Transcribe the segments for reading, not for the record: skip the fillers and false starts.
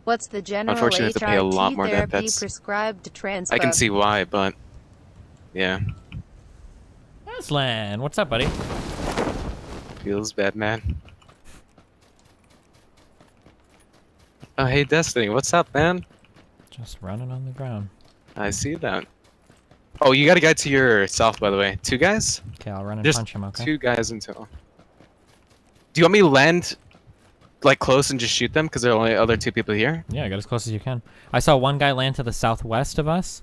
What's the general Unfortunately, I have to pay a lot HRT more. therapy prescribed to transpo? I can see why, but yeah. Aslan, what's up, buddy? Feels bad, man. Oh, hey, Destiny, what's up, man? Just running on the ground. I see that. Oh, you got a guy to your south, by the way. 2 guys? Okay, I'll run and There's punch him, okay? 2 guys in total. Do you want me to land, like, close and just shoot them? Because there are only other 2 people here? Yeah, get as close as you can. I saw one guy land to the southwest of us.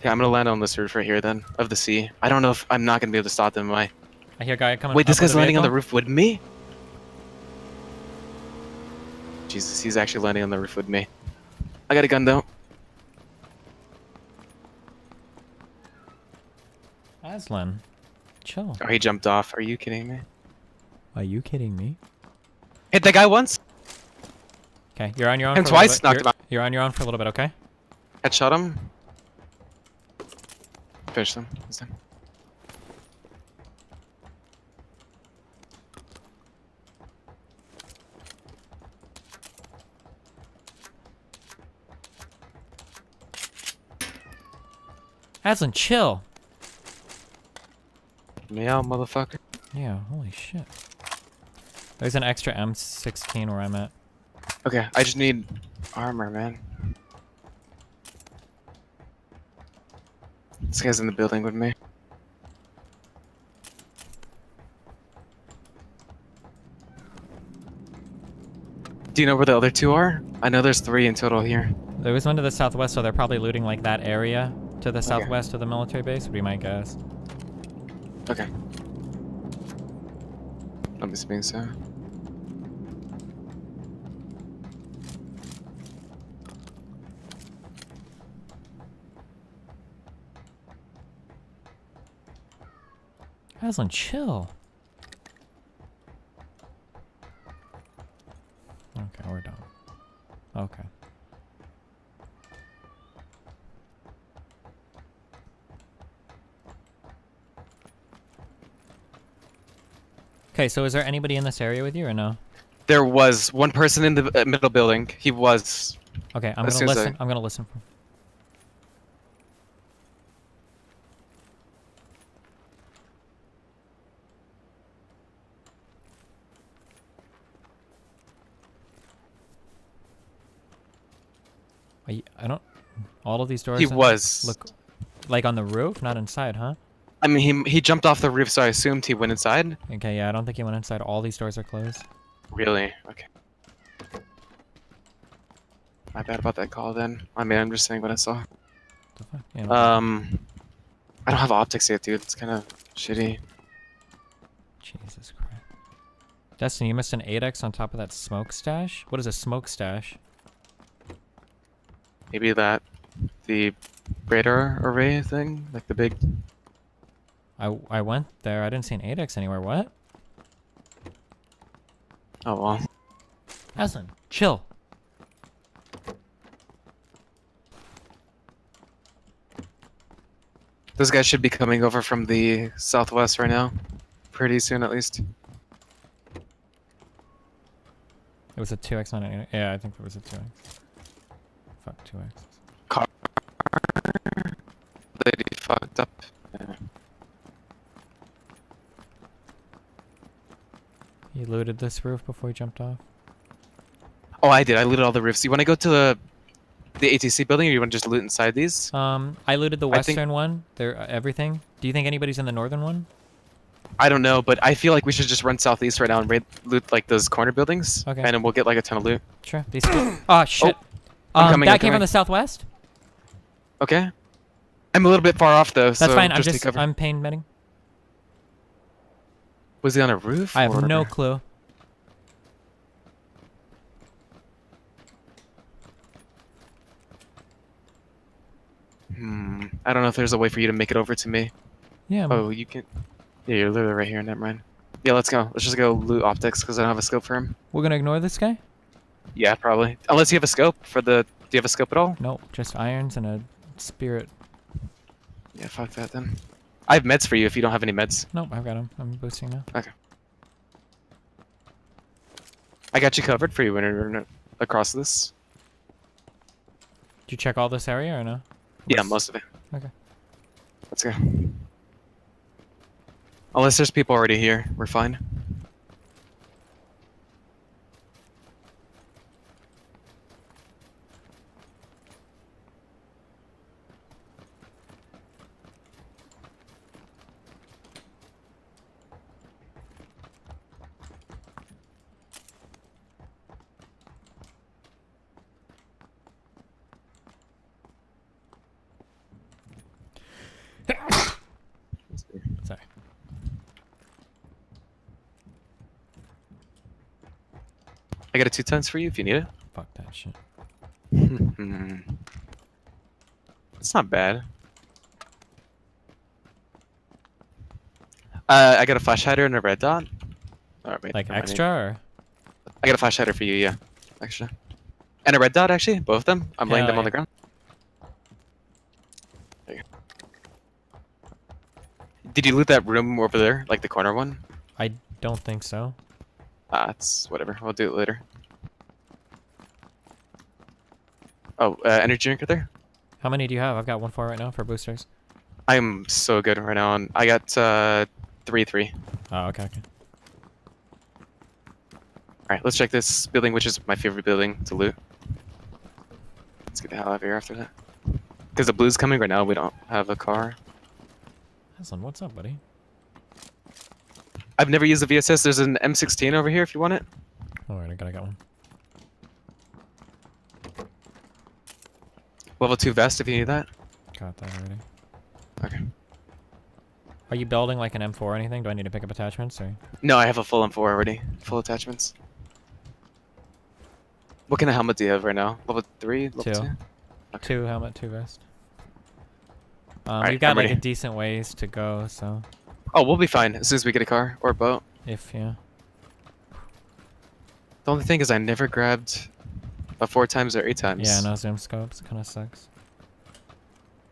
Yeah, I'm gonna land on this roof right here, then, of the sea. I don't know if I'm not gonna be able to stop them, am I? I hear a guy coming. Wait, this up with guy's a landing on the vehicle. roof with me? Jesus, he's actually landing on the roof with me. I got a gun, though. Aslan, chill. Oh, he jumped off. Are you kidding me? Are you kidding me? Hit that guy once. Okay, you're on your own. And for a little twice, bit. knocked him out. You're on your own for a little bit, okay? Headshot him. Finish him. He's done. Aslan, chill. Meow, motherfucker. Yeah, holy shit. There's an extra M16 where I'm at. Okay, I just need armor, man. This guy's in the building with me. Do you know where the other 2 are? I know there's 3 in total here. There was one to the southwest, so they're probably looting like that area to the southwest of the military base, would be my guess. Okay. I'm just being so. Aslan, chill. Okay, we're done. Okay. Okay, so is there anybody in this area with you or no? There was one person in the middle building. He was. Okay, I'm As gonna soon as listen. I'm gonna listen for. I don't. All of these doors. He was. Look, like on the roof, not inside, huh? I mean, he jumped off the roof, so I assumed he went inside. Okay, yeah, I don't think he went inside. All these doors are closed. Really? Okay. My bad about that call then. I mean, I'm just saying what I saw. The fuck? Yeah, I don't have optics yet, dude. It's kind of shitty. Jesus Christ. Destiny, you missed an 8x on top of that smoke stash? What is a smoke stash? Maybe the radar array thing, like the big. I went there. I didn't see an 8x anywhere. What? Oh well. Aslan, chill. Those guys should be coming over from the southwest right now, pretty soon at least. It was a 2x, not an 8x. Yeah, I think it was a 2x. Fuck 2x. Car. Lady fucked up. Yeah. He looted this roof before he jumped off. Oh, I did. I looted all the roofs. You want to go to the ATC building, or you want to just loot inside these? I looted the western one. They're everything. Do you think anybody's in the northern one? I don't know, but I feel like we should just run southeast right now and loot like those corner buildings. Okay. And then we'll get like a ton of loot. Sure. These. Oh shit. I'm coming, that I'm came from coming. the southwest. Okay. I'm a little bit far off though. That's so fine. Just take cover. I'm pain betting. Was he on a roof? I have or... no clue. I don't know if there's a way for you to make it over to me. Yeah. Oh, you can. Yeah, you're literally right here. Never mind. Yeah, let's go. Let's just go loot optics because I don't have a scope for him. We're gonna ignore this guy? Yeah, probably. Unless you have a scope for the. Do you have a scope at all? Nope. Just irons and a spirit. Yeah, fuck that then. I have meds for you if you don't have any meds. Nope. I've got him. I'm boosting now. Okay. I got you covered for you when you're across this. Did you check all this area or no? Yeah, most of it. Okay. Let's go. Unless there's people already here, we're fine. Sorry. I got a 2 tons for you if you need it. Fuck that shit. It's not bad. I got a flash hider and a red dot. Alright, wait, Like never mind. extra or? I got a flash hider for you, yeah. Extra. And a red dot, actually, both of them. I'm laying Hell them on yeah. the ground. There you go. Did you loot that room over there, like the corner one? I don't think so. It's whatever. We'll do it later. Oh, energy drink right there. How many do you have? I've got 1-4 right now for boosters. I am so good right now. I got 3-3. Oh, okay, okay. All right, let's check this building, which is my favorite building to loot. Let's get the hell out of here after that. Because the blue's coming right now. We don't have a car. Hassan, what's up, buddy? I've never used the VSS. There's an M16 over here if you want it. Alright, I gotta get one. Level 2 vest if you need that. Got that already. Okay. Are you building like an M4 or anything? Do I need to pick up attachments or? No, I have a full M4 already. Full attachments. What kind of helmet do you have right now? Level 3? Level 2? 2. Okay. 2 helmet, 2 vest. Alright, You've got I'm like a ready. decent ways to go, so Oh, we'll be fine as soon as we get a car or a boat. if yeah. The only thing is I never grabbed a 4 times or 8 times. Yeah, no zoom scopes. It kind of sucks.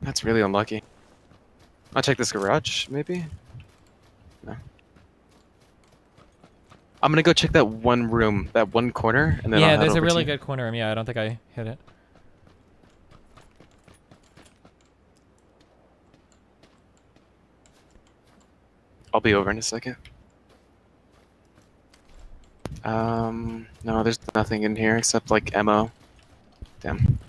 That's really unlucky. I'll check this garage, maybe? No. I'm gonna go check that one room, that one corner, and then I'll Yeah, head there's a over to really you. good corner room. Yeah, I don't think I hit it. I'll be over in a second. No, there's nothing in here except like ammo. Damn.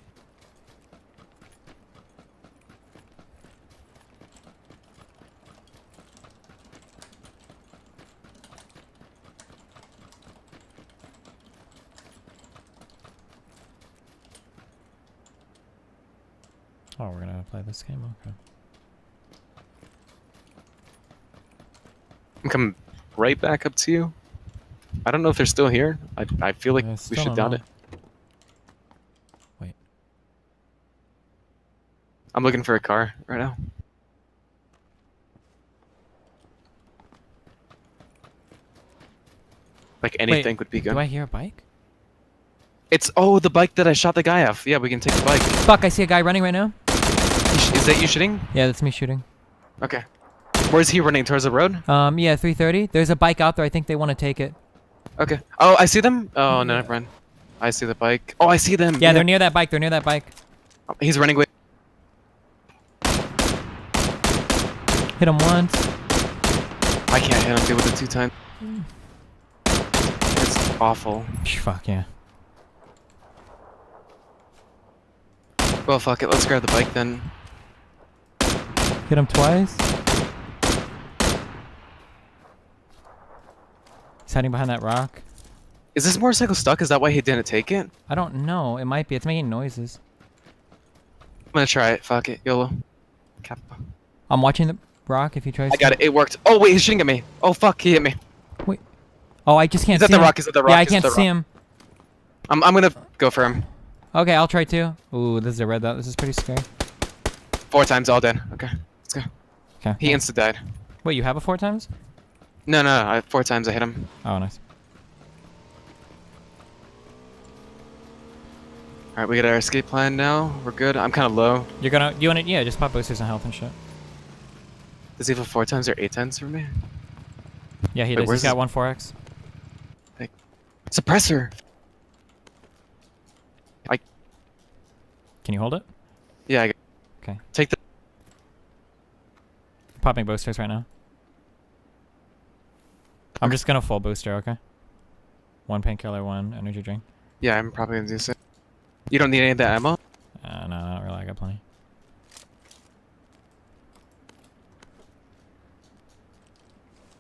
Oh, we're gonna play this game. Okay. I'm coming right back up to you. I don't know if they're still here. I feel like I we still should don't down know. it. Wait. I'm looking for a car right now. Like anything would be good. Do I hear a bike? It's the bike that I shot the guy off. Yeah, we can take the bike. Fuck! I see a guy running right now. Is that you shooting? Yeah, that's me shooting. Okay. Where's he running? Towards the road? Yeah, 330. There's a bike out there. I think they want to take it. Okay. Oh, I see them? Oh, no, never mind. I see the bike. Oh, I see them. Yeah, they're near that bike. They're near that bike. He's running with... Hit him once. I can't hit him, dude, with the 2 times. It's awful. Fuck yeah. Well, fuck it. Let's grab the bike then. Hit him twice. He's hiding behind that rock. Is this motorcycle stuck? Is that why he didn't take it? I don't know. It might be. It's making noises. I'm gonna try it. Fuck it. YOLO. Kappa. I'm watching the rock if he tries I got it. It worked. Oh, wait. He's shooting at me. Oh, fuck. He hit me. Wait. Oh, I just can't He's see at the him. rock. He's at the rock. Yeah, I He's at can't the see rock. him. I'm gonna go for him. Okay, I'll try too. Ooh, this is a red dot. This is pretty scary. 4 times all dead. Okay. Let's go. Okay. He insta died. Wait, you have a 4 times? No. 4 times I hit him. Oh, nice. Alright, we got our escape plan now. We're good. I'm kind of low. You're gonna. You want it? Yeah, just pop boosters and health and shit. Does he have a 4 times or 8 times for me? Yeah, he Wait, does. where's He's got 1 4x. Suppressor! Can you hold it? Yeah, I got. Okay. Take the. Popping boosters right now. I'm just gonna full booster, okay? 1 painkiller, 1 energy drink. Yeah, I'm probably gonna do so. You don't need any of that ammo? No, not really. I got plenty.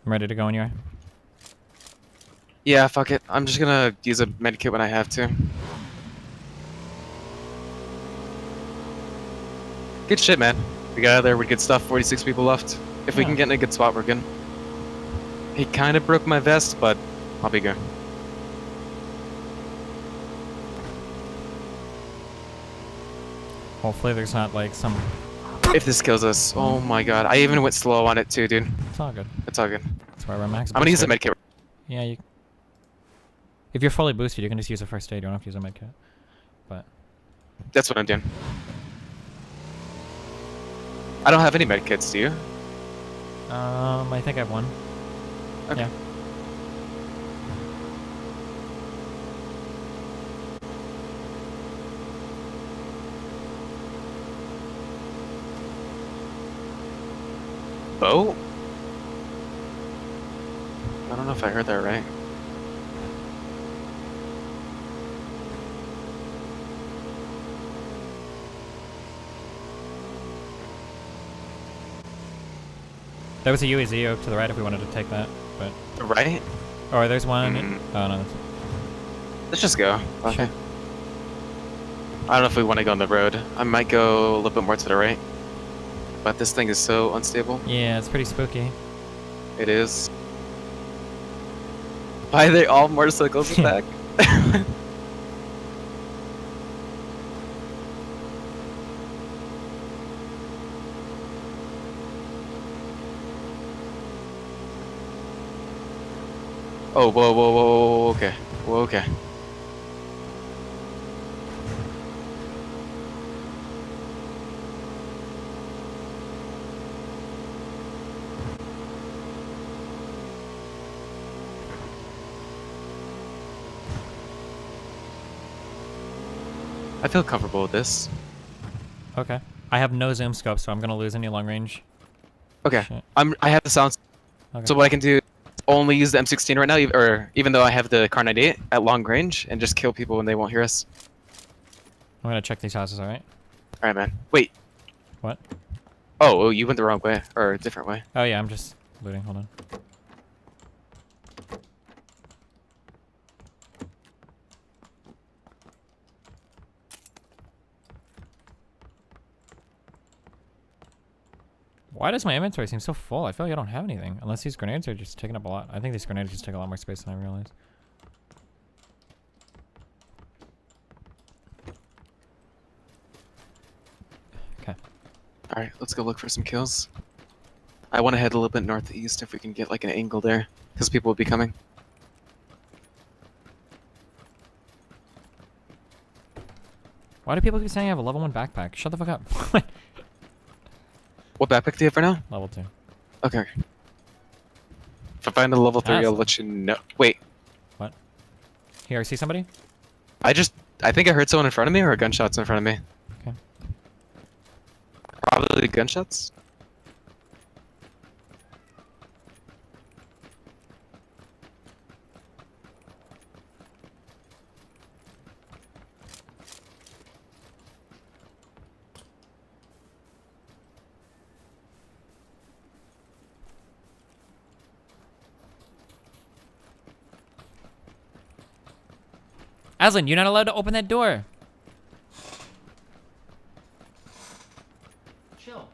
I'm ready to go when you are. Yeah, fuck it. I'm just gonna use a medkit when I have to. Good shit, man. We got out of there with good stuff. 46 people left. If we Yeah. can get in a good spot, we're good. He kind of broke my vest, but I'll be good. Hopefully there's not like some... If this kills us, oh my god. I even went slow on it too, dude. It's all good. It's all good. That's why we're max I'm gonna use a boosted. medkit. Yeah, you... If you're fully boosted, you can just use a first aid. You don't have to use a medkit. But... That's what I'm doing. I don't have any medkits, do you? I think I have 1. Okay. Yeah. Boat? I don't know if I heard that right. There was a UAZ over to the right if we wanted to take that, but... Right? Or there's one... Mm. Oh, no. That's... Let's just go. Okay. Sure. I don't know if we want to go on the road. I might go a little bit more to the right. But this thing is so unstable. Yeah, it's pretty spooky. It is. Why are they all motorcycles attack? Oh, whoa, whoa, whoa, whoa, okay. Whoa, okay. I feel comfortable with this. Okay. I have no zoom scope, so I'm gonna lose any long range. Okay. Shit. I have the sounds. Okay. So what I can do is only use the M16 right now, or even though I have the Car 98 at long range, and just kill people when they won't hear us. I'm gonna check these houses, alright? Alright, man. Wait. What? Oh, you went the wrong way, or a different way. Oh yeah, I'm just looting. Hold on. Why does my inventory seem so full? I feel like I don't have anything. Unless these grenades are just taking up a lot. I think these grenades just take a lot more space than I realized. Okay. Alright, let's go look for some kills. I want to head a little bit northeast if we can get like an angle there, because people will be coming. Why do people keep saying I have a level 1 backpack? Shut the fuck up. What backpack do you have for now? Level 2. Okay. If I find a level 3, I'll Awesome. let you know. Wait, What? Here, I see somebody? I think I heard someone in front of me, or gunshots in front of me. Okay. Probably gunshots. Aslan, you're not allowed to open that door. Chill.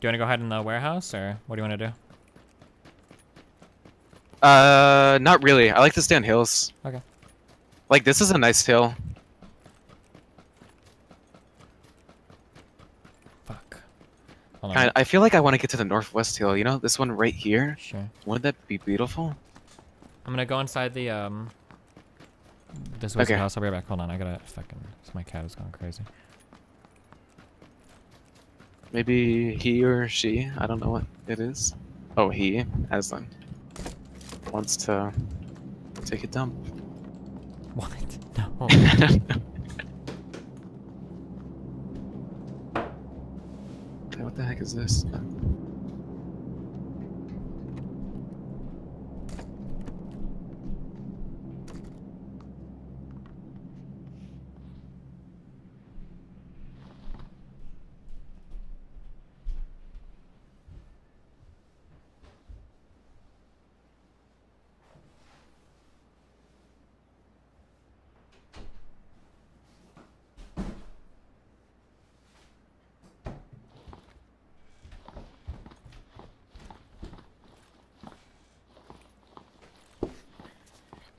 Do you want to go hide in the warehouse, or what do you want to do? Not really. I like to stay on hills. Okay. Like, this is a nice hill. Fuck. Hold on. I feel like I want to get to the northwest hill, you know? This one right here. Sure. Wouldn't that be beautiful? I'm gonna go inside the This was the Okay. house. I'll be right back. Hold on. I gotta fucking. My cat is going crazy. Maybe he or she. I don't know what it is. Oh, he, Aslan, wants to take a dump. What? No. What the heck is this?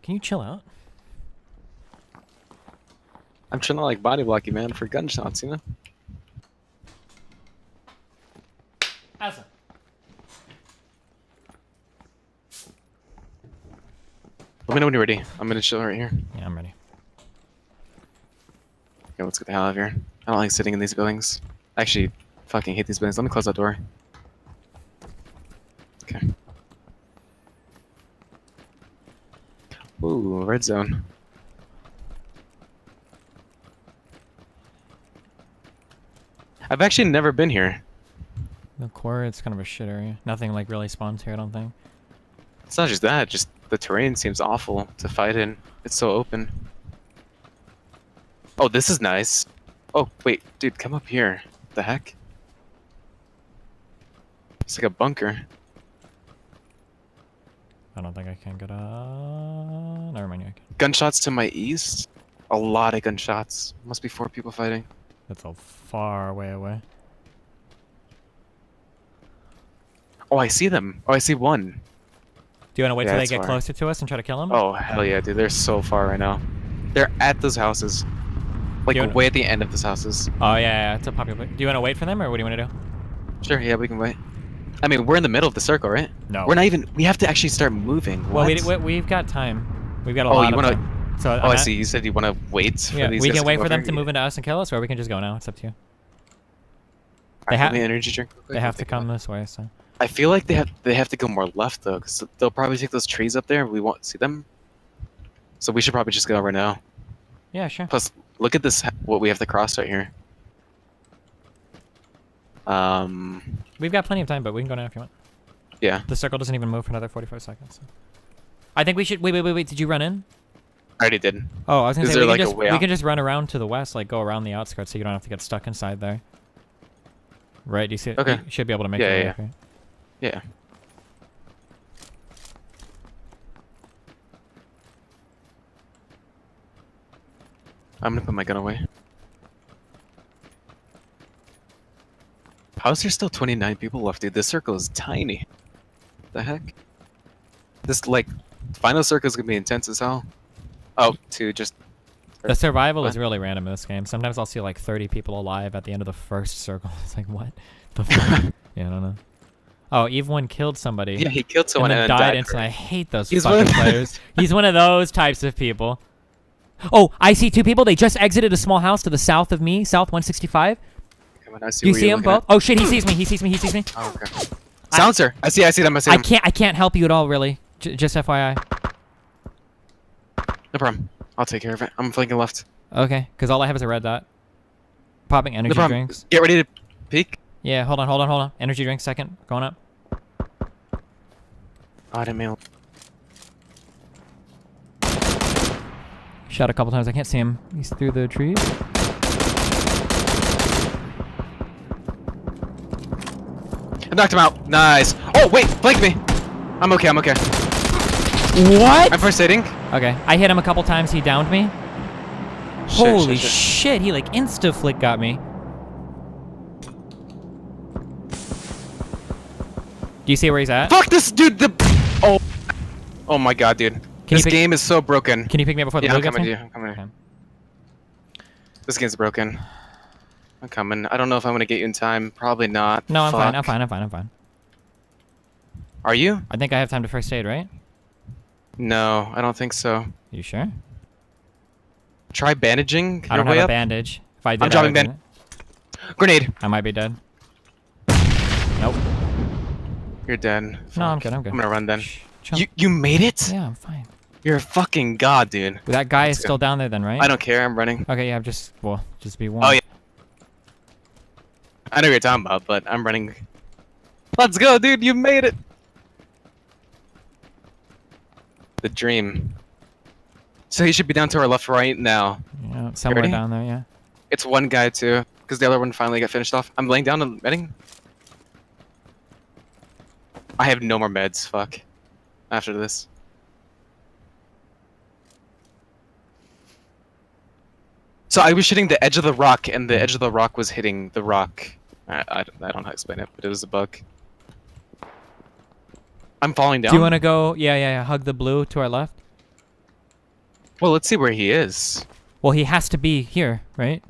Can you chill out? I'm trying to like body block you, man, for gunshots, you know? Aslan. Let me know when you're ready. I'm gonna chill right here. Yeah, I'm ready. Okay, let's get the hell out of here. I don't like sitting in these buildings. I actually fucking hate these buildings. Let me close that door. Okay. Ooh, red zone. I've actually never been here. The core, it's kind of a shit area. Nothing like really spawns here, I don't think. It's not just that, just the terrain seems awful to fight in. It's so open. Oh, this is nice. Oh, wait, dude, come up here. What the heck? It's like a bunker. I don't think I can get never mind, I can. Gunshots to my east? A lot of gunshots. Must be 4 people fighting. That's a far way away. Oh, I see them. Oh, I see one. Do you want to wait Yeah, till they that's get far. closer to us and try to kill them? Oh, hell yeah, dude. They're so far right now. They're at those houses. Like, Do you wanna- way at the end of those houses. Oh, yeah, it's a popular. Do you want to wait for them, or what do you want to do? Sure, yeah, we can wait. I mean, we're in the middle of the circle, right? No. We're not even... We have to actually start moving. Well, What? we've got time. We've got a Oh, lot you of wanna- time. So Oh, I see. You said you want to wait for Yeah, these we guys can to wait come for them over? to move into us and kill us, or we can just go now. It's up to you. They Alright, have- let me energy drink real quick. They I'll have to take it come out. this way, so. I feel like they have to go more left, though, because they'll probably take those trees up there. We won't see them. So we should probably just go right now. Yeah, sure. Plus, look at this, what we have to cross right here. We've got plenty of time, but we can go now if you want. Yeah. The circle doesn't even move for another 45 seconds. So. I think we should. Wait. Did you run in? I already did. Oh, I was gonna Is say there, we like, can a just way we out? can just run around to the west, like go around the outskirts, so you don't have to get stuck inside there. Right? Do you see? Okay. You should be able to make Yeah, your way yeah, up here. Yeah. I'm gonna put my gun away. How is there still 29 people left, dude? This circle is tiny. The heck? This, like, final circle is gonna be intense as hell. Oh, to just... The survival What? is really random in this game. Sometimes I'll see like 30 people alive at the end of the first circle. It's like, what the fuck? Yeah, I don't know. Oh, Eve1 killed somebody. Yeah, he killed someone and and then then died died. instantly. I hate those He's one fucking of- players. He's one of those types of people. Oh, I see 2 people. They just exited a small house to the south of me, south 165. Come on, I see Do you where see you're them looking both? Oh shit, he sees me. He sees me. He sees me. at. Oh, okay. Silencer! I see them, I see them. I can't help you at all, really. Just FYI. No problem. I'll take care of it. I'm flanking left. Okay, because all I have is a red dot. Popping No energy problem. drinks. Get ready to peek. Yeah, hold on. Energy drink second. Going up. Oh, I didn't mean... Shot a couple times. I can't see him. He's through the trees. I knocked him out. Nice. Oh, wait. Flank me. I'm okay. What? I'm first aiding. Okay, I hit him a couple times. He downed me. Shit, Holy shit. shit! He like insta flick got me. Do you see where he's at? Fuck this dude. Oh my god, dude. This pick- game is so broken. Can you pick me up before the Yeah, blue I'm gets coming to me? you. I'm coming to you. Okay. This game's broken. I'm coming. I don't know if I'm gonna get you in time. Probably not. No, I'm fine. Fuck. I'm fine. Are you? I think I have time to first aid, right? No, I don't think so. You sure? Try bandaging I your don't have way a up. bandage. If I did, I'm dropping I would do Grenade. it. I might be dead. Nope. You're dead. No, Fuck. I'm good. I'm good. I'm gonna run then. Shh, chill. You made it? Yeah, I'm fine. You're a fucking god, dude. That guy Let's is go. still down there then, right? I don't care. I'm running. Okay, yeah, just be one. Oh yeah. I know what you're talking about, but I'm running. Let's go, dude. You made it. The dream. So he should be down to our left right now. Yeah, somewhere Ready? down there. Yeah. It's one guy too, because the other one finally got finished off. I'm laying down and medding. I have no more meds. Fuck. After this. So I was hitting the edge of the rock, and the edge of the rock was hitting the rock. I don't know how to explain it, but it was a bug. I'm falling down. Do you want to go? Yeah. Hug the blue to our left. Well, let's see where he is. Well, he has to be here, right?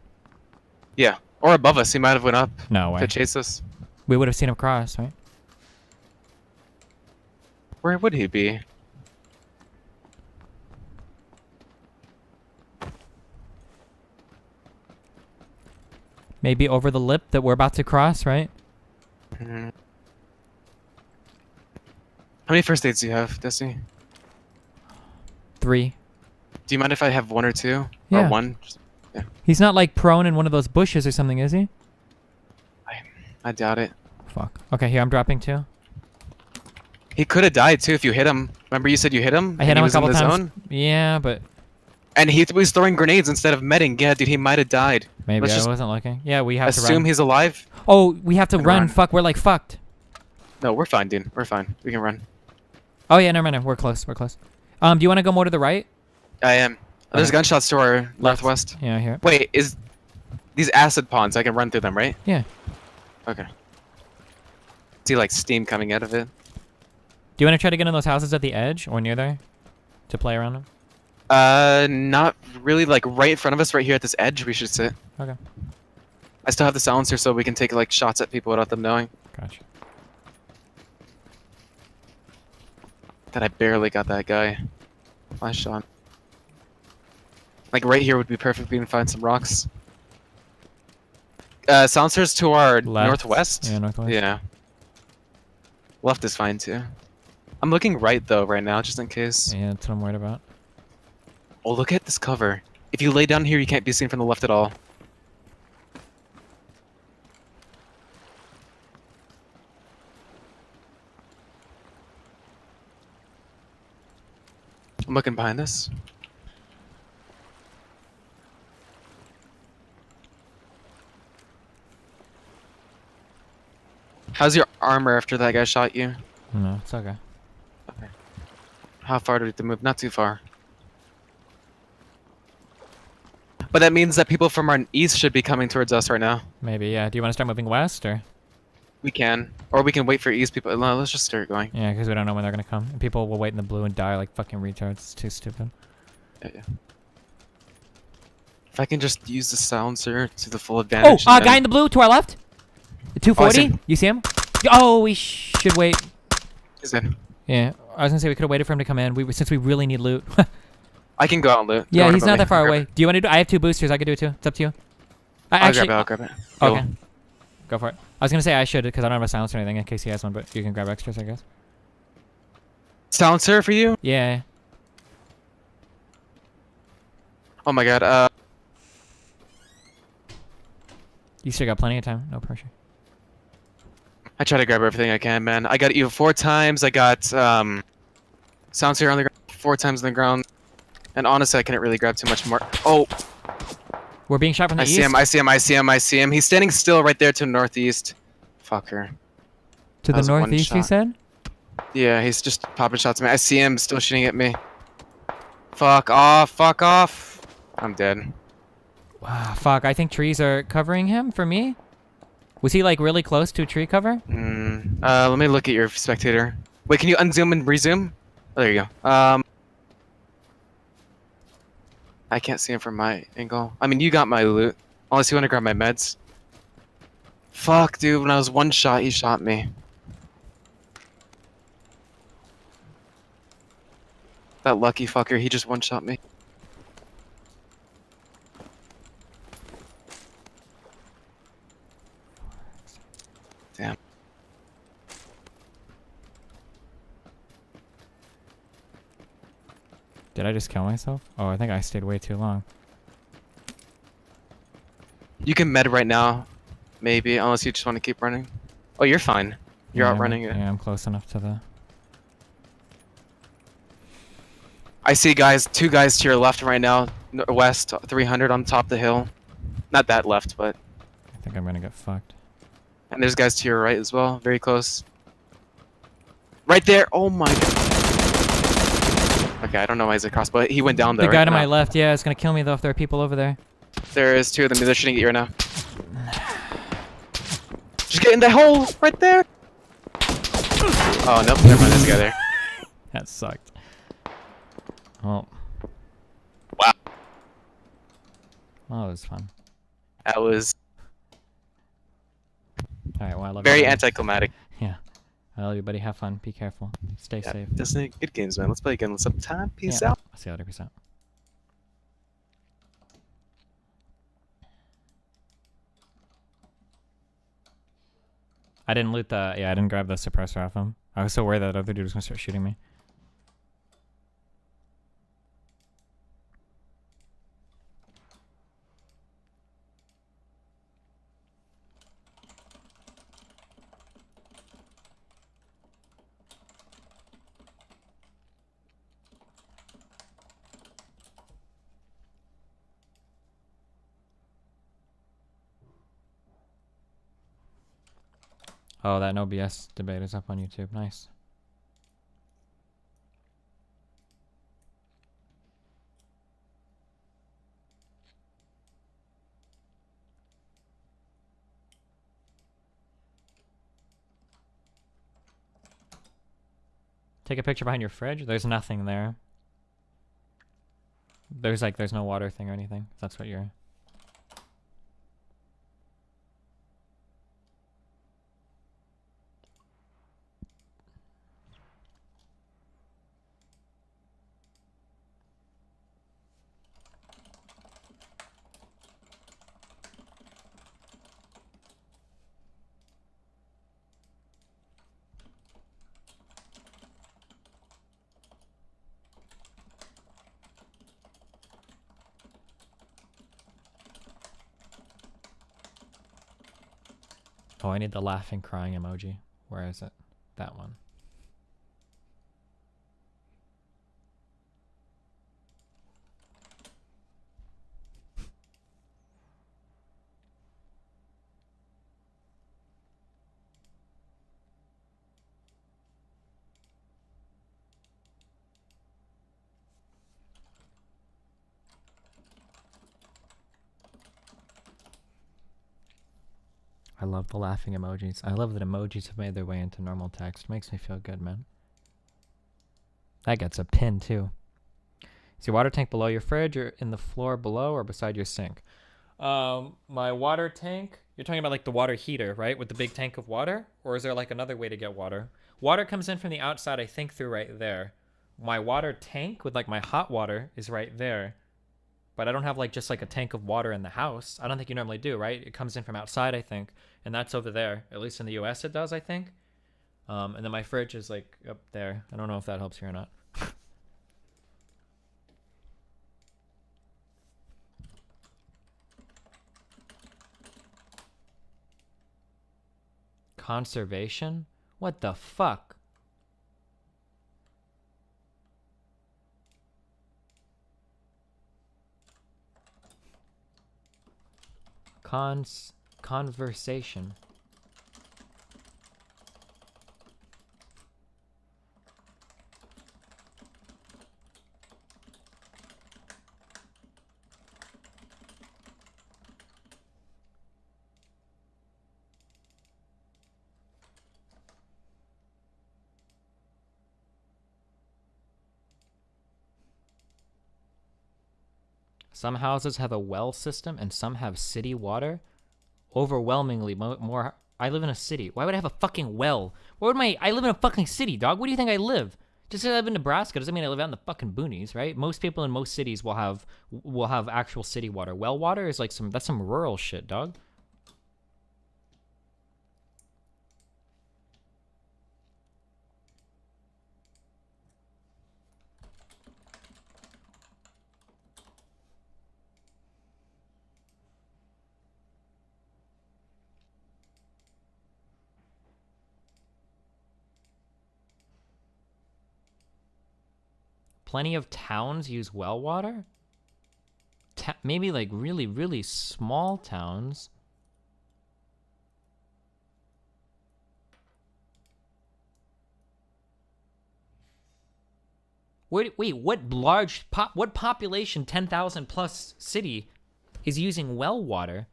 Yeah, or above us. He might have went up No way. to chase us. We would have seen him cross, right? Where would he be? Maybe over the lip that we're about to cross, right? Hmm. How many first aids do you have, Destiny? 3. Do you mind if I have 1 or 2? Yeah. Or 1? He's not like prone in one of those bushes or something, is he? I doubt it. Fuck. Okay, here I'm dropping 2. He could have died too if you hit him. Remember you said you hit him? I hit and him he a was in couple the times. zone? Yeah, but And he was throwing grenades instead of medding. Yeah, dude, he might have died. maybe Let's I just wasn't looking. Yeah, we have to assume run. he's alive. Oh, we have to And run. run. Fuck, we're like fucked. No, we're fine, dude. We're fine. We can run. Oh yeah, never mind. We're close. We're close. Do you want to go more to the right? I am. There's Okay. gunshots to our northwest. Yeah, here. Wait, is these acid ponds? I can run through them, right? Yeah. Okay. See like steam coming out of it. Do you want to try to get in those houses at the edge or near there to play around them? Not really. Like right in front of us, right here at this edge. We should sit. Okay. I still have the silencer, so we can take like shots at people without them knowing. Gotcha. That I barely got that guy. Last shot. Like right here would be perfect. We can find some rocks. Silencers to our Left. northwest. Yeah, northwest. Yeah. Left is fine too. I'm looking right though right now, just in case. Yeah, that's what I'm worried about. Oh, look at this cover. If you lay down here, you can't be seen from the left at all. I'm looking behind this. How's your armor after that guy shot you? No, it's okay. How far do we have to move? Not too far. But that means that people from our east should be coming towards us right now. Maybe, yeah. Do you want to start moving west or? We can. Or we can wait for east people. No, let's just start going. Yeah, because we don't know when they're going to come. And people will wait in the blue and die like fucking retards. It's too stupid. Yeah. If I can just use the silencer to the full Oh, advantage. and guy then- in the blue to our left. The Oh, I see 240. him. You see him? Oh, we should wait. He's in. Yeah, I was gonna say we could have waited for him to come in. Since we really need loot. I can go out and loot. Don't Yeah, worry he's about not me. that far I'll grab away. Do you want to do? I have 2 boosters. I could do it too. It's up to you. I'll grab it. I'll grab it. Okay. Go for it. I was gonna say I should because I don't have a silencer or anything in case he has one, but you can grab extras, I guess. Silencer for you? Yeah. Oh my god. You still got plenty of time. No pressure. I try to grab everything I can, man. I got you 4 times. I got silencer on the ground 4 times on the ground. And honestly, I couldn't really grab too much more. Oh, We're being shot from the I east. see him. I see him. I see him. I see him. He's standing still right there to the northeast. Fucker. To That the was one northeast, you shot. said? Yeah, he's just popping shots at me. I see him still shooting at me. Fuck off. Fuck off. I'm dead. Wow, fuck. I think trees are covering him for me. Was he like really close to a tree cover? Let me look at your spectator. Wait, can you unzoom and resume? Oh, there you go. I can't see him from my angle. I mean, you got my loot. Unless you want to grab my meds. Fuck, dude. When I was 1 shot, he shot me. That lucky fucker, he just 1-shot me. Did I just kill myself? Oh, I think I stayed way too long. You can med right now, maybe, unless you just want to keep running. Oh, you're fine. You're Yeah, outrunning it. Yeah, I'm close enough to the... I see guys, 2 guys to your left right now, west, 300 on top of the hill. Not that left, but... I think I'm gonna get fucked. And there's guys to your right as well, very close. Right there! Oh my god. Okay, I don't know why he's across, but he went down there. The guy right to my now. left, yeah, is gonna kill me though if there are people over there. There is 2 of them, they're shooting at you right now. Just get in the hole! Right there! Oh, nope, never mind, there's a guy there. That sucked. Oh. Wow. Well, that was fun. That was Alright, well, I love very you. anticlimactic. Yeah. I love you, buddy. Have fun. Be careful. Stay Yeah, safe. Disney, good games, man. Let's play again sometime. Peace Yeah. out. I'll see you later. Peace out. I didn't loot the... Yeah, I didn't grab the suppressor off him. I was so worried that other dude was gonna start shooting me. Oh, that no BS debate is up on YouTube. Nice. Take a picture behind your fridge. There's nothing there. There's no water thing or anything. If that's what you're... Oh, I need the laughing, crying emoji. Where is it? That one. I love the laughing emojis. I love that emojis have made their way into normal text. Makes me feel good, man. That gets a pin, too. Is your water tank below your fridge or in the floor below or beside your sink? My water tank... You're talking about like the water heater, right? With the big tank of water? Or is there like another way to get water? Water comes in from the outside, I think, through right there. My water tank with like my hot water is right there. But I don't have like just like a tank of water in the house. I don't think you normally do, right? It comes in from outside, I think. And that's over there. At least in the US it does, I think. And then my fridge is like up there. I don't know if that helps you or not. Conservation? What the fuck? Conversation. Some houses have a well system and some have city water. Overwhelmingly more. I live in a city. Why would I have a fucking well? Where would I live in a fucking city, dog. Where do you think I live? Just because I live in Nebraska doesn't mean I live out in the fucking boonies, right? Most people in most cities will have actual city water. Well water is like that's some rural shit, dog. Plenty of towns use well water? Maybe like really, really small towns. Wait, what what population 10,000 plus city is using well water?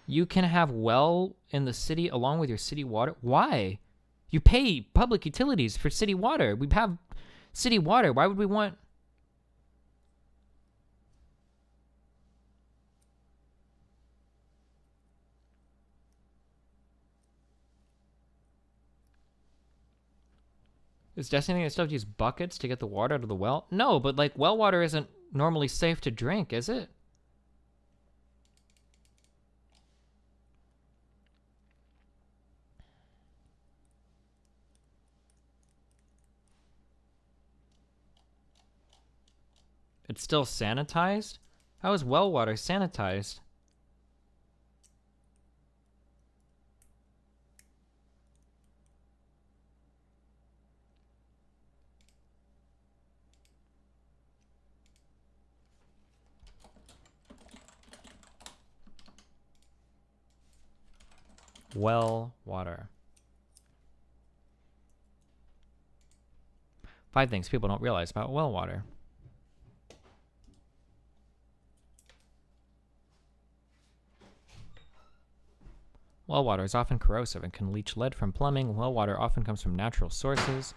You can have well in the city along with your city water? Why? You pay public utilities for city water. We have city water. Why would we want... Is Destiny gonna still use buckets to get the water out of the well? No, but like well water isn't normally safe to drink, is it? It's still sanitized? How is well water sanitized? Well water. 5 things people don't realize about well water. Well water is often corrosive and can leach lead from plumbing. Well water often comes from natural sources.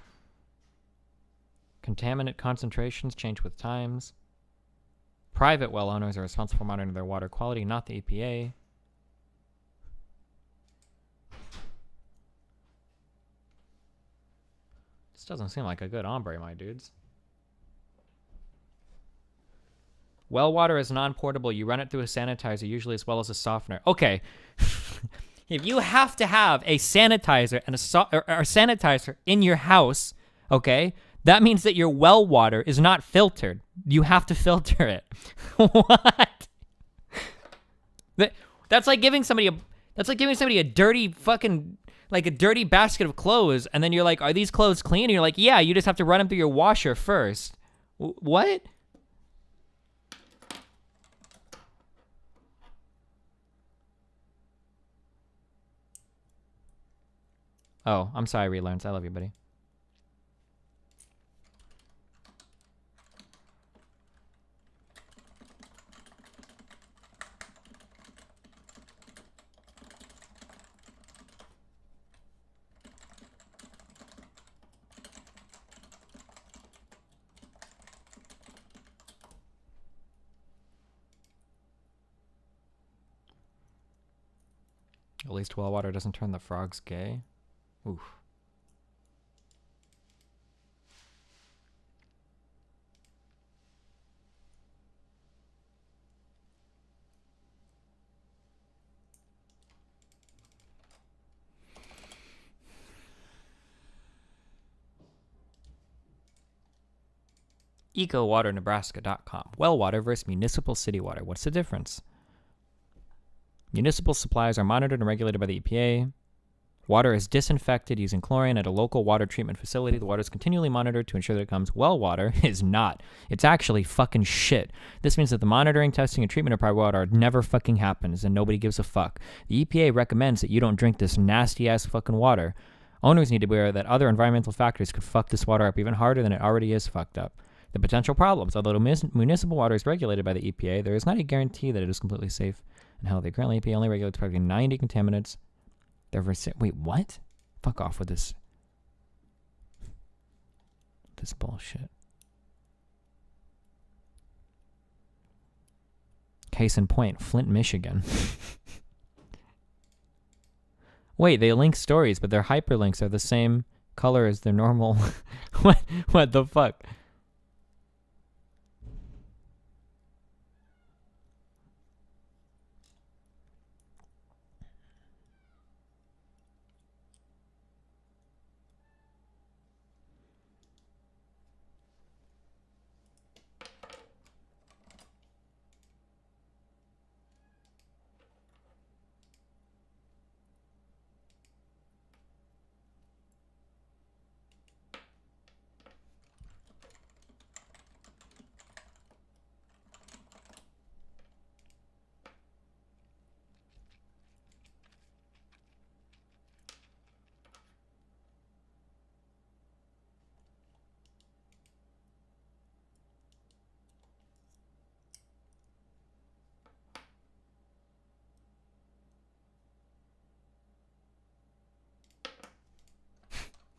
Contaminant concentrations change with times. Private well owners are responsible for monitoring their water quality, not the EPA. This doesn't seem like a good hombre, my dudes. Well water is non-portable. You run it through a sanitizer, usually as well as a softener. Okay. If you have to have a sanitizer and a sanitizer in your house, okay, that means that your well water is not filtered. You have to filter it. What? That's like giving somebody a dirty fucking, like a dirty basket of clothes, and then you're like, are these clothes clean? And you're like, yeah, you just have to run them through your washer first. What? Oh, I'm sorry, Relearns. I love you, buddy. At least well water doesn't turn the frogs gay. Oof. EcoWaterNebraska.com. Well water versus municipal city water. What's the difference? Municipal supplies are monitored and regulated by the EPA. Water is disinfected using chlorine at a local water treatment facility. The water is continually monitored to ensure that it comes. Well water is not. It's actually fucking shit. This means that the monitoring, testing, and treatment of private water never fucking happens, and nobody gives a fuck. The EPA recommends that you don't drink this nasty-ass fucking water. Owners need to be aware that other environmental factors could fuck this water up even harder than it already is fucked up. The potential problems. Although municipal water is regulated by the EPA, there is not a guarantee that it is completely safe and healthy. Currently, EPA only regulates approximately 90 contaminants. Wait, what? Fuck off with this. This bullshit. Case in point, Flint, Michigan. Wait, they link stories, but their hyperlinks are the same color as their normal. What the fuck?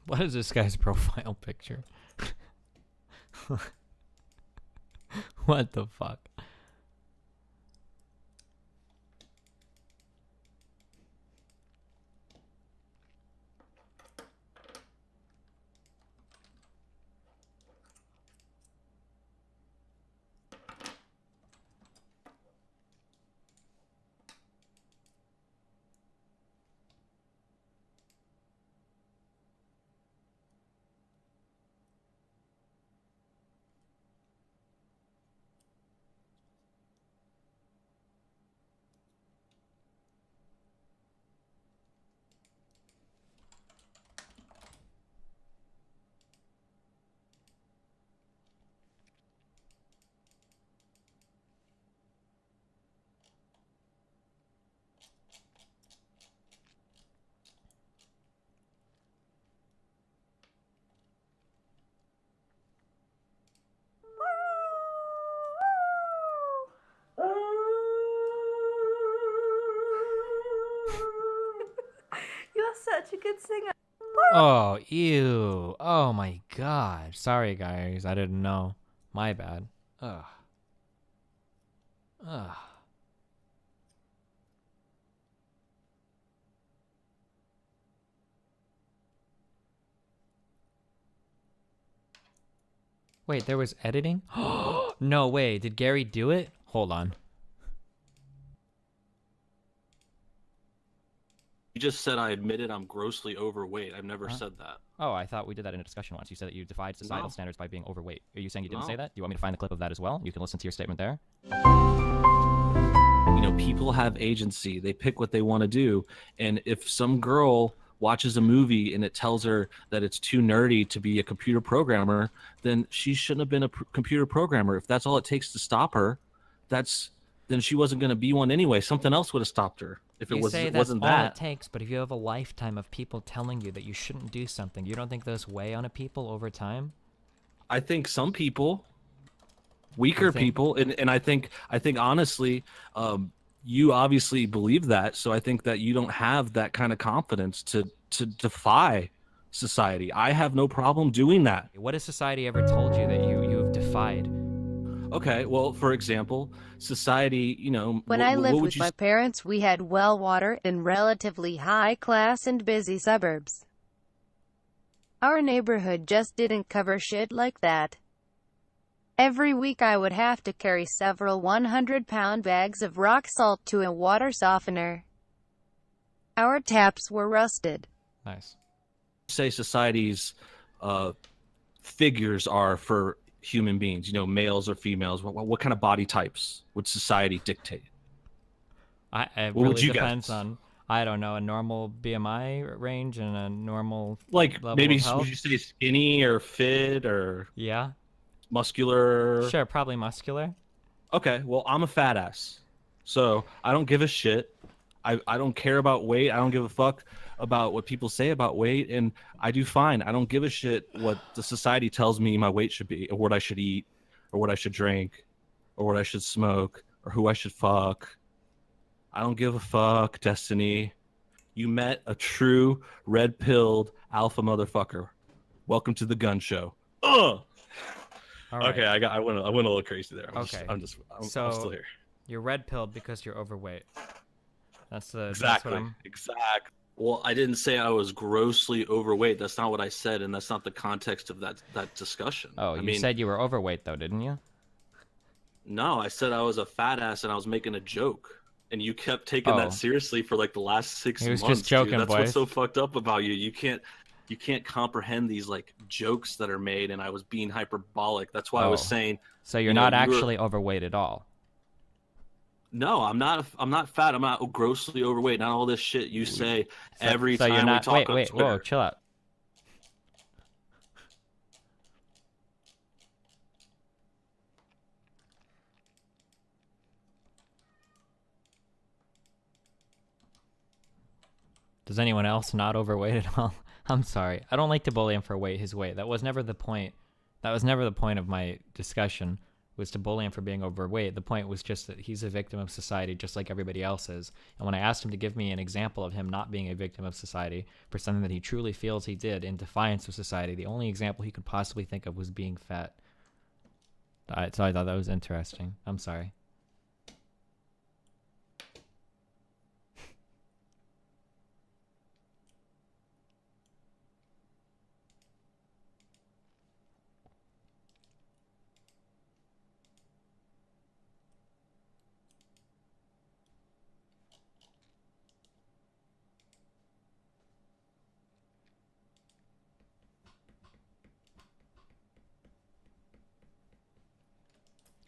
What is this guy's profile picture? What the fuck? You're such a good singer. Oh, ew. Oh my god. Sorry, guys. I didn't know. My bad. Ugh. Ugh. Wait, there was editing? No way. Did Gary do it? Hold on. You just said I admitted I'm grossly overweight. I've never said that. Oh, I thought we did that in a discussion once. You said that you defied societal No. standards by being overweight. Are you saying you didn't No. say that? Do you want me to find the clip of that as well? You can listen to your statement there. You know, people have agency. They pick what they want to do. And if some girl watches a movie and it tells her that it's too nerdy to be a computer programmer, then she shouldn't have been a computer programmer. If that's all it takes to stop her, then she wasn't going to be one anyway. Something else would have stopped her. If You it say that's wasn't all that. it takes, but if you have a lifetime of people telling you that you shouldn't do something, you don't think those weigh on a people over time? I think some people, weaker think- people, and I think honestly, you obviously believe that. So I think that you don't have that kind of confidence to defy society. I have no problem doing that. What has society ever told you that you have defied? Okay, well, for example, society, you know, When what I lived would with you my parents, we had well water in relatively high class and busy suburbs. Our neighborhood just didn't cover shit like that. Every week I would have to carry several 100-pound bags of rock salt to a water softener. Our taps were rusted. Nice. say society's figures are for human beings? You know, males or females? What kind of body types would society dictate? It What would really you depends guess? on, I don't know, a normal BMI range and a normal Like level maybe of health. would you say skinny or fit or Yeah, muscular? sure, probably muscular. Okay, well, I'm a fat ass, so I don't give a shit. I don't care about weight. I don't give a fuck about what people say about weight, and I do fine. I don't give a shit what the society tells me my weight should be, or what I should eat, or what I should drink, or what I should smoke, or who I should fuck. I don't give a fuck, Destiny. You met a true red-pilled alpha motherfucker. Welcome to the gun show. Ugh. All right. Okay, I went a little crazy there. I'm Okay. I'm So- still here. You're red pilled because you're overweight. That's the Exactly. That's what I'm, Exactly. Well, I didn't say I was grossly overweight. That's not what I said, and that's not the context of that discussion. oh, I you mean, said you were overweight though, didn't you? no. I said I was a fat ass, and I was making a joke, and you kept taking Oh. that seriously for like the last 6 He was months. just joking, dude. That's boys. what's so fucked up about you. You can't comprehend these like jokes that are made, and I was being hyperbolic. That's why I was Oh. saying, So you're You know, not you were- actually overweight at all. no, I'm not fat. I'm not grossly overweight. Not all this shit you say every so time you're not, we talk wait, on wait, Twitter. whoa, chill out. Does anyone else not overweight at all? I'm sorry. I don't like to bully him for his weight. That was never the point. That was never the point of my discussion. was to bully him for being overweight. The point was just that he's a victim of society just like everybody else is. And when I asked him to give me an example of him not being a victim of society for something that he truly feels he did in defiance of society, the only example he could possibly think of was being fat. So I thought that was interesting. I'm sorry.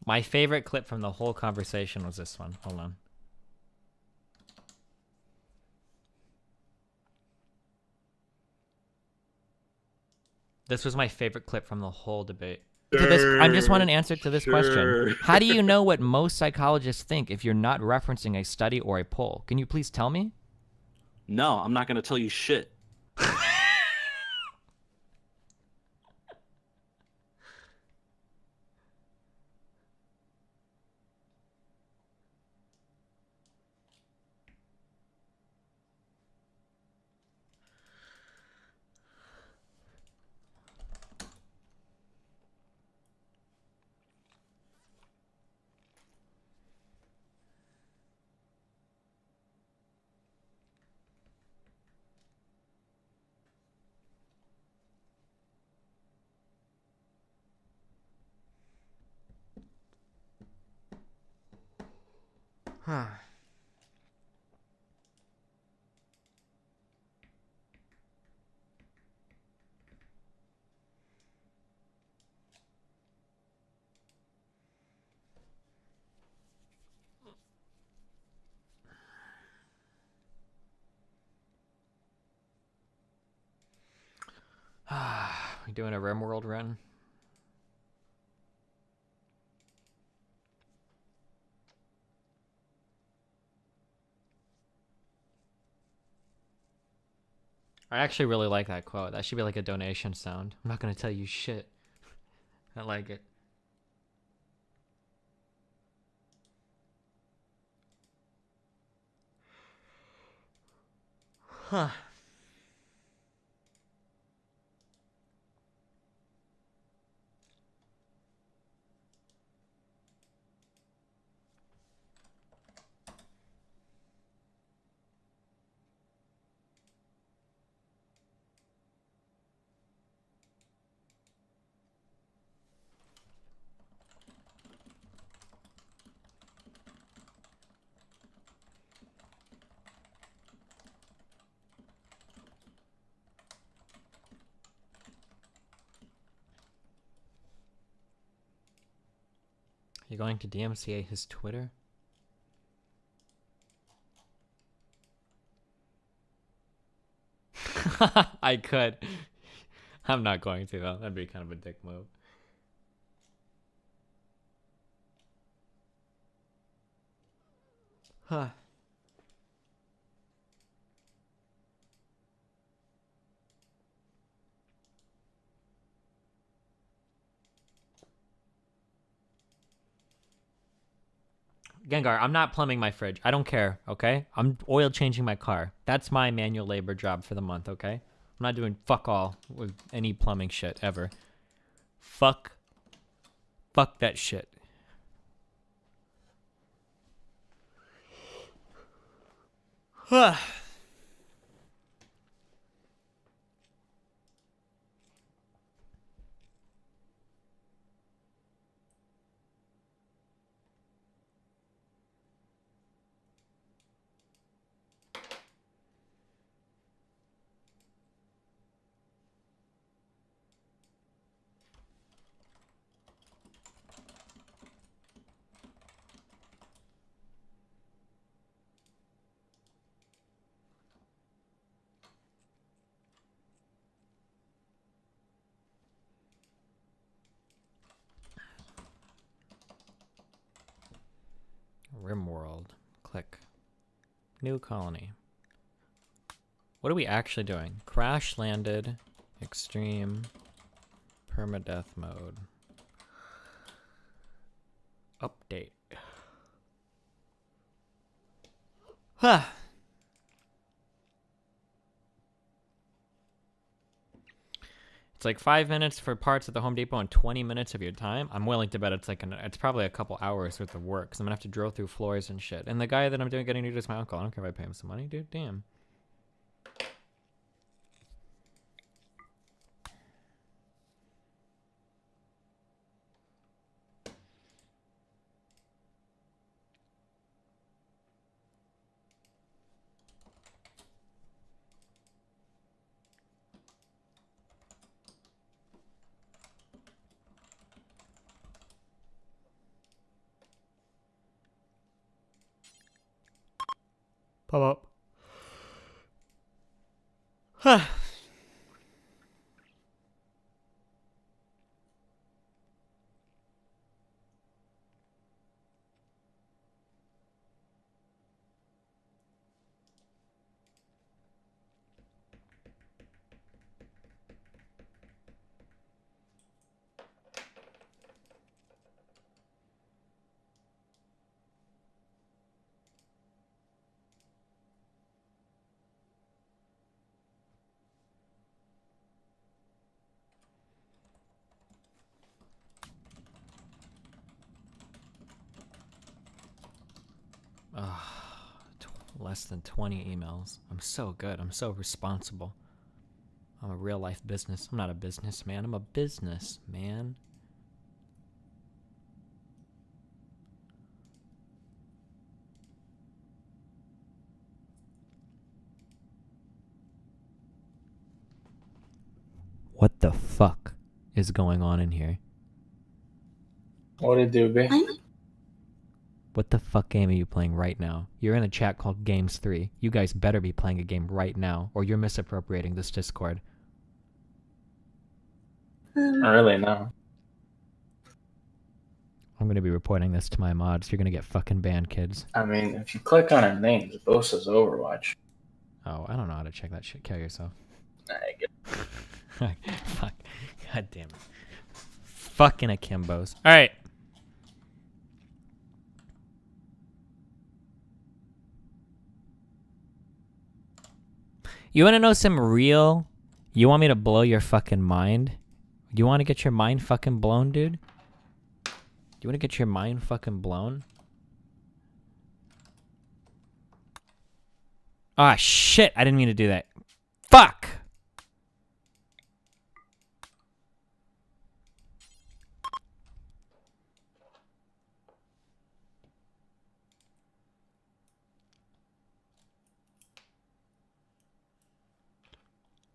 My favorite clip from the whole conversation was this one. Hold on. This was my favorite clip from the whole debate. I just want an answer to this question. How do you know what most psychologists think if you're not referencing a study or a poll? Can you please tell me? No, I'm not going to tell you shit. Huh. We doing a RimWorld run? I actually really like that quote. That should be like a donation sound. I'm not gonna tell you shit. I like it. Huh. You going to DMCA his Twitter? I could. I'm not going to though. That'd be kind of a dick move. Huh. Gengar, I'm not plumbing my fridge. I don't care, okay? I'm oil changing my car. That's my manual labor job for the month, okay? I'm not doing fuck all with any plumbing shit ever. Fuck that shit. Huh. RimWorld. Click. New colony. What are we actually doing? Crash landed. Extreme. Permadeath mode. Update. Huh. It's like 5 minutes for parts at the Home Depot and 20 minutes of your time. I'm willing to bet it's like it's probably a couple hours worth of work. Cause I'm gonna have to drill through floors and shit. And the guy that I'm getting to do is my uncle. I don't care if I pay him some money, dude. Damn. Pop up. Huh. Less than 20 emails. I'm so good. I'm so responsible. I'm a real life business. I'm not a businessman. I'm a businessman. What the fuck is going on in here? What it do, be? What the fuck game are you playing right now? You're in a chat called Games 3. You guys better be playing a game right now, or you're misappropriating this Discord. Not really, no. I'm gonna be reporting this to my mods. You're gonna get fucking banned, kids. I mean, if you click on a name, it both says Overwatch. Oh, I don't know how to check that shit. Kill yourself. I get Fuck. God damn it. Fucking akimbos. Alright. You want to know some real... You want me to blow your fucking mind? You want to get your mind fucking blown, dude? You want to get your mind fucking blown? Ah, shit. I didn't mean to do that. Fuck!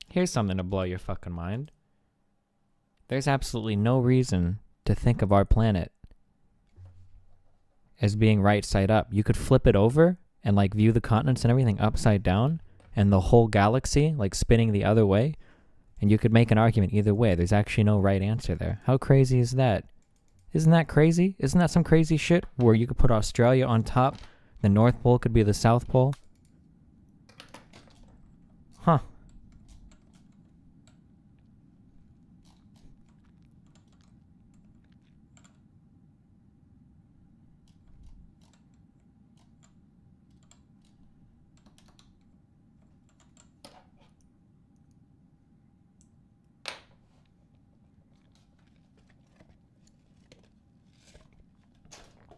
Here's something to blow your fucking mind. There's absolutely no reason to think of our planet as being right side up. You could flip it over and like view the continents and everything upside down and the whole galaxy like spinning the other way, and you could make an argument either way. There's actually no right answer there. How crazy is that? Isn't that crazy? Isn't that some crazy shit where you could put Australia on top, the North Pole could be the South Pole? Huh.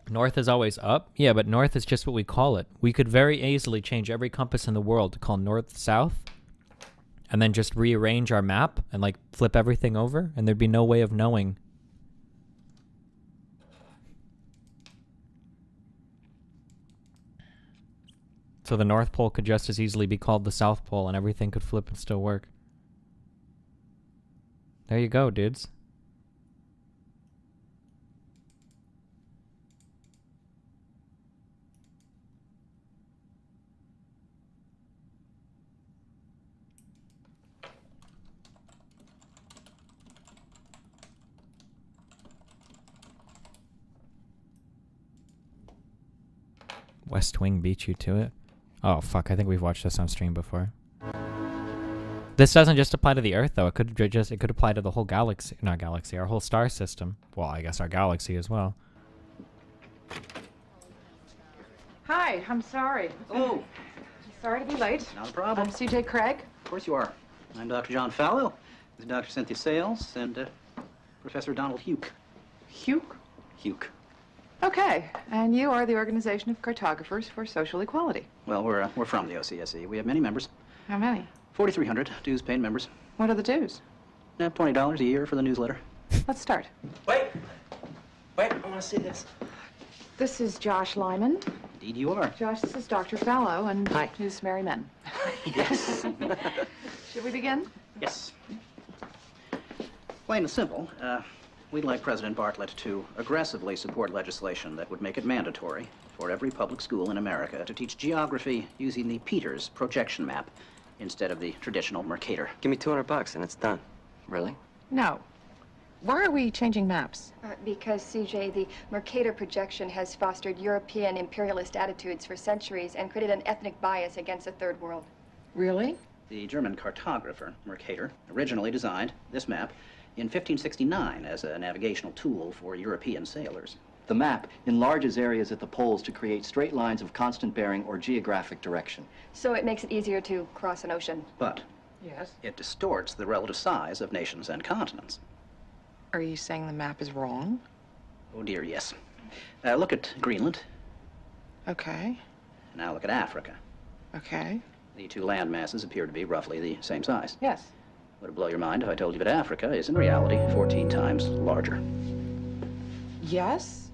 North is always up? Yeah, but north is just what we call it. We could very easily change every compass in the world to call north south, and then just rearrange our map and like flip everything over, and there'd be no way of knowing. So the North Pole could just as easily be called the South Pole, and everything could flip and still work. There you go, dudes. West Wing beat you to it? Oh, fuck. I think we've watched this on stream before. This doesn't just apply to the Earth, though. It could apply to the whole galaxy. Not galaxy, our whole star system. Well, I guess our galaxy as well. Hi, I'm sorry. Hello. Sorry to be late. Not a problem. I'm CJ Craig. Of course you are. I'm Dr. John Fallow. This is Dr. Cynthia Sales and Professor Donald Huke. Hugh. Huke. Okay, and you are the Organization of Cartographers for Social Equality. Well, we're from the OCSE. We have many members. How many? 4,300 dues-paying members. What are the dues? $20 a year for the newsletter. Let's start. Wait, I want to see this. This is Josh Lyman. Indeed you are. Josh, this is Dr. Fallow, and Hi. his merry men. Yes. Should we begin? Yes. Plain and simple, we'd like President Bartlett to aggressively support legislation that would make it mandatory for every public school in America to teach geography using the Peters projection map instead of the traditional Mercator. Give me $200 and it's done. Really? No. Why are we changing maps? Because, CJ, the Mercator projection has fostered European imperialist attitudes for centuries and created an ethnic bias against the Third World. Really? The German cartographer, Mercator, originally designed this map in 1569 as a navigational tool for European sailors. The map enlarges areas at the poles to create straight lines of constant bearing or geographic direction. So it makes it easier to cross an ocean. But Yes. it distorts the relative size of nations and continents. Are you saying the map is wrong? Oh dear, yes. Look at Greenland. Okay. Now look at Africa. Okay. The two land masses appear to be roughly the same size. Yes. Would it blow your mind if I told you that Africa is in reality 14 times larger? Yes?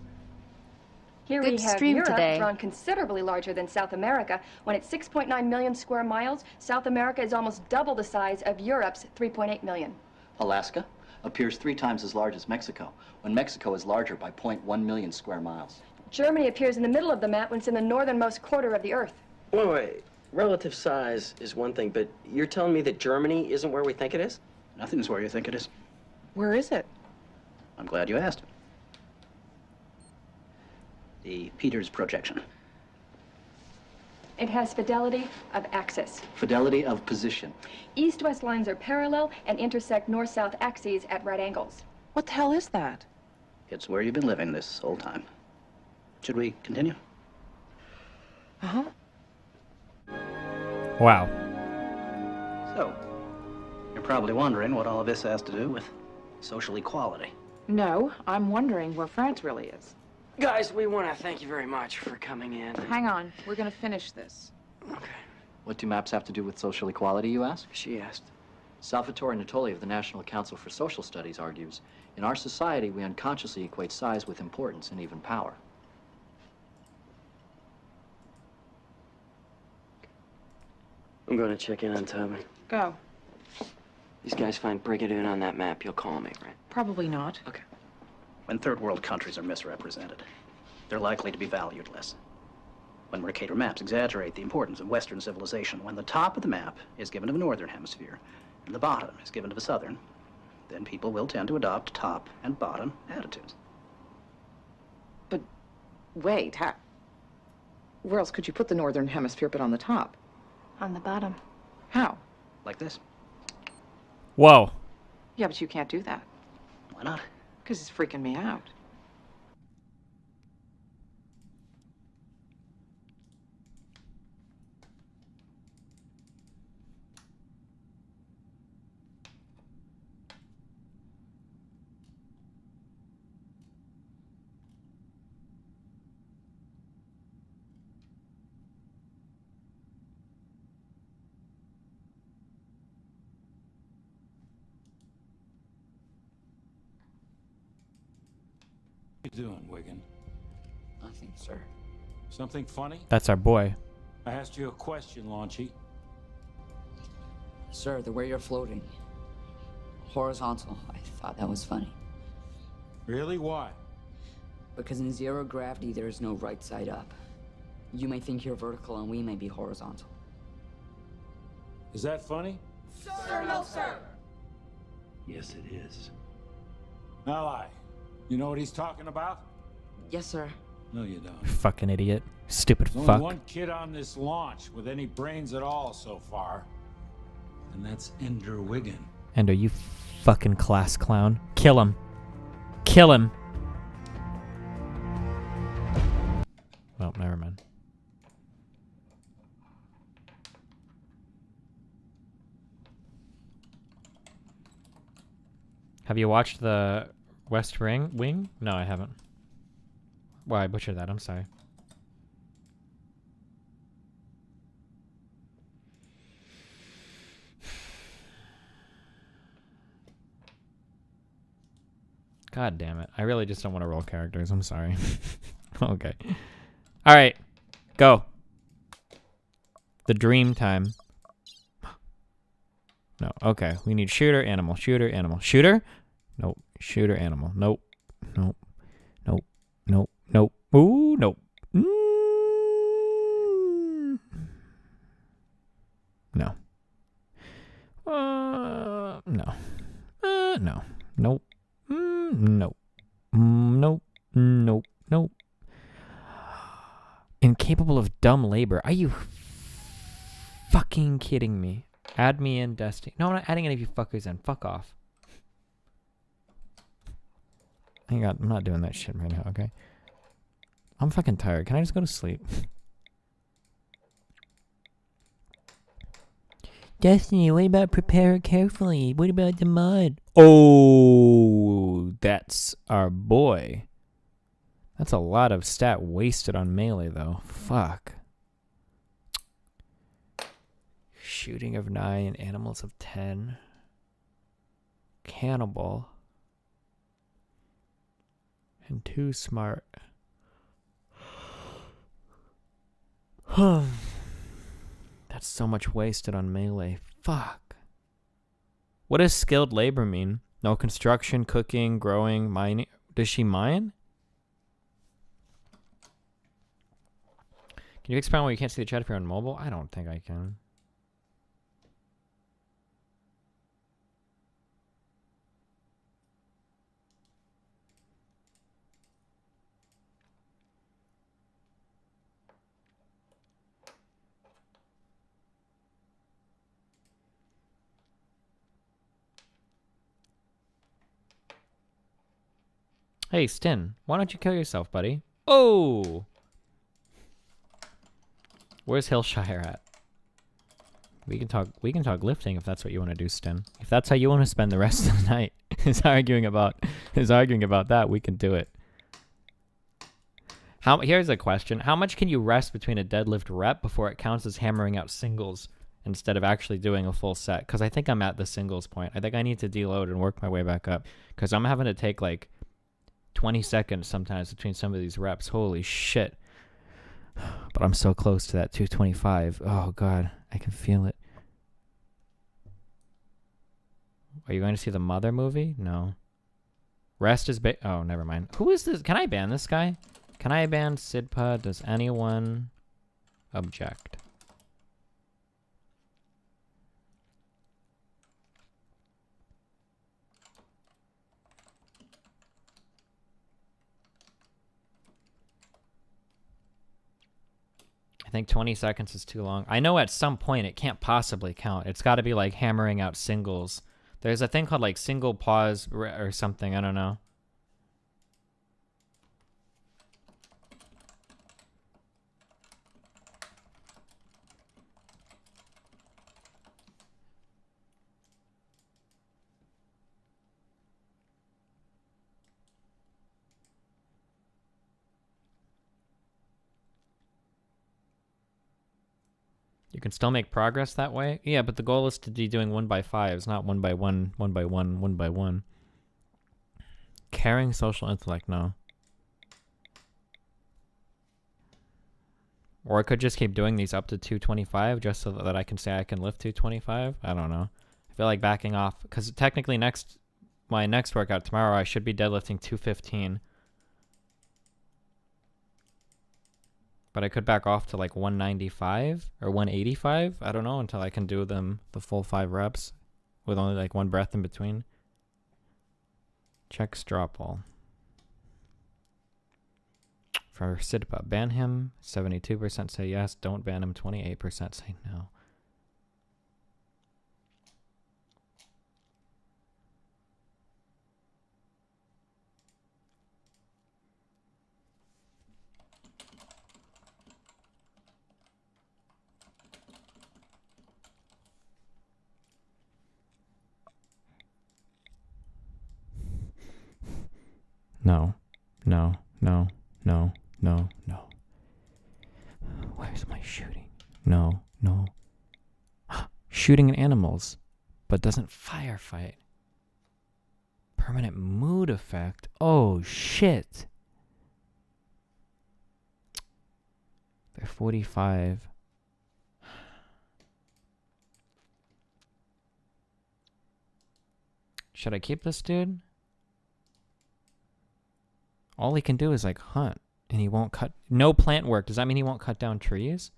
Here Good we have stream Europe today. drawn considerably larger than South America. When it's 6.9 million square miles, South America is almost double the size of Europe's 3.8 million. Alaska appears 3 times as large as Mexico, when Mexico is larger by 0.1 million square miles. Germany appears in the middle of the map when it's in the northernmost quarter of the Earth. Wait. Relative size is one thing, but you're telling me that Germany isn't where we think it is? Nothing's where you think it is. Where is it? I'm glad you asked. The Peters projection. It has fidelity of axis. Fidelity of position. East-west lines are parallel and intersect north-south axes at right angles. What the hell is that? It's where you've been living this whole time. Should we continue? Uh-huh. Wow. So, you're probably wondering what all of this has to do with social equality. No, I'm wondering where France really is. Guys, we want to thank you very much for coming in. Hang on, we're gonna finish this. Okay. What do maps have to do with social equality, you ask? She asked. Salvatore Natoli of the National Council for Social Studies argues, in our society, we unconsciously equate size with importance and even power. I'm going to check in on Toby. Go. These guys find Brigadoon on that map. You'll call me, right? Probably not. Okay. When third world countries are misrepresented, they're likely to be valued less. When Mercator maps exaggerate the importance of Western civilization, when the top of the map is given to the northern hemisphere and the bottom is given to the southern, then people will tend to adopt top and bottom attitudes. But wait, where else could you put the northern hemisphere but on the top? On the bottom. How? Like this. Whoa. Yeah, but you can't do that. Why not? Because it's freaking me out. What are you doing, Wigan? Nothing, sir. Something funny? That's our boy. I asked you a question, Launchy. Sir, the way you're floating. Horizontal. I thought that was funny. Really? Why? Because in zero gravity, there is no right side up. You may think you're vertical and we may be horizontal. Is that funny? Sir, no, sir! Yes, it is. Now lie. You know what he's talking about? Yes, sir. No, you don't. Fucking idiot. Stupid There's fuck. only one kid on this launch with any brains at all so far. And that's Ender Wigan. And are you fucking class clown? Kill him. Kill him. Well, never mind. Have you watched the West Wing? No, I haven't. Well, I butchered that. I'm sorry. God damn it. I really just don't want to roll characters. I'm sorry. Okay. All right. Go. The dream time. No. Okay. We need shooter, animal, shooter, animal. Shooter? Nope. Shooter, animal. Nope. Nope. Nope. Nope. Nope. Ooh, nope. No. No. No. Nope. Nope. Nope. Nope. Nope. Incapable of dumb labor. Are you fucking kidding me? Add me in Destiny. No, I'm not adding any of you fuckers in. Fuck off. Hang on. I'm not doing that shit right now, okay? I'm fucking tired. Can I just go to sleep? Destiny, what about prepare it carefully? What about the mud? Oh, that's our boy. That's a lot of stat wasted on melee, though. Fuck. Shooting of 9, animals of 10. Cannibal. And 2 smart. That's so much wasted on melee. Fuck. What does skilled labor mean? No construction, cooking, growing, mining. Does she mine? Can you expound why you can't see the chat if you're on mobile? I don't think I can. Hey, Stin, why don't you kill yourself, buddy? Oh! Where's Hillshire at? We can talk lifting if that's what you want to do, Stin. If that's how you want to spend the rest of the night, is arguing about that, we can do it. Here's a question. How much can you rest between a deadlift rep before it counts as hammering out singles instead of actually doing a full set? Because I think I'm at the singles point. I think I need to deload and work my way back up. Because I'm having to take like 20 seconds sometimes between some of these reps. Holy shit. But I'm so close to that 225. Oh, God. I can feel it. Are you going to see the Mother movie? No. Rest is oh, never mind. Who is this? Can I ban this guy? Can I ban Sidpa? Does anyone object? I think 20 seconds is too long. I know at some point it can't possibly count. It's got to be like hammering out singles. There's a thing called like single pause or something. I don't know. You can still make progress that way? Yeah, but the goal is to be doing 1x5s, not 1x1, 1x1, 1x1. Caring social intellect, no. Or I could just keep doing these up to 225 just so that I can say I can lift 225. I don't know. I feel like backing off. Because technically my next workout tomorrow, I should be deadlifting 215. But I could back off to like 195 or 185. I don't know until I can do the full 5 reps with only like 1 breath in between. Check straw poll. For Sidpa, ban him. 72% say yes. Don't ban him. 28% say no. No. No. No. No. No. No. Where's my shooting? No. No. Shooting at animals, but doesn't firefight. Permanent mood effect. Oh, shit. They're 45. Should I keep this dude? All he can do is like hunt, and he won't cut. No plant work. Does that mean he won't cut down trees?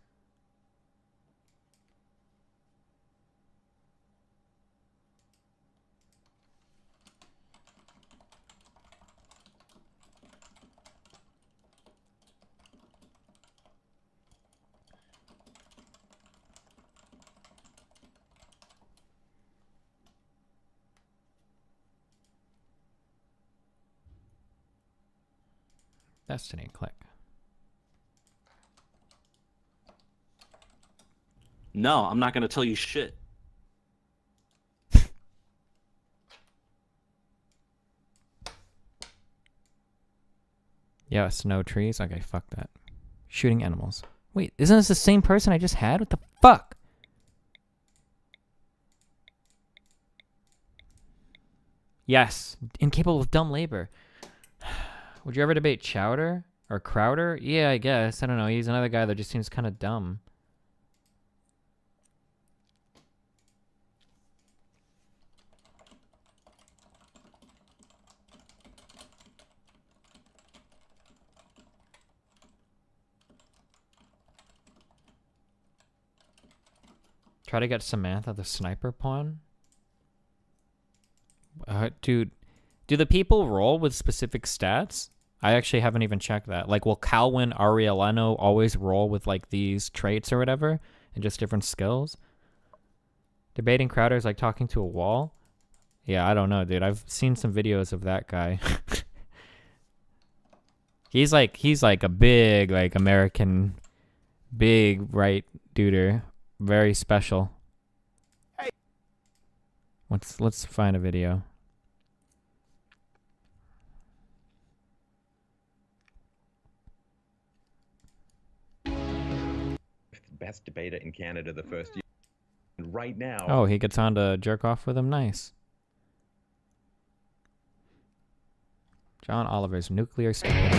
Destiny, click. No, I'm not gonna tell you shit. Yes, no trees. Okay, fuck that. Shooting animals. Wait, isn't this the same person I just had? What the fuck? Yes, incapable of dumb labor. Would you ever debate Chowder or Crowder? Yeah, I guess. I don't know. He's another guy that just seems kind of dumb. Try to get Samantha the sniper pawn? Dude, do the people roll with specific stats? I actually haven't even checked that. Like, will Calwin, Arieleno always roll with, like, these traits or whatever? And just different skills? Debating Crowder is like talking to a wall? Yeah, I don't know, dude. I've seen some videos of that guy. he's like a big, like, American, big right duder. Very special. Hey. Let's find a video. Best debater in Canada the first year. And right now. Oh, he gets on to jerk off with him. Nice. John Oliver's nuclear stupidity.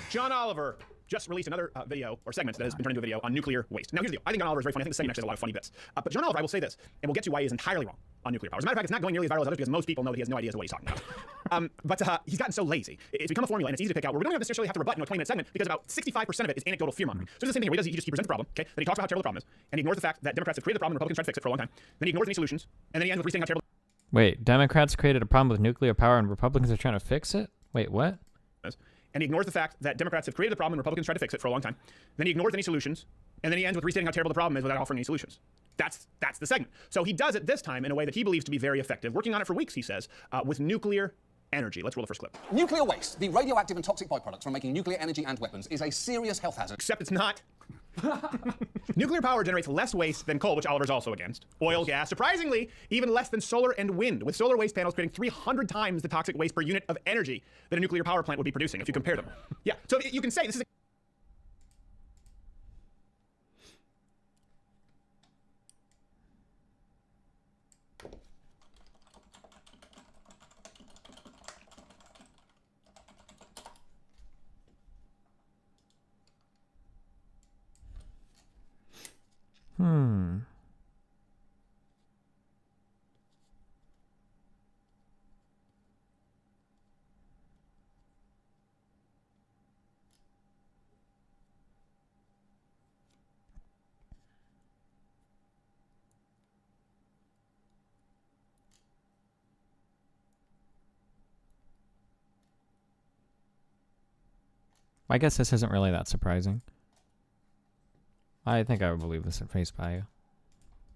John Oliver just released another video, or segment that has been turned into a video on nuclear waste. Now, here's the deal. I think John Oliver is very funny. I think the segment actually has a lot of funny bits. But John Oliver, I will say this, and we'll get to why he is entirely wrong on nuclear power. As a matter of fact, it's not going nearly as viral as others because most people know that he has no idea what he's talking about. But he's gotten so lazy. It's become a formula, and it's easy to pick out where we don't necessarily have to rebut in a 20-minute segment because about 65% of it is anecdotal fear-mongering. So it's the same thing here. He presents the problem, okay? Then he talks about how terrible the problem is, and he ignores the fact that Democrats have created the problem and Republicans tried to fix it for a long time. Then he ignores any solutions, and then he ends with restating how terrible. Wait, Democrats created a problem with nuclear power and Republicans are trying to fix it? Wait, what? And he ignores the fact that Democrats have created the problem and Republicans tried to fix it for a long time. Then he ignores any solutions, and then he ends with restating how terrible the problem is without offering any solutions. That's the segment. So he does it this time in a way that he believes to be very effective, working on it for weeks, he says, with nuclear energy. Let's roll the first clip. Nuclear waste, the radioactive and toxic byproducts from making nuclear energy and weapons, is a serious health hazard. Except it's not. Nuclear power generates less waste than coal, which Oliver's also against. Oil, gas, surprisingly, even less than solar and wind, with solar waste panels creating 300 times the toxic waste per unit of energy that a nuclear power plant would be producing if you compare them. Yeah, so you can say this is I guess this isn't really that surprising. I think I would believe this at face value.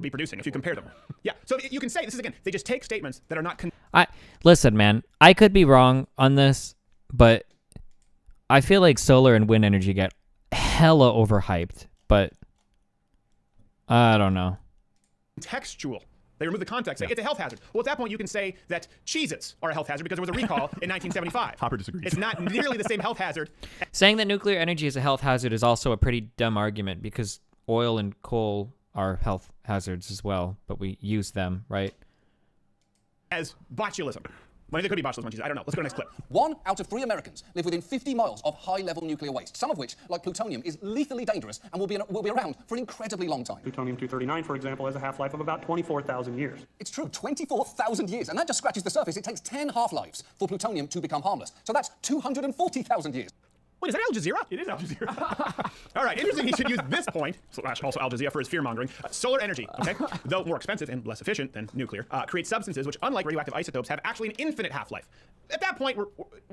be producing if you compare them. Yeah, so you can say this is again. They just take statements that are not. Listen, man. I could be wrong on this, but I feel like solar and wind energy get hella overhyped. But I don't know. Textual. They remove the context. Say, it's a health hazard. Well, at that point, you can say that Cheez-Its are a health hazard because there was a recall in 1975. Hopper disagrees. It's not nearly the same health hazard. Saying that nuclear energy is a health hazard is also a pretty dumb argument because oil and coal are health hazards as well, but we use them, right? As botulism. Well, there could be botulism. I don't know. Let's go to the next clip. 1 out of 3 Americans live within 50 miles of high-level nuclear waste, some of which, like plutonium, is lethally dangerous and will be around for an incredibly long time. Plutonium-239, for example, has a half-life of about 24,000 years. It's true, 24,000 years, and that just scratches the surface. It takes 10 half-lives for plutonium to become harmless. So that's 240,000 years. Wait, is that Al Jazeera? It is Al Jazeera. All right, interesting. He should use this point, also Al Jazeera for his fear-mongering. Solar energy, okay, though more expensive and less efficient than nuclear, creates substances which, unlike radioactive isotopes, have actually an infinite half-life. At that point, we're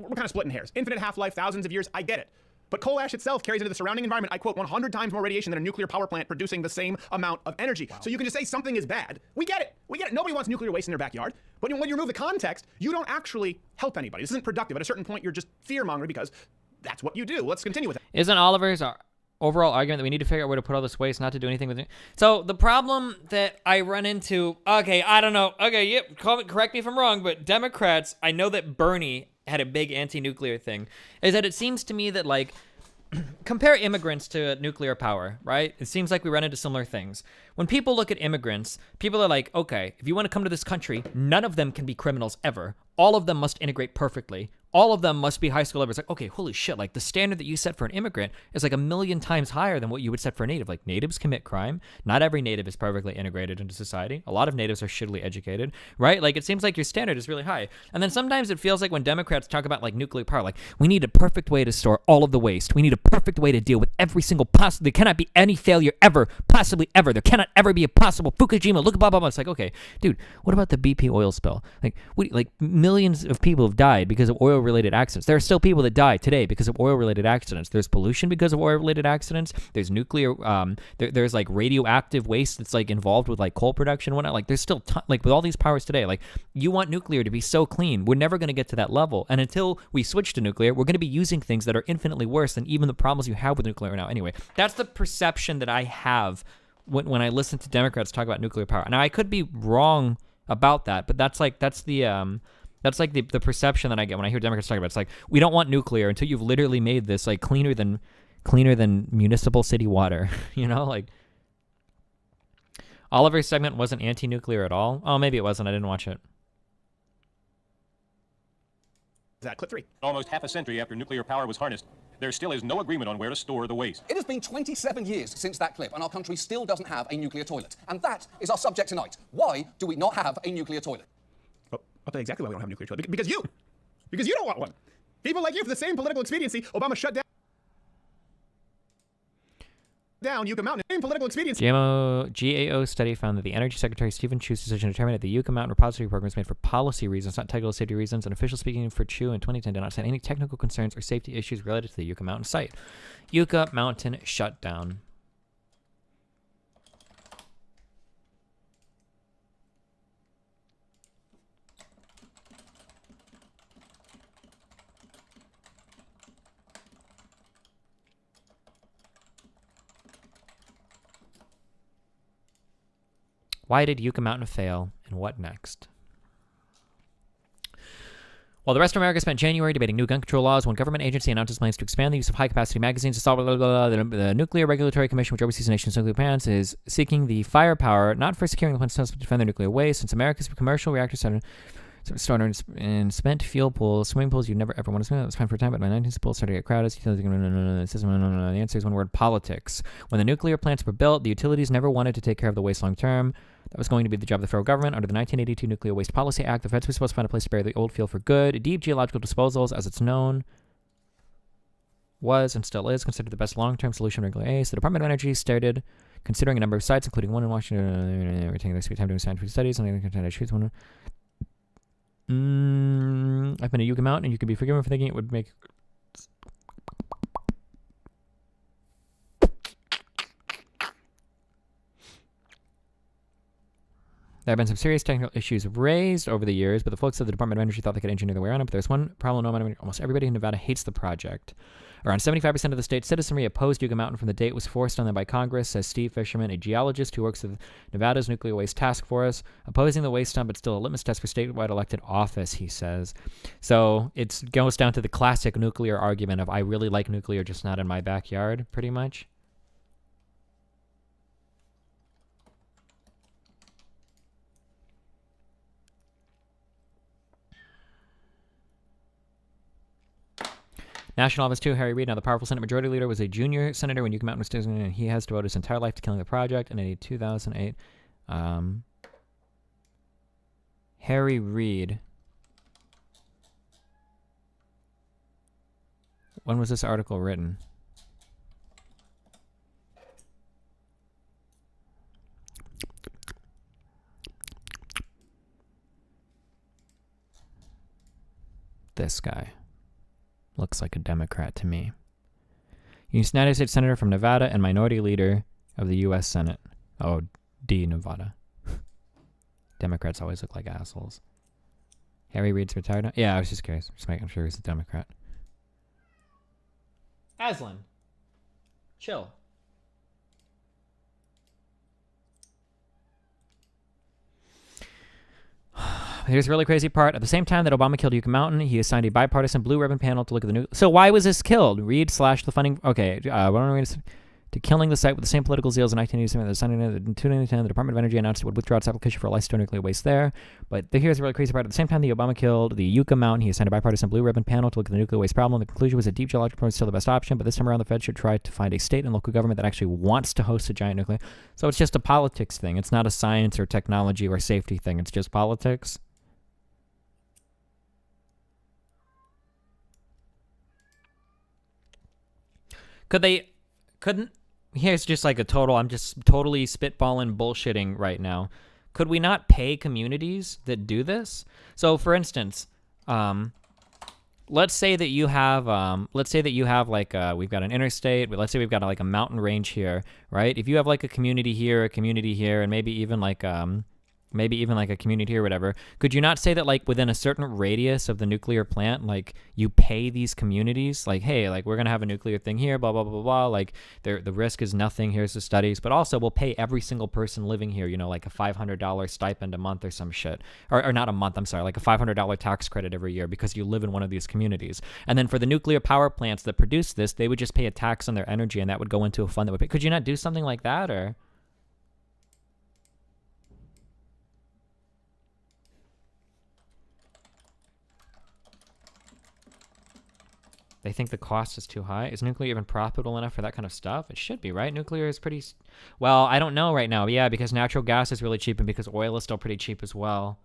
kind of splitting hairs. Infinite half-life, thousands of years, I get it. But coal ash itself carries into the surrounding environment, I quote, 100 times more radiation than a nuclear power plant producing the same amount of energy. Wow. So you can just say something is bad. We get it. We get it. Nobody wants nuclear waste in their backyard. But when you remove the context, you don't actually help anybody. This isn't productive. At a certain point, you're just fear-mongering because that's what you do. Let's continue with it. Isn't Oliver's overall argument that we need to figure out where to put all this waste, not to do anything with it? So the problem that I run into, okay, I don't know. Okay, yep, correct me if I'm wrong, but Democrats, I know that Bernie had a big anti-nuclear thing, is that it seems to me that, like, compare immigrants to nuclear power, right? It seems like we run into similar things. When people look at immigrants, people are like, okay, if you want to come to this country, none of them can be criminals ever. All of them must integrate perfectly. All of them must be high school level. It's like, okay, holy shit, like the standard that you set for an immigrant is like 1,000,000 times higher than what you would set for a native. Like natives commit crime. Not every native is perfectly integrated into society. A lot of natives are shittily educated, right? Like it seems like your standard is really high. And then sometimes it feels like when Democrats talk about like nuclear power, like we need a perfect way to store all of the waste. We need a perfect way to deal with every single possible, there cannot be any failure ever, possibly ever. There cannot ever be a possible Fukushima, look, blah, blah, blah. It's like, okay, dude, what about the BP oil spill? Like millions of people have died because of oil-related accidents. There are still people that die today because of oil-related accidents. There's pollution because of oil-related accidents. There's nuclear, there's like radioactive waste that's like involved with like coal production and whatnot. Like there's still, like with all these powers today, like you want nuclear to be so clean. We're never going to get to that level. And until we switch to nuclear, we're going to be using things that are infinitely worse than even the problems you have with nuclear now. Anyway, that's the perception that I have when I listen to Democrats talk about nuclear power. Now I could be wrong about that, but that's the perception that I get when I hear Democrats talk about it. It's like, we don't want nuclear until you've literally made this like cleaner than municipal city water. You know, like Oliver's segment wasn't anti-nuclear at all. Oh, maybe it wasn't. I didn't watch it. That clip 3. Almost half a century after nuclear power was harnessed, there still is no agreement on where to store the waste. It has been 27 years since that clip, and our country still doesn't have a nuclear toilet. And that is our subject tonight. Why do we not have a nuclear toilet? I'll tell you exactly why we don't have a nuclear toilet. Because you don't want one. People like you, for the same political expediency, Obama shut down Yucca Mountain. Same political expediency. GAO study found that the Energy Secretary Stephen Chu's decision to terminate the Yucca Mountain repository program was made for policy reasons, not technical safety reasons. An official speaking for Chu in 2010 did not cite any technical concerns or safety issues related to the Yucca Mountain site. Yucca Mountain shut down. Why did Yucca Mountain fail, and what next? While the rest of America spent January debating new gun control laws, one government agency announced its plans to expand the use of high-capacity magazines to solve the Nuclear Regulatory Commission, which oversees the nation's nuclear plants, is seeking the firepower not for securing the plants but to defend their nuclear waste. Since America's commercial reactor started in spent fuel pools, swimming pools you never ever want to swim. That was fine for a time, but by 19th pools started to get crowded. The answer is one word: politics. When the nuclear plants were built, the utilities never wanted to take care of the waste long term. That was going to be the job of the federal government. Under the 1982 Nuclear Waste Policy Act, the feds were supposed to find a place to bury the old fuel for good. Deep geological disposals, as it's known, was and still is considered the best long-term solution for nuclear waste. The Department of Energy started considering a number of sites, including one in Washington. We're taking this time doing scientific studies. I'm going to choose one. I've been to Yucca Mountain, and you can be forgiven for thinking it would make... There have been some serious technical issues raised over the years, but the folks at the Department of Energy thought they could engineer their way around it. But there's one problem: almost everybody in Nevada hates the project. Around 75% of the state's citizenry opposed Yucca Mountain from the date it was forced on them by Congress, says Steve Fisherman, a geologist who works with Nevada's Nuclear Waste Task Force. Opposing the waste dump, but still a litmus test for statewide elected office, he says. So it goes down to the classic nuclear argument of I really like nuclear, just not in my backyard, pretty much. National Office 2, Harry Reid, now the powerful Senate Majority Leader, was a junior senator when Yucca Mountain was designated, and he has devoted his entire life to killing the project. And in 2008, Harry Reid. When was this article written? This guy. Looks like a Democrat to me. United States Senator from Nevada and Minority Leader of the U.S. Senate. Oh, D. Nevada. Democrats always look like assholes. Harry Reid's retired now? Yeah, I was just curious. Just making sure he's a Democrat. Aslan. Chill. Here's the really crazy part. At the same time that Obama killed Yucca Mountain, he assigned a bipartisan blue ribbon panel to look at the So why was this killed? Reid slashed the funding. Okay, to killing the site with the same political zeal as in 1987. In 2010, the Department of Energy announced it would withdraw its application for a license to nuclear waste there. But here's the really crazy part. At the same time that Obama killed the Yucca Mountain, he assigned a bipartisan blue ribbon panel to look at the nuclear waste problem. The conclusion was that deep geological probe is still the best option, but this time around the Fed should try to find a state and local government that actually wants to host a giant nuclear. So it's just a politics thing. It's not a science or technology or safety thing. It's just politics. Here's just like a total, I'm just totally spitballing bullshitting right now. Could we not pay communities that do this? So for instance, let's say that you have like, we've got an interstate, let's say we've got like a mountain range here, right? If you have like a community here, and maybe even like a community or whatever, could you not say that like within a certain radius of the nuclear plant, like you pay these communities, like, hey, like we're gonna have a nuclear thing here, blah blah blah blah blah, like the risk is nothing, here's the studies, but also we'll pay every single person living here, you know, like a $500 stipend a month or some shit, or not a month, I'm sorry, like a $500 tax credit every year because you live in one of these communities. And then for the nuclear power plants that produce this, they would just pay a tax on their energy, and that would go into a fund that would pay. Could you not do something like that? Or they think the cost is too high. Is nuclear even profitable enough for that kind of stuff? It should be, right? Nuclear is pretty... Well, I don't know right now. Yeah, because natural gas is really cheap and because oil is still pretty cheap as well.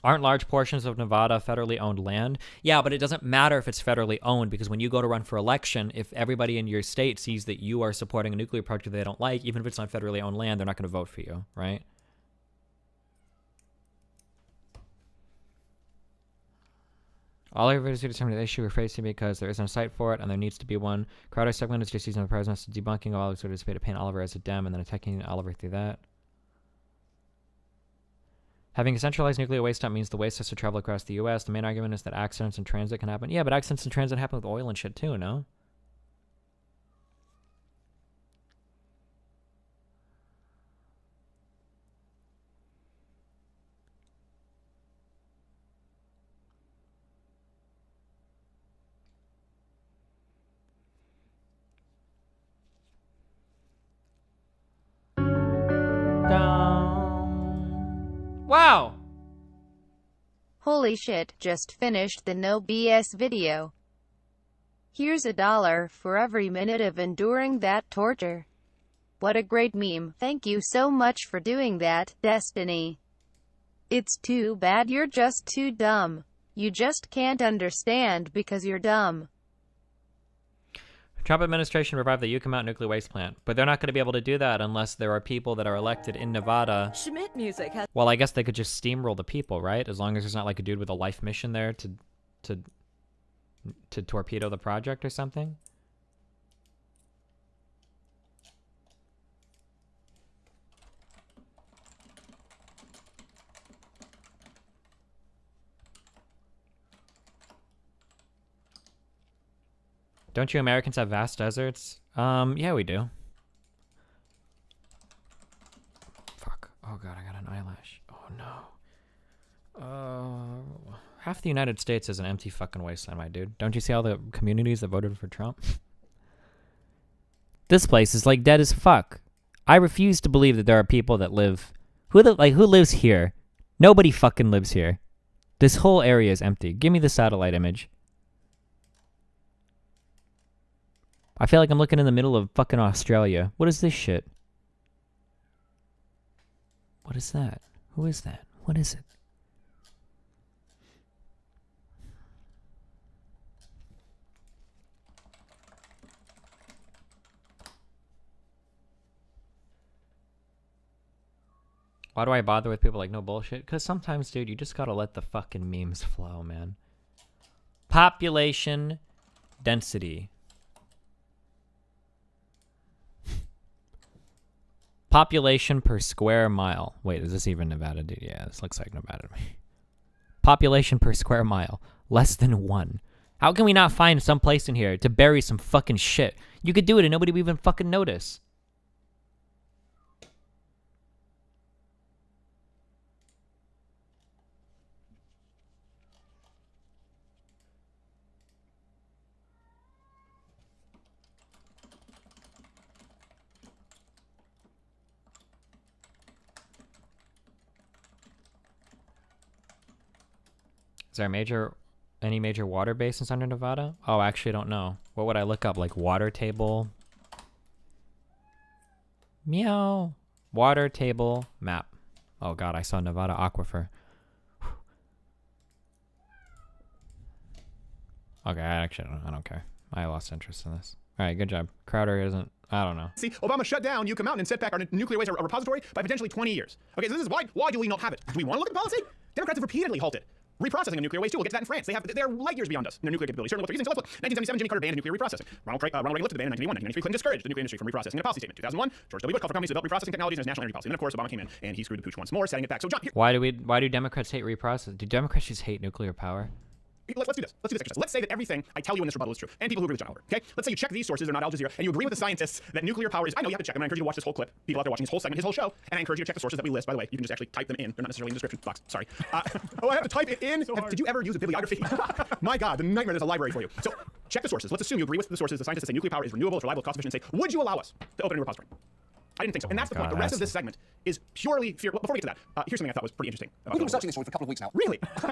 Aren't large portions of Nevada federally owned land? Yeah, but it doesn't matter if it's federally owned, because when you go to run for election, if everybody in your state sees that you are supporting a nuclear project they don't like, even if it's on federally owned land, they're not going to vote for you, right? All everybody to determine the issue rephrased to because there isn't a site for it and there needs to be one. Crowder's segment is just using the president's debunking of all sort of to paint Oliver as a Dem and then attacking Oliver through that. Having a centralized nuclear waste dump means the waste has to travel across the U.S. The main argument is that accidents in transit can happen. Yeah, but accidents in transit happen with oil and shit too, no? Wow! Holy shit, just finished the no BS video. Here's $1 for every minute of enduring that torture. What a great meme. Thank you so much for doing that, Destiny. It's too bad you're just too dumb. You just can't understand because you're dumb. Trump administration revived the Yucca Mountain nuclear waste plant, but they're not going to be able to do that unless there are people that are elected in Nevada. Schmidt music has... Well, I guess they could just steamroll the people, right? As long as there's not like a dude with a life mission there to torpedo the project or something. Don't you Americans have vast deserts? Yeah, we do. Fuck. Oh god, I got an eyelash. Oh no. Half the United States is an empty fucking wasteland, my dude. Don't you see all the communities that voted for Trump? This place is like dead as fuck. I refuse to believe that there are people that live. Who lives here? Nobody fucking lives here. This whole area is empty. Give me the satellite image. I feel like I'm looking in the middle of fucking Australia. What is this shit? What is that? Who is that? What is it? Why do I bother with people like no bullshit? Because sometimes, dude, you just gotta let the fucking memes flow, man. Population density. Population per square mile. Wait, is this even Nevada? Dude, yeah, this looks like Nevada to me. Population per square mile. Less than 1. How can we not find some place in here to bury some fucking shit? You could do it and nobody would even fucking notice. Is there any major water basins under Nevada? Oh, I actually don't know. What would I look up? Like water table? Meow. Water table map. Oh god, I saw Nevada aquifer. Okay, I don't care. I lost interest in this. All right, good job. Crowder isn't. I don't know. See, Obama shut down Yucca Mountain and set back our nuclear waste repository by potentially 20 years. Okay, so this is why do we not have it? Do we want to look at the policy? Democrats have repeatedly halted reprocessing of nuclear waste too. We'll get to that in France. They're light years beyond us in their nuclear capability. Certainly what they're using. So let's look. 1977, Jimmy Carter banned nuclear reprocessing. Ronald Reagan lifted the ban in 1991. 1993, Clinton discouraged the nuclear industry from reprocessing in a policy statement. 2001, George W. Bush called for companies to develop reprocessing technologies in his national energy policy. And then of course Obama came in and he screwed the pooch once more, setting it back. So John, here. Why do Democrats hate reprocessing? Do Democrats just hate nuclear power? Let's do this. Let's do this exercise. Let's say that everything I tell you in this rebuttal is true, and people who agree with John Oliver. Okay? Let's say you check these sources; they're not Al Jazeera, and you agree with the scientists that nuclear power is. I know you have to check them. I encourage you to watch this whole clip. People out there watching this whole segment, his whole show, and I encourage you to check the sources that we list. By the way, you can just actually type them in. They're not necessarily in the description box. Sorry. Oh, I have to type it in. Did you ever use a bibliography? My God, the nightmare. There's a library for you. So check the sources. Let's assume you agree with the sources. The scientists that say nuclear power is renewable, it's reliable, cost efficient. And say, would you allow us to open a new repository? I didn't think so. And that's the point. The rest of this segment is purely fear. Well, before we get to that, here's something I thought was pretty interesting. We've been researching this story for a couple of weeks now. Really? Because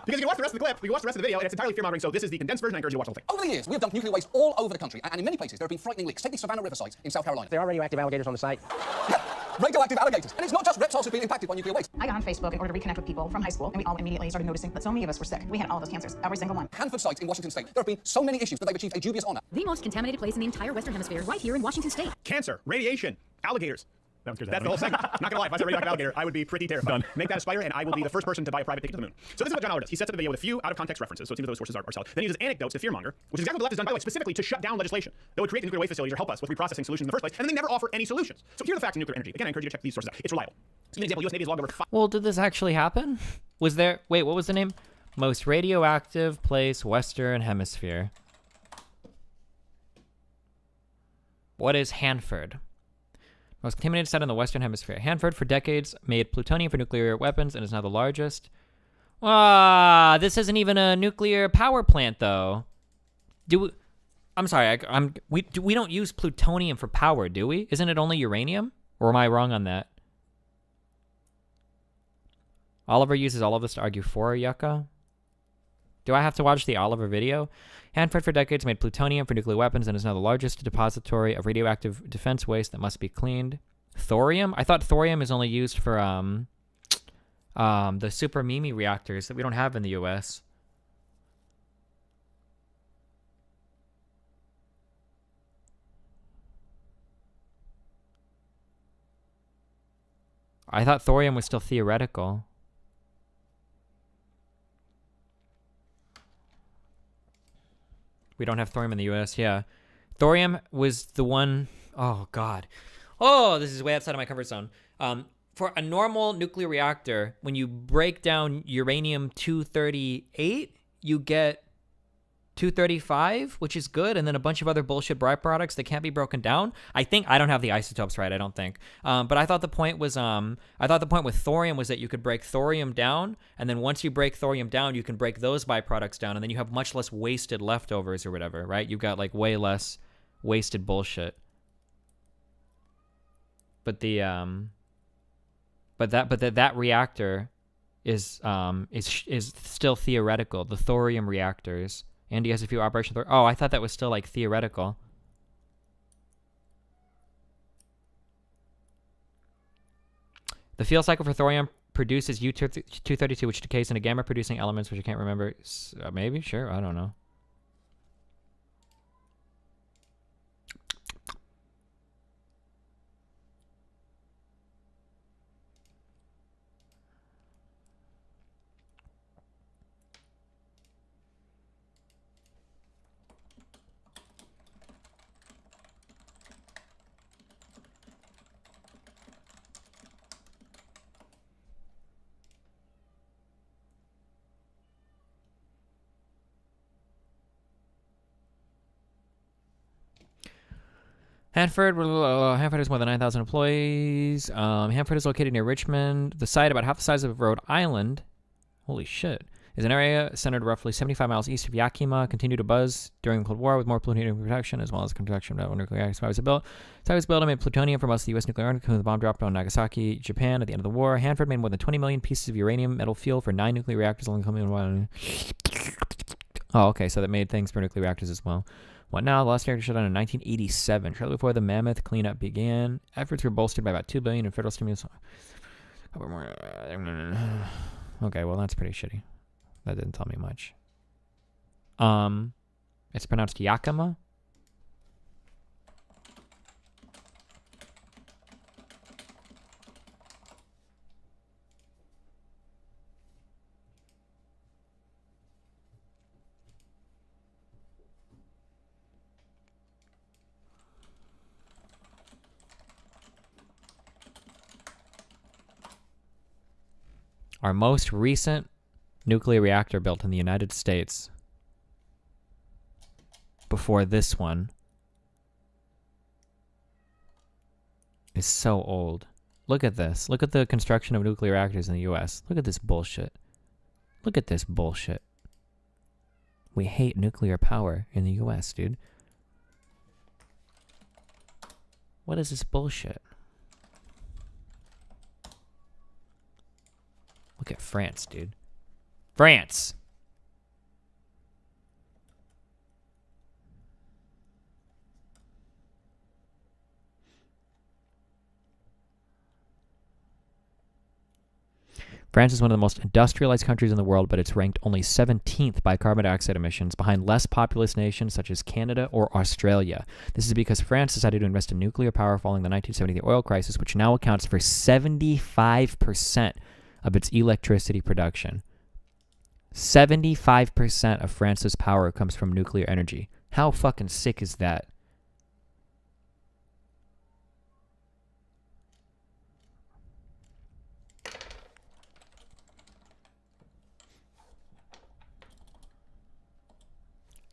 you can watch the rest of the clip, you can watch the rest of the video, and it's entirely fear-mongering, so this is the condensed version. I encourage you to watch the whole thing. Over the years, we have dumped nuclear waste all over the country, and in many places, there have been frightening leaks. Take the Savannah River site in South Carolina. There are radioactive alligators on the site. Yeah, radioactive alligators. And it's not just reptiles who've been impacted by nuclear waste. I got on Facebook in order to reconnect with people from high school, and we all immediately started noticing that so many of us were sick. We had all those cancers, every single one. Hanford site in Washington State. There have been so many issues that they've achieved a dubious honor. The most contaminated place in the entire Western Hemisphere, right here in Washington State. Cancer, radiation, alligators. That's the whole segment. Not gonna lie, if I said radioactive alligator, I would be pretty terrified. Done. Make that aspire, and I will be the first person to buy a private ticket to the moon. So this is what John Oliver does. He sets up a video with a few out-of-context references, so it seems that those sources are solid. Then he uses anecdotes to fearmonger, which is exactly what the left has done, by the way, specifically to shut down legislation that would create the nuclear waste facilities or help us with reprocessing solutions in the first place, and then they never offer any solutions. So here are the facts of nuclear energy. Again, I encourage you to check these sources out. It's reliable. So, an example, U.S. Navy has logged over 5. Well, did this actually happen? Was there... Wait, what was the name? Most radioactive place, Western Hemisphere. What is Hanford? Most contaminated site in the Western Hemisphere. Hanford, for decades, made plutonium for nuclear weapons and is now the largest. This isn't even a nuclear power plant, though. I'm sorry. We don't use plutonium for power, do we? Isn't it only uranium? Or am I wrong on that? Oliver uses all of this to argue for Yucca. Do I have to watch the Oliver video? Hanford for decades made plutonium for nuclear weapons and is now the largest depository of radioactive defense waste that must be cleaned. Thorium? I thought thorium is only used for the super Mimi reactors that we don't have in the US. I thought thorium was still theoretical. We don't have thorium in the US, yeah. Thorium was the one... Oh, God. Oh, this is way outside of my comfort zone. For a normal nuclear reactor, when you break down uranium-238, you get 235, which is good, and then a bunch of other bullshit byproducts that can't be broken down. I don't have the isotopes right, I don't think. But I thought the point was with thorium was that you could break thorium down, and then once you break thorium down, you can break those byproducts down, and then you have much less wasted leftovers or whatever, right? You've got like way less wasted bullshit. But that reactor is still theoretical. The thorium reactors. Andy has a few operations. Oh, I thought that was still like theoretical. The fuel cycle for thorium produces U-232, which decays into gamma-producing elements, which I can't remember. Maybe, sure, I don't know. Hanford has more than 9,000 employees. Hanford is located near Richmond. The site, about half the size of Rhode Island, holy shit, is an area centered roughly 75 miles east of Yakima. Continued to buzz during the Cold War with more plutonium production, as well as construction of nuclear reactors. The site was built and made plutonium for most of the U.S. nuclear arms when the bomb dropped on Nagasaki, Japan at the end of the war. Hanford made more than 20 million pieces of uranium metal fuel for 9 nuclear reactors. Oh, okay, so that made things for nuclear reactors as well. What now? The last reactor shut down in 1987, shortly before the mammoth cleanup began. Efforts were bolstered by about $2 billion in federal stimulus. Okay, well that's pretty shitty. That didn't tell me much. It's pronounced Yakima. Our most recent nuclear reactor built in the United States before this one is so old. Look at this. Look at the construction of nuclear reactors in the US. Look at this bullshit. Look at this bullshit. We hate nuclear power in the US, dude. What is this bullshit? Look at France, dude. France! France is one of the most industrialized countries in the world, but it's ranked only 17th by carbon dioxide emissions, behind less populous nations such as Canada or Australia. This is because France decided to invest in nuclear power following the 1970 oil crisis, which now accounts for 75% of its electricity production. 75% of France's power comes from nuclear energy. How fucking sick is that?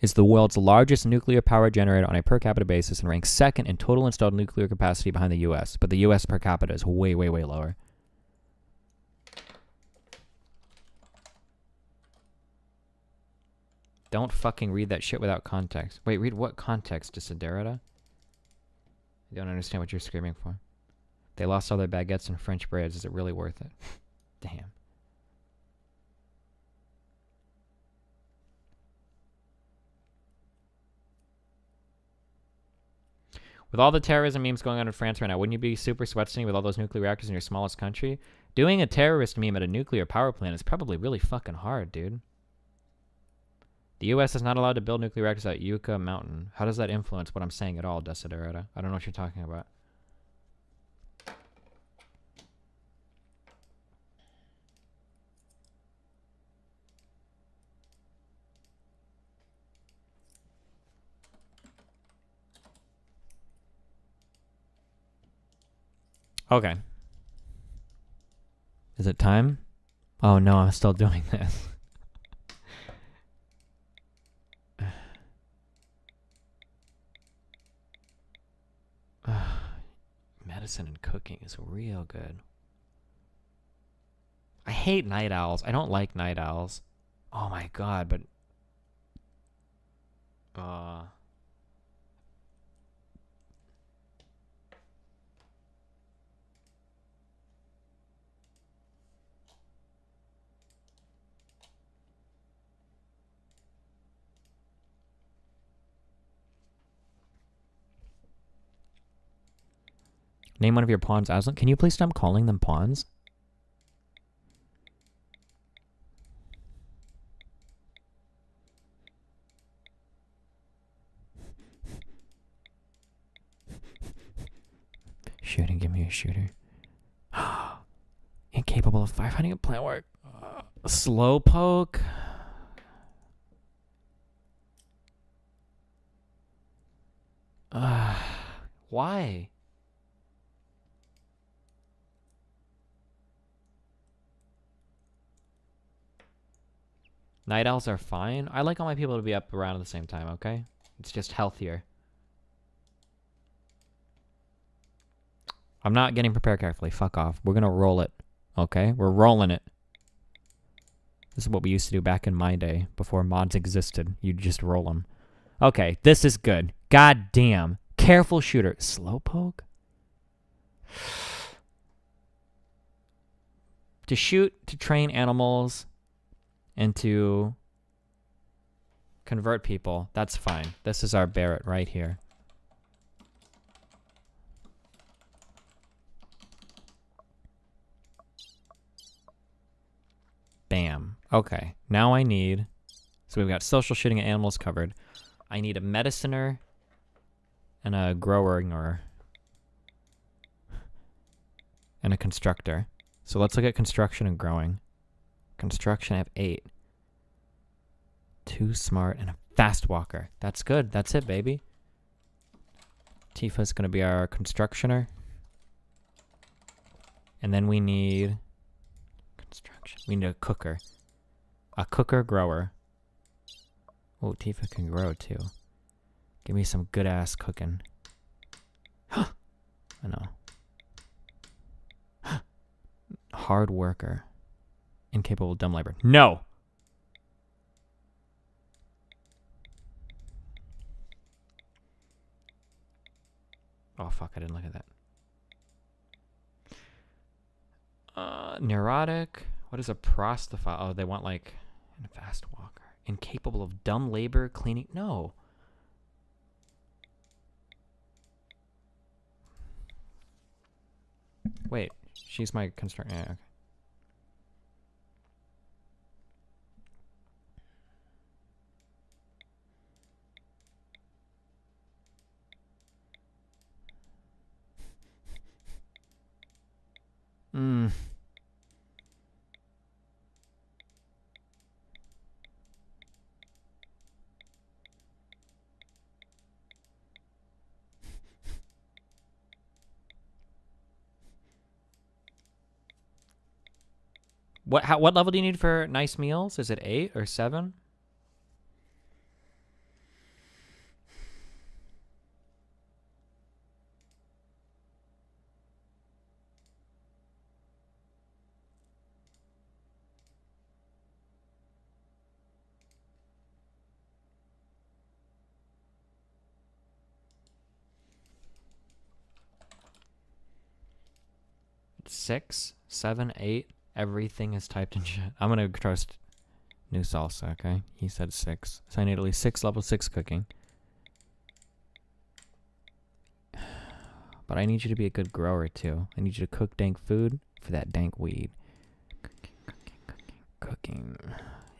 Is the world's largest nuclear power generator on a per capita basis and ranks second in total installed nuclear capacity behind the US, but the US per capita is way, way, way lower. Don't fucking read that shit without context. Wait, read what context, Desiderata? I don't understand what you're screaming for. They lost all their baguettes and French breads. Is it really worth it? Damn. With all the terrorism memes going on in France right now, wouldn't you be super sweatsy with all those nuclear reactors in your smallest country? Doing a terrorist meme at a nuclear power plant is probably really fucking hard, dude. The U.S. is not allowed to build nuclear reactors at Yucca Mountain. How does that influence what I'm saying at all, Desiderata? I don't know what you're talking about. Okay. Is it time? Oh no, I'm still doing this. medicine and cooking is real good. I hate night owls. I don't like night owls. Oh my god, but name one of your pawns, Aslan. Can you please stop calling them pawns? Shooting, give me a shooter. Incapable of firefighting at plant work. Slow poke. Why? Night owls are fine. I like all my people to be up around at the same time, okay? It's just healthier. I'm not getting prepared carefully. Fuck off. We're gonna roll it, okay? We're rolling it. This is what we used to do back in my day, before mods existed. You'd just roll them. Okay, this is good. God damn. Careful shooter. Slowpoke? To shoot, to train animals, and to convert people, that's fine. This is our Barrett right here. Bam. Okay, now I need... So we've got social shooting and animals covered. I need a mediciner and a grower and a constructor. So let's look at construction and growing. Construction, I have 8. 2 smart and a fast walker. That's good. That's it, baby. Tifa's going to be our constructioner. And then we need... Construction. We need a cooker. A cooker grower. Oh, Tifa can grow too. Give me some good-ass cooking. I know. Hard worker. Incapable of dumb labor. No! Oh, fuck, I didn't look at that. Neurotic. What is a prostophile? Oh, they want, like, a fast walker. Incapable of dumb labor, cleaning. No. Wait, she's my constructor. Yeah, okay. What level do you need for nice meals? Is it 8 or 7? It's 6, 7, 8. Everything is typed in chat. I'm gonna trust New Salsa, okay? He said 6. So I need at least 6 level 6 cooking. But I need you to be a good grower too. I need you to cook dank food for that dank weed. Cooking.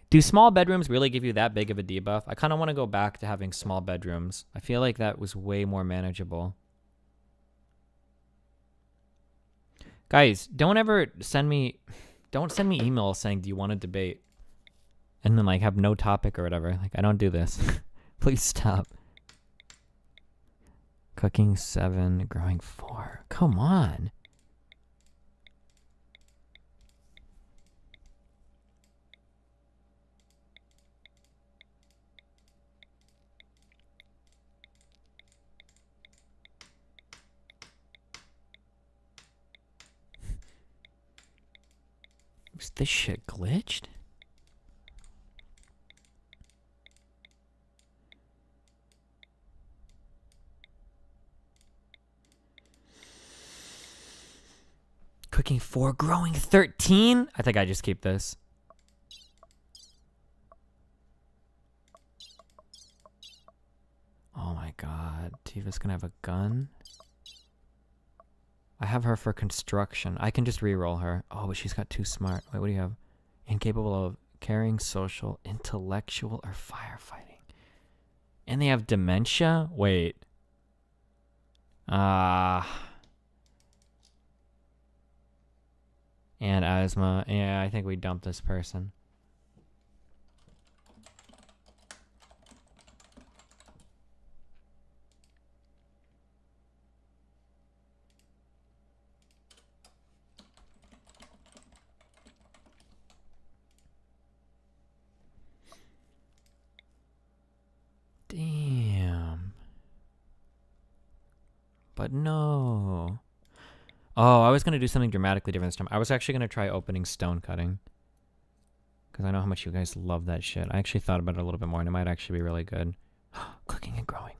Do small bedrooms really give you that big of a debuff? I kind of want to go back to having small bedrooms. I feel like that was way more manageable. Guys, don't send me emails saying, do you want to debate? And then, like, have no topic or whatever. Like, I don't do this. Please stop. Cooking 7, growing 4. Come on. Is this shit glitched? Cooking 4, growing 13? I think I just keep this. Oh my god. Tifa's gonna have a gun? I have her for construction. I can just re-roll her. Oh, but she's got too smart. Wait, what do you have? Incapable of caring, social, intellectual, or firefighting. And they have dementia? Wait. And asthma. Yeah, I think we dumped this person. Damn. But no. Oh, I was going to do something dramatically different this time. I was actually going to try opening stone cutting. Because I know how much you guys love that shit. I actually thought about it a little bit more, and it might actually be really good. Cooking and growing.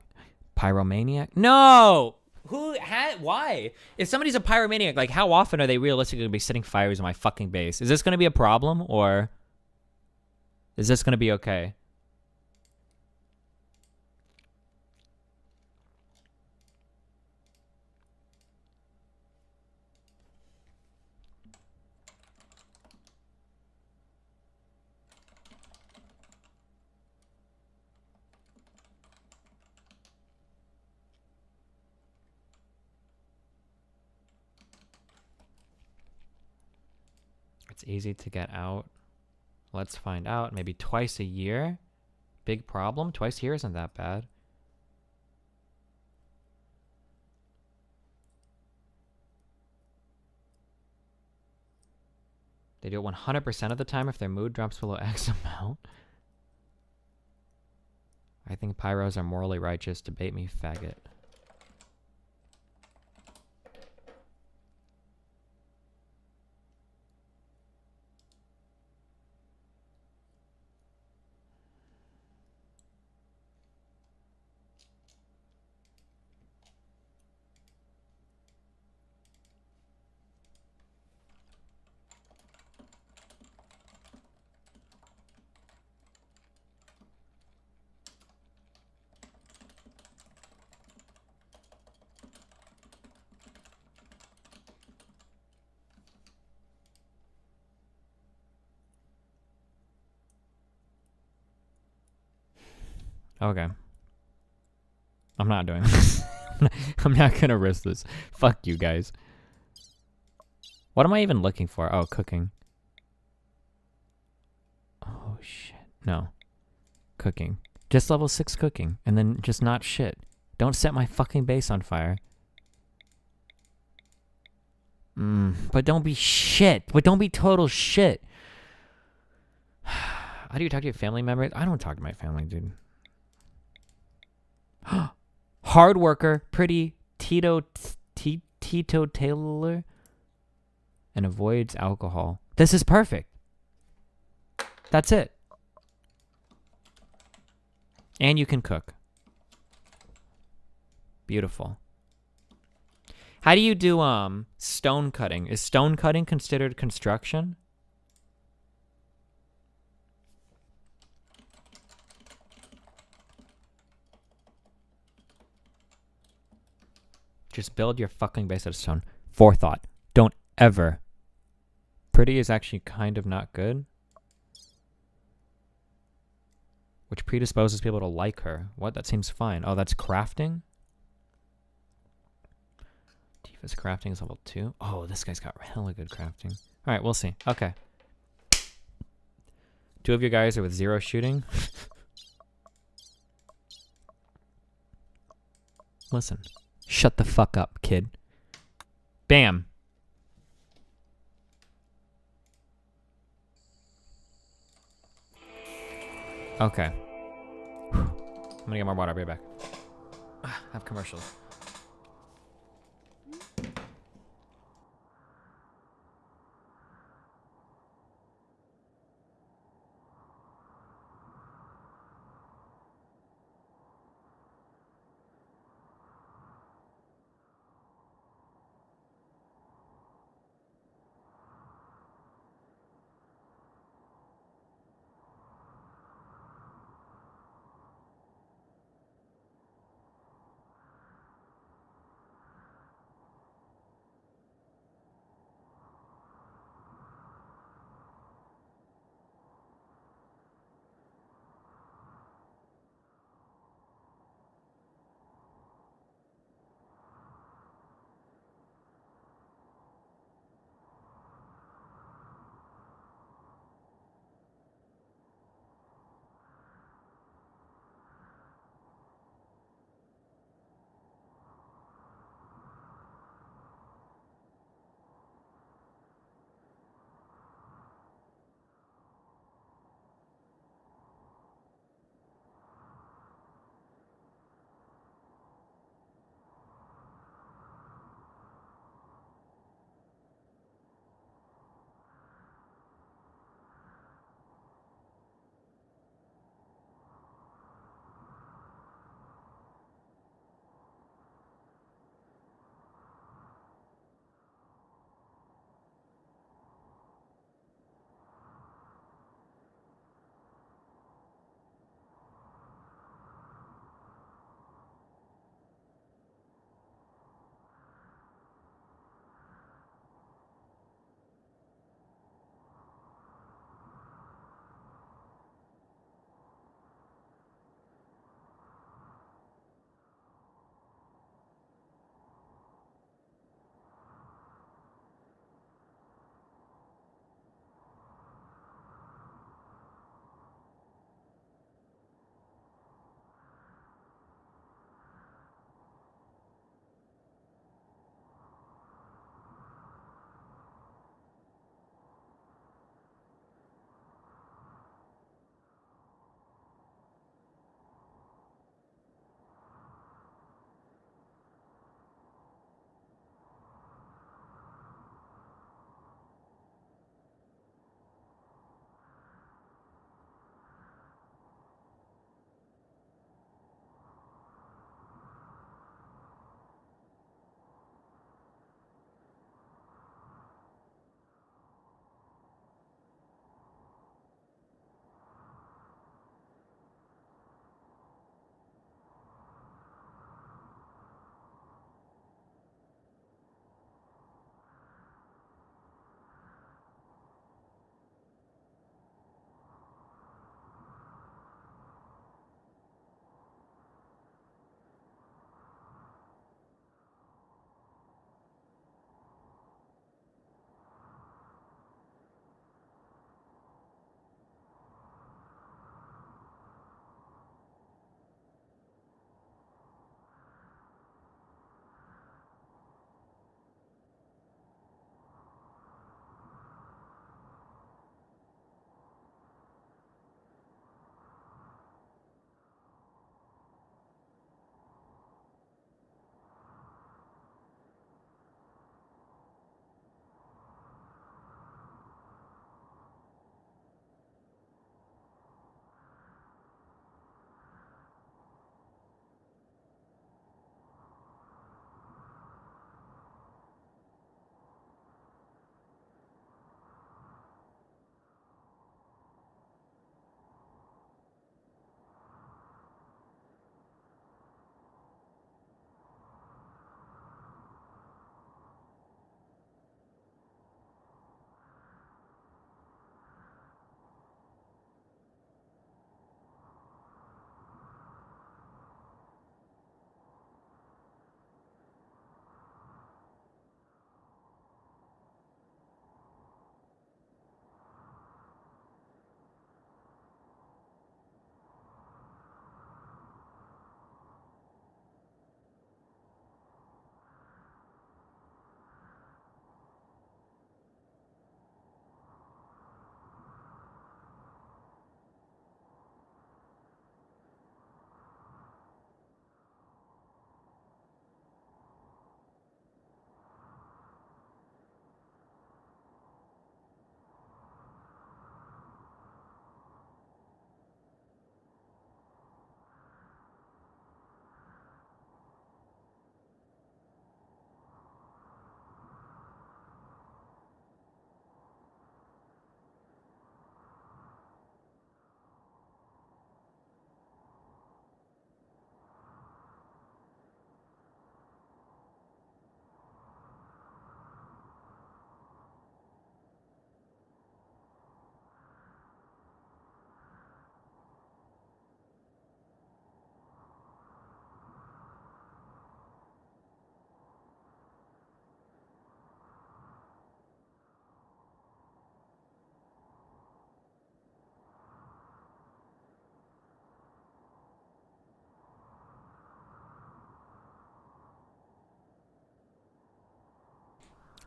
Pyromaniac? No! Why? If somebody's a pyromaniac, like, how often are they realistically going to be setting fires in my fucking base? Is this going to be a problem, or is this going to be okay? It's easy to get out. Let's find out. Maybe twice a year? Big problem? Twice a year isn't that bad. They do it 100% of the time if their mood drops below X amount. I think pyros are morally righteous. Debate me, faggot. Okay. I'm not doing this. I'm not gonna risk this. Fuck you guys. What am I even looking for? Oh, cooking. Oh, shit. No. Cooking. Just level 6 cooking. And then just not shit. Don't set my fucking base on fire. But don't be shit. But don't be total shit. How do you talk to your family members? I don't talk to my family, dude. Hard worker, pretty, teetotaler, and avoids alcohol. This is perfect. That's it. And you can cook. Beautiful. How do you do stone cutting? Is stone cutting considered construction? Just build your fucking base out of stone. Forethought. Don't ever. Pretty is actually kind of not good. Which predisposes people to like her. What? That seems fine. Oh, that's crafting? Tifa's crafting is level 2. Oh, this guy's got hella good crafting. Alright, we'll see. Okay. 2 of you guys are with 0 shooting. Listen. Shut the fuck up, kid. Bam. Okay. I'm gonna get more water. I'll be right back. Have commercials.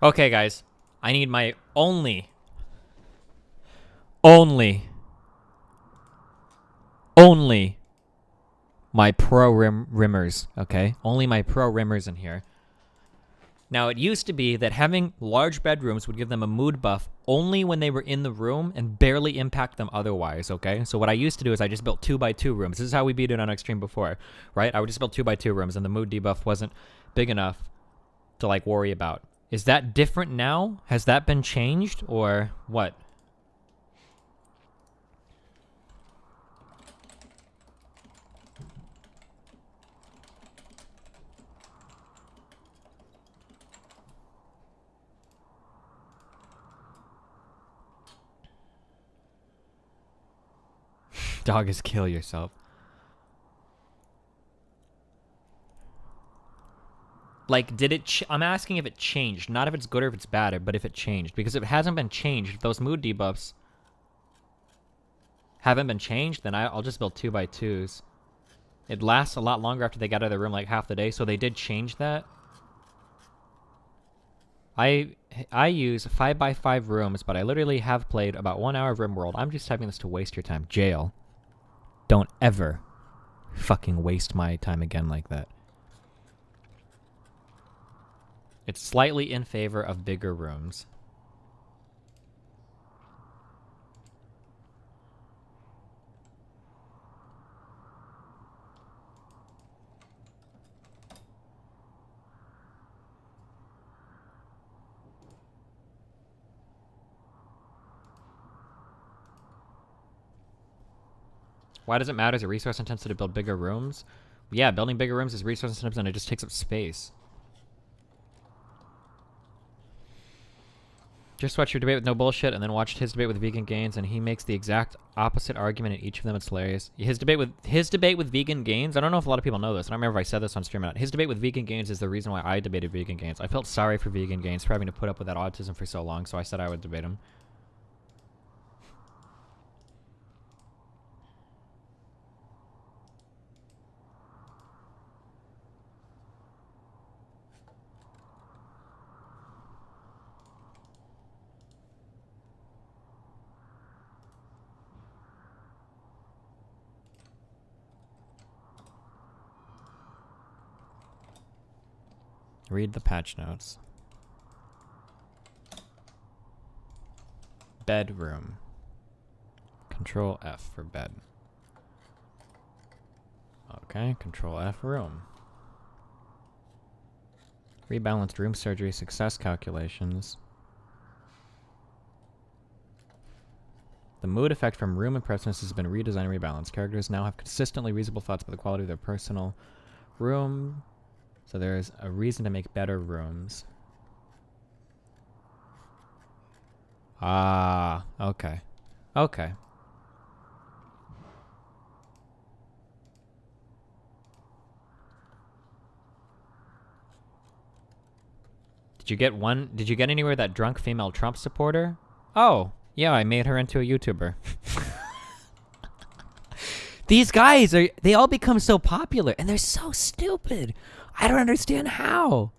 Okay, guys. I need my only my pro rimmers, okay? Only my pro rimmers in here. Now, it used to be that having large bedrooms would give them a mood buff only when they were in the room and barely impact them otherwise, okay? So what I used to do is I just built 2x2 rooms. This is how we beat it on Extreme before, right? I would just build 2x2 rooms and the mood debuff wasn't big enough to, like, worry about. Is that different now? Has that been changed or what? Dog is kill yourself. Like, did it... I'm asking if it changed. Not if it's good or if it's bad, but if it changed. Because if it hasn't been changed, if those mood debuffs haven't been changed, then I'll just build 2x2s. It lasts a lot longer after they get out of the room, like half the day, so they did change that. I use 5x5 rooms, but I literally have played about 1 hour of RimWorld. I'm just typing this to waste your time. Jail. Don't ever fucking waste my time again like that. It's slightly in favor of bigger rooms. Why does it matter? Is it resource intensive to build bigger rooms? Yeah, building bigger rooms is resource intensive and it just takes up space. Just watched your debate with No Bullshit and then watched his debate with Vegan Gains, and he makes the exact opposite argument in each of them. It's hilarious. His debate with Vegan Gains, I don't know if a lot of people know this. I don't remember if I said this on stream or not. His debate with Vegan Gains is the reason why I debated Vegan Gains. I felt sorry for Vegan Gains for having to put up with that autism for so long, so I said I would debate him. Read the patch notes. Bedroom. Control F for bed. Okay, Control F room. Rebalanced room surgery success calculations. The mood effect from room impressiveness has been redesigned and rebalanced. Characters now have consistently reasonable thoughts about the quality of their personal room. So there's a reason to make better rooms. Ah, okay. Okay. Did you get anywhere that drunk female Trump supporter? Oh, yeah, I made her into a YouTuber. These guys they all become so popular and they're so stupid. I don't understand how.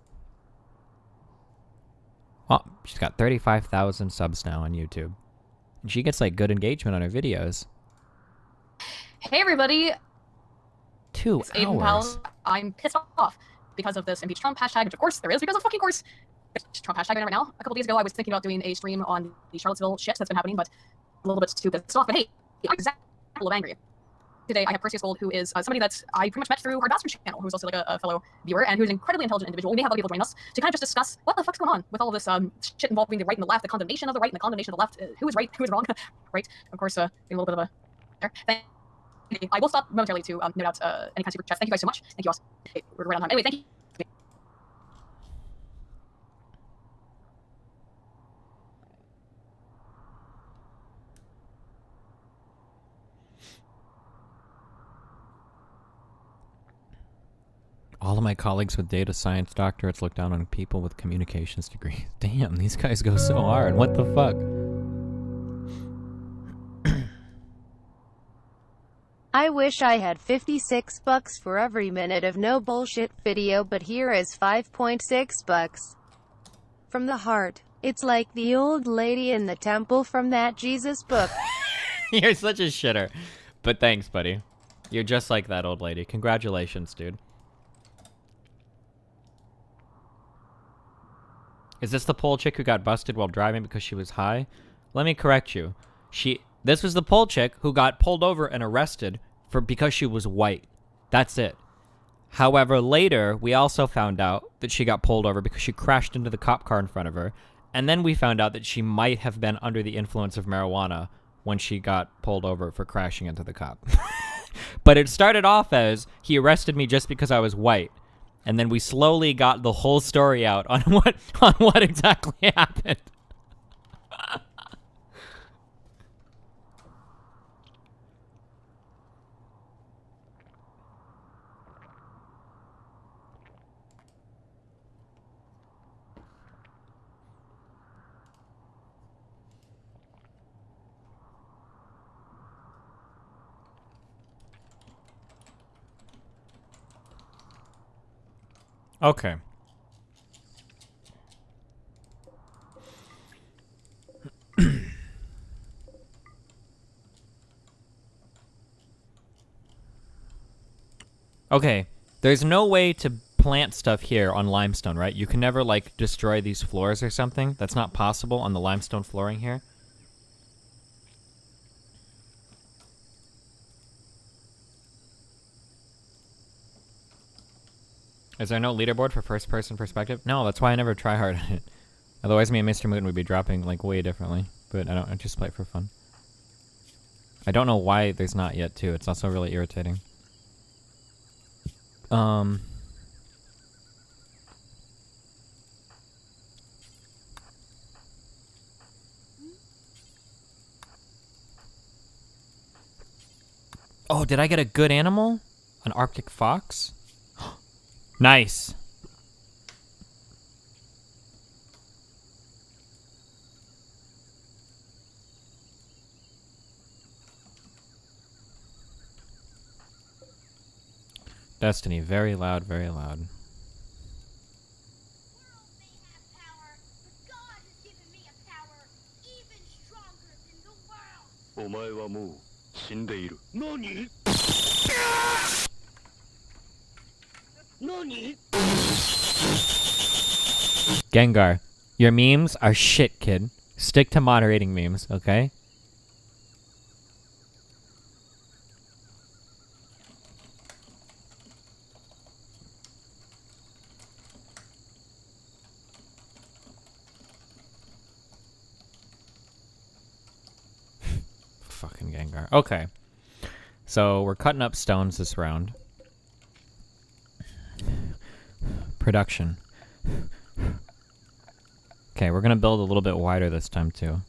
Well, she's got 35,000 subs now on YouTube. And she gets, like, good engagement on her videos. Hey, everybody. 2 It's Aiden hours. Powell. I'm pissed off because of this impeach Trump hashtag, which of course there is, because of fucking course. There's Trump hashtag right now. A couple days ago, I was thinking about doing a stream on the Charlottesville shit that's been happening, but I'm a little bit too pissed off. But hey, I'm exactly a little angry. Today, I have Perseus Gold, who is somebody that I pretty much met through our Bastard channel, who's also like a fellow viewer, and who's an incredibly intelligent individual. We may have other people join us to kind of just discuss what the fuck's going on with all of this shit involving the right and the left, the condemnation of the right and the condemnation of the left, who is right, who is wrong, right? Of course, a little bit of a... Thank you. I will stop momentarily to note out any kind of super chats. Thank you guys so much. Thank you all. Okay, we're right on time. Anyway, thank you. All of my colleagues with data science doctorates look down on people with communications degrees. Damn, these guys go so hard. What the fuck? I wish I had 56 bucks for every minute of no bullshit video, but here is 5.6 bucks. from the heart. It's like the old lady in the temple from that Jesus book. You're such a shitter. But thanks, buddy. You're just like that old lady. Congratulations, dude. Is this the pole chick who got busted while driving because she was high? Let me correct you. This was the pole chick who got pulled over and arrested because she was white. That's it. However, later, we also found out that she got pulled over because she crashed into the cop car in front of her. And then we found out that she might have been under the influence of marijuana when she got pulled over for crashing into the cop. But it started off as, he arrested me just because I was white. And then we slowly got the whole story out on what exactly happened. Okay. Okay, there's no way to plant stuff here on limestone, right? You can never, like, destroy these floors or something. That's not possible on the limestone flooring here. Is there no leaderboard for first-person perspective? No, that's why I never try hard at it. Otherwise, me and Mr. Mooten would be dropping, like, way differently. But I just play it for fun. I don't know why there's not yet, too. It's also really irritating. Oh, did I get a good animal? An Arctic fox? Nice. Destiny, very loud, very loud. Gengar, your memes are shit, kid. Stick to moderating memes, okay? Fucking Gengar. Okay. So, we're cutting up stones this round. Production. Okay, we're gonna build a little bit wider this time, too.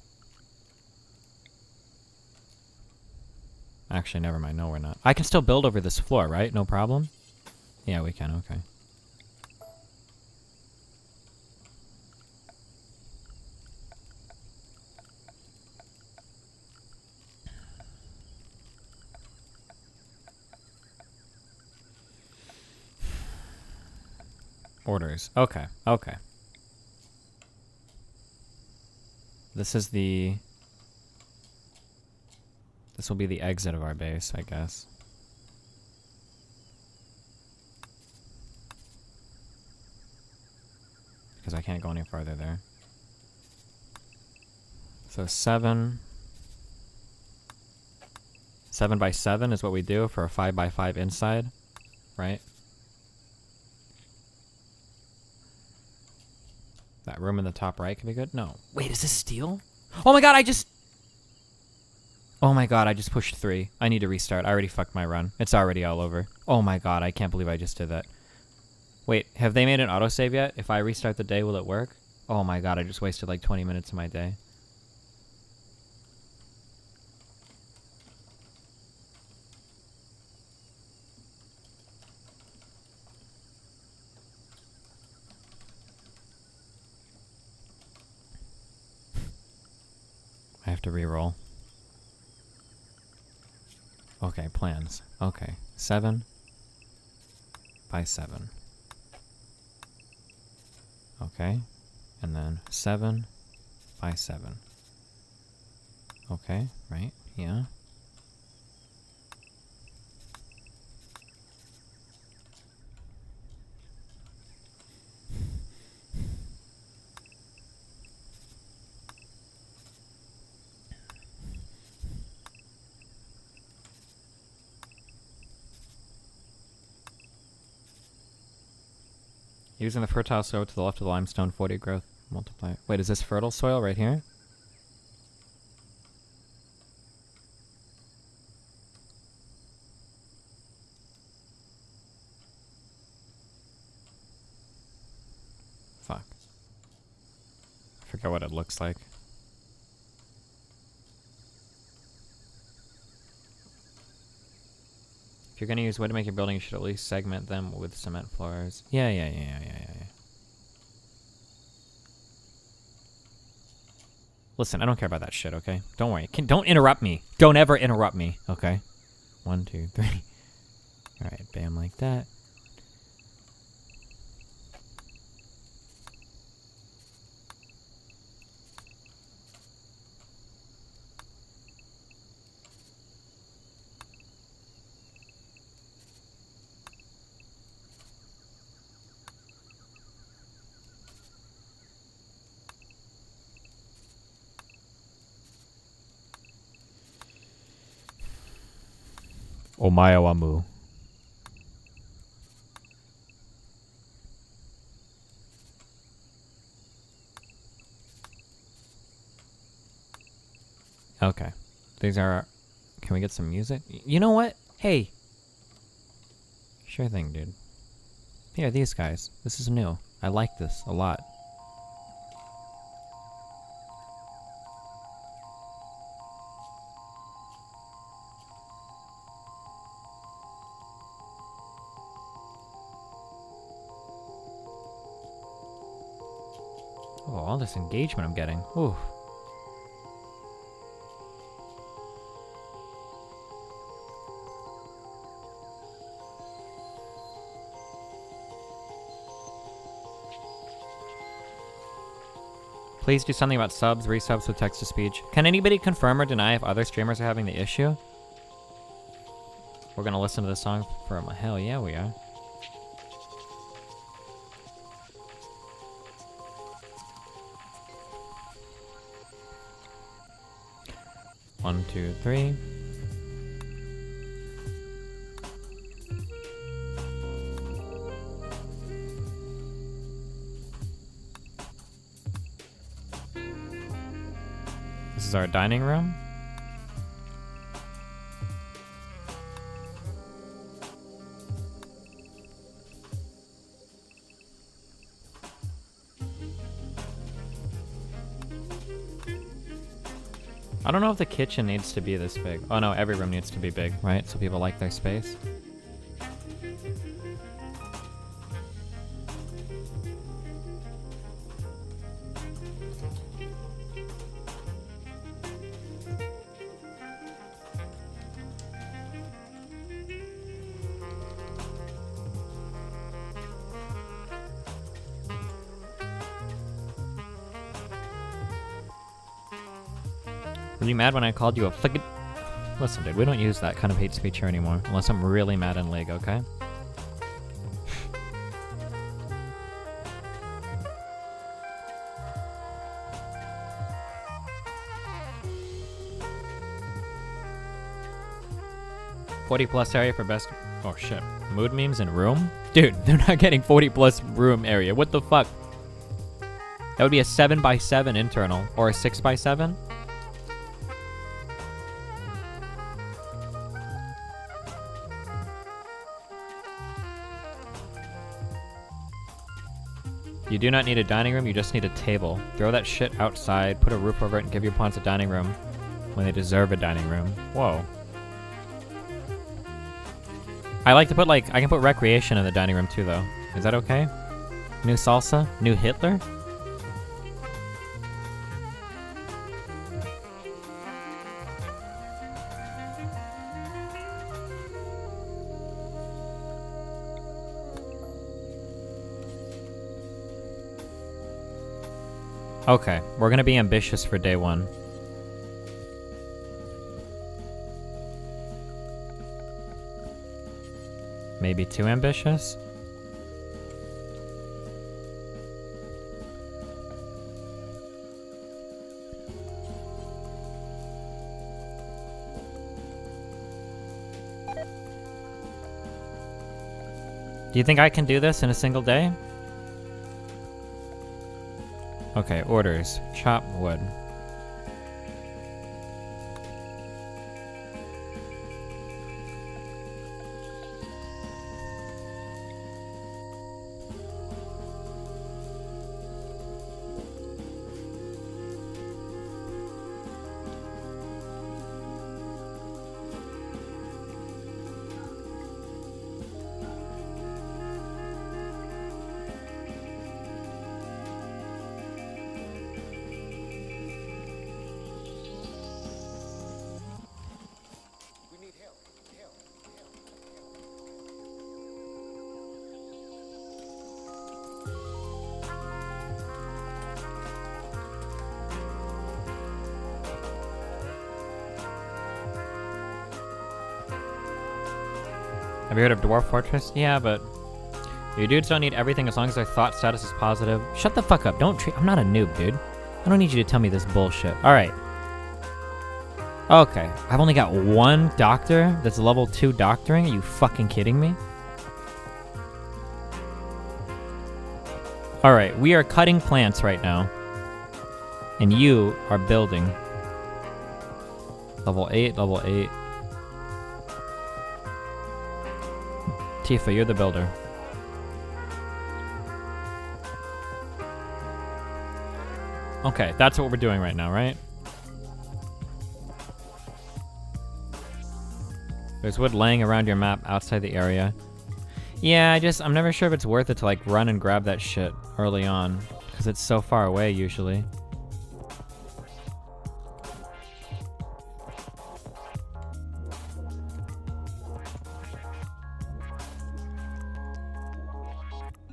Actually, never mind. No, we're not. I can still build over this floor, right? No problem? Yeah, we can. Okay. Orders. Okay. Okay. This is the... This will be the exit of our base, I guess. Because I can't go any farther there. So 7 by 7 is what we do for a 5 by 5 inside, right? That room in the top right could be good? No. Wait, is this steel? Oh my god, Oh my god, I just pushed 3. I need to restart. I already fucked my run. It's already all over. Oh my god, I can't believe I just did that. Wait, have they made an autosave yet? If I restart the day, will it work? Oh my god, I just wasted like 20 minutes of my day. I have to re-roll. Okay, plans. Okay, 7 by 7. Okay, And then 7 by 7. Okay, right? Yeah. Using the fertile soil to the left of the limestone 40 growth multiplier. Wait, is this fertile soil right here? Fuck. I forget what it looks like. If you're gonna use wood to make your building, you should at least segment them with cement floors. Yeah. Listen, I don't care about that shit, okay? Don't worry. Don't interrupt me. Don't ever interrupt me, okay? 1, 2, 3. Alright, bam, like that. Omae wa mu. Okay. These are... Can we get some music? You know what? Hey! Sure thing, dude. Here, these guys. This is new. I like this a lot. Oh, all this engagement I'm getting. Ooh. Please do something about subs, resubs with text-to-speech. Can anybody confirm or deny if other streamers are having the issue? We're gonna listen to this song for a... Hell yeah, we are. One, two, three. This is our dining room. I don't know if the kitchen needs to be this big. Oh no, every room needs to be big, right? So people like their space. Were you mad when I called you a flick? Listen, dude, we don't use that kind of hate speech here anymore, unless I'm really mad in League, okay? +40 area for best... Oh shit. Mood memes in room? Dude, they're not getting 40+ room area. What the fuck? That would be a 7x7 internal, or a 6x7? You do not need a dining room, you just need a table. Throw that shit outside, put a roof over it, and give your pawns a dining room when they deserve a dining room. Whoa. I like to put, like, I can put recreation in the dining room too, though. Is that okay? New salsa? New Hitler? Okay, we're gonna be ambitious for day 1. Maybe too ambitious? Do you think I can do this in a single day? Okay, orders. Chop wood. Have you heard of Dwarf Fortress? Yeah, but your dudes don't need everything as long as their thought status is positive. Shut the fuck up. Don't treat— I'm not a noob, dude. I don't need you to tell me this bullshit. Alright. Okay. I've only got 1 doctor that's level 2 doctoring. Are you fucking kidding me? Alright, we are cutting plants right now. And you are building. Level 8, level 8. Tifa, you're the builder. Okay, that's what we're doing right now, right? There's wood laying around your map outside the area. Yeah, I'm never sure if it's worth it to like run and grab that shit early on, because it's so far away usually.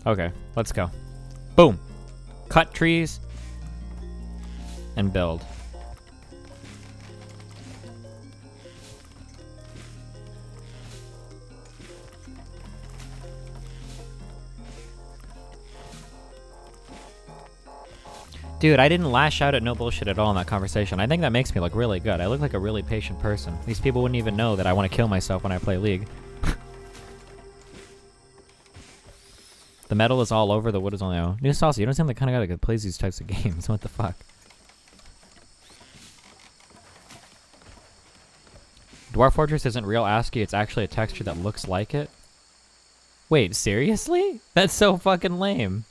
Okay, let's go. Boom. Cut trees and build. Dude, I didn't lash out at no bullshit at all in that conversation. I think that makes me look really good. I look like a really patient person. These people wouldn't even know that I want to kill myself when I play League. The metal is all over, the wood is only out. New Salsa, you don't seem like the kind of guy that plays these types of games. What the fuck? Dwarf Fortress isn't real ASCII, it's actually a texture that looks like it. Wait, seriously? That's so fucking lame.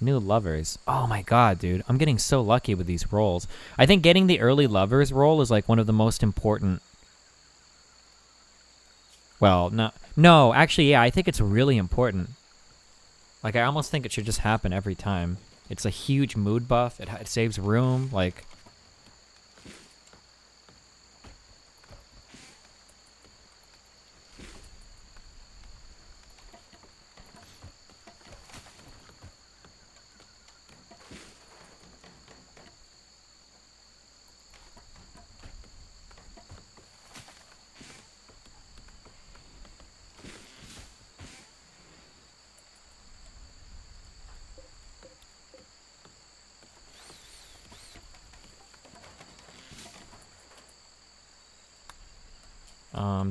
New lovers. Oh my god, dude. I'm getting so lucky with these rolls. I think getting the early lovers roll is like one of the most important. Well, no, actually, yeah, I think it's really important. Like, I almost think it should just happen every time. It's a huge mood buff. It saves room. Like,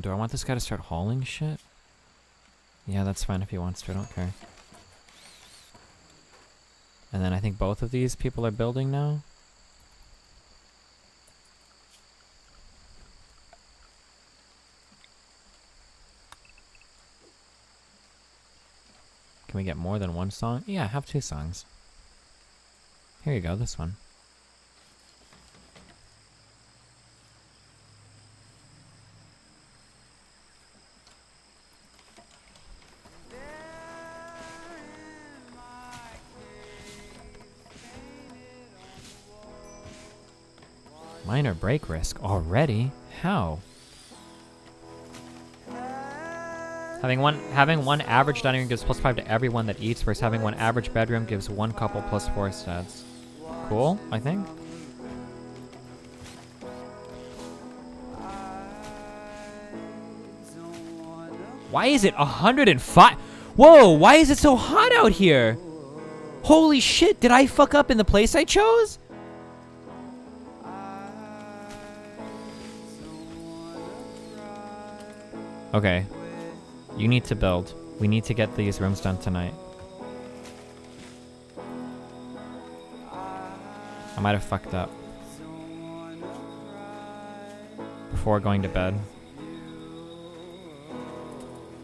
do I want this guy to start hauling shit? Yeah, that's fine if he wants to, I don't care. And then I think both of these people are building now. Can we get more than one song? Yeah, have 2 songs. Here you go, this one. Minor break risk already? How? Having one average dining room gives +5 to everyone that eats, whereas having one average bedroom gives one couple +4 stats. cool, I think. Why is it 105? Whoa, why is it so hot out here? Holy shit, did I fuck up in the place I chose? Okay. You need to build. We need to get these rooms done tonight. I might have fucked up before going to bed.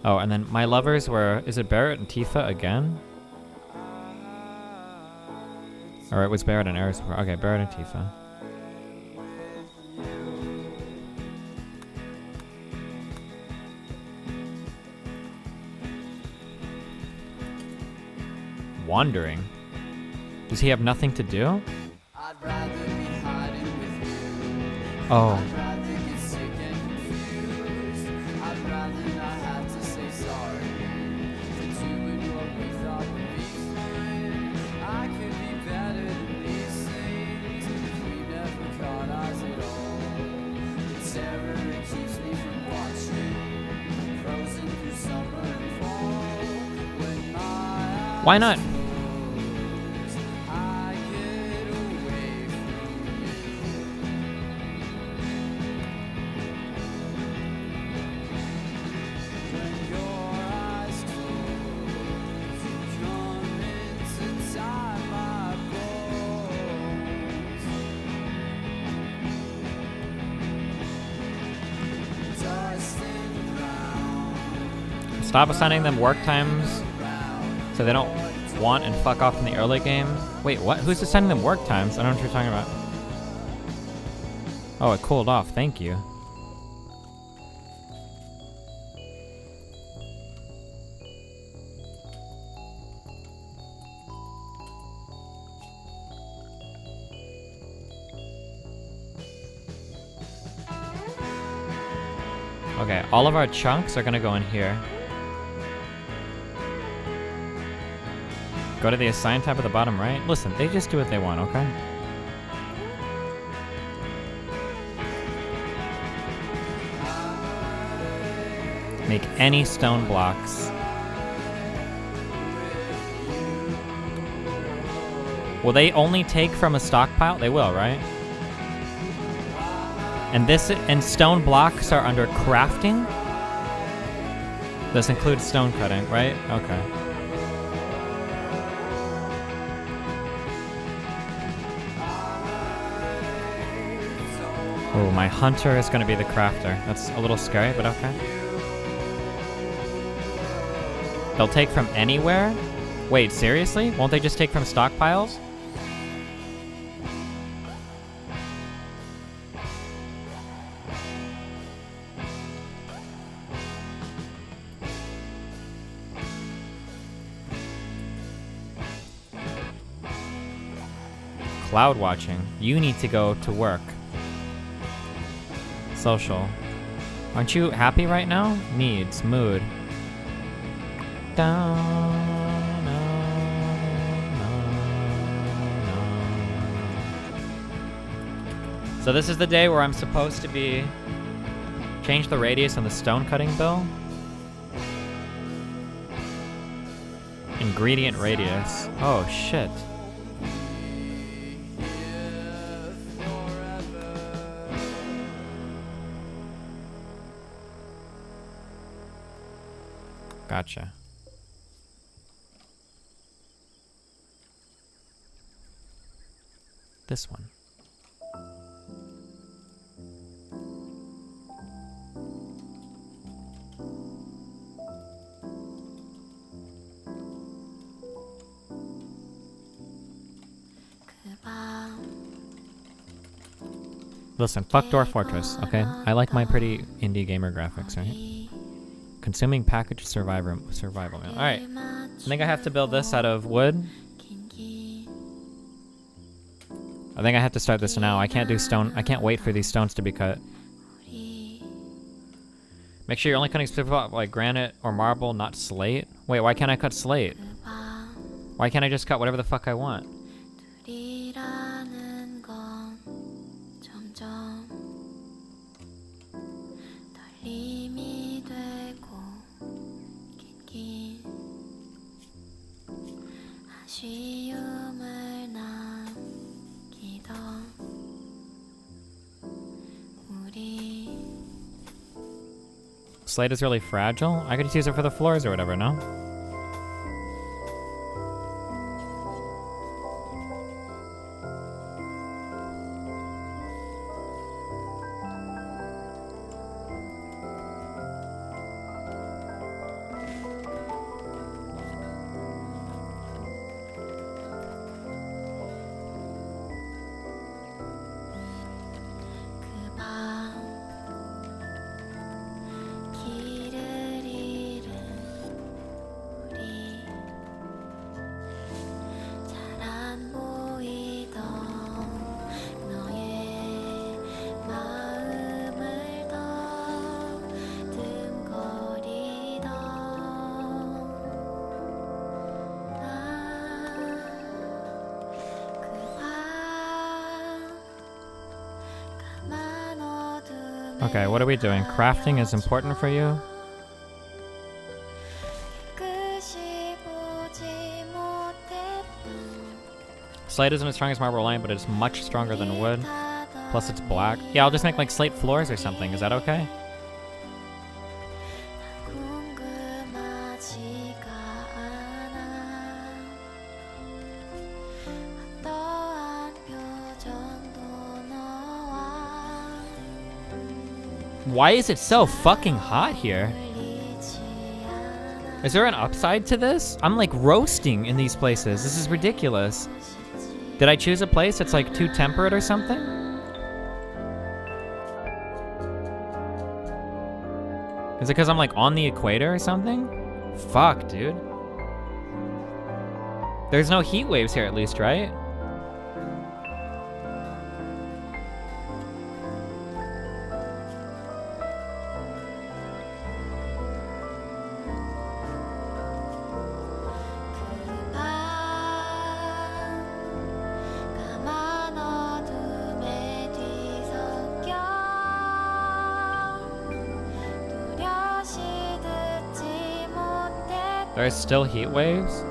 Oh, and then my lovers were, is it Barrett and Tifa again? Or it was Barrett and Eris before. Okay, Barrett and Tifa. Wandering? Does he have nothing to do? Oh. Why not? Stop assigning them work times so they don't want and fuck off in the early game. Wait, what? Who's assigning them work times? I don't know what you're talking about. Oh, it cooled off. Thank you. Okay, all of our chunks are gonna go in here. Go to the assign tab at the bottom right. Listen, they just do what they want, okay? Make any stone blocks. Will they only take from a stockpile? They will, right? And stone blocks are under crafting? This includes stone cutting, right? Okay. Oh, my hunter is going to be the crafter. That's a little scary, but okay. They'll take from anywhere? Wait, seriously? Won't they just take from stockpiles? Cloud watching. You need to go to work. Social. Aren't you happy right now? Needs. Mood. Down, no. So this is the day where I'm supposed to be... Change the radius on the stone cutting bill. Ingredient radius. Oh, shit. Gotcha. This one. Listen, fuck Dwarf Fortress, okay? I like my pretty indie gamer graphics, right? Consuming package survival meal. Alright. I think I have to build this out of wood. I think I have to start this now. I can't do stone. I can't wait for these stones to be cut. Make sure you're only cutting specific like granite or marble, not slate. Wait, why can't I cut slate? Why can't I just cut whatever the fuck I want? Slate is really fragile. I could just use it for the floors or whatever, no? Okay, what are we doing? Crafting is important for you? Slate isn't as strong as marble line, but it's much stronger than wood. Plus it's black. Yeah, I'll just make like slate floors or something. Is that okay? Why is it so fucking hot here? Is there an upside to this? I'm like roasting in these places. This is ridiculous. Did I choose a place that's like too temperate or something? Is it because I'm like on the equator or something? Fuck, dude. There's no heat waves here at least, right? There's still heat waves?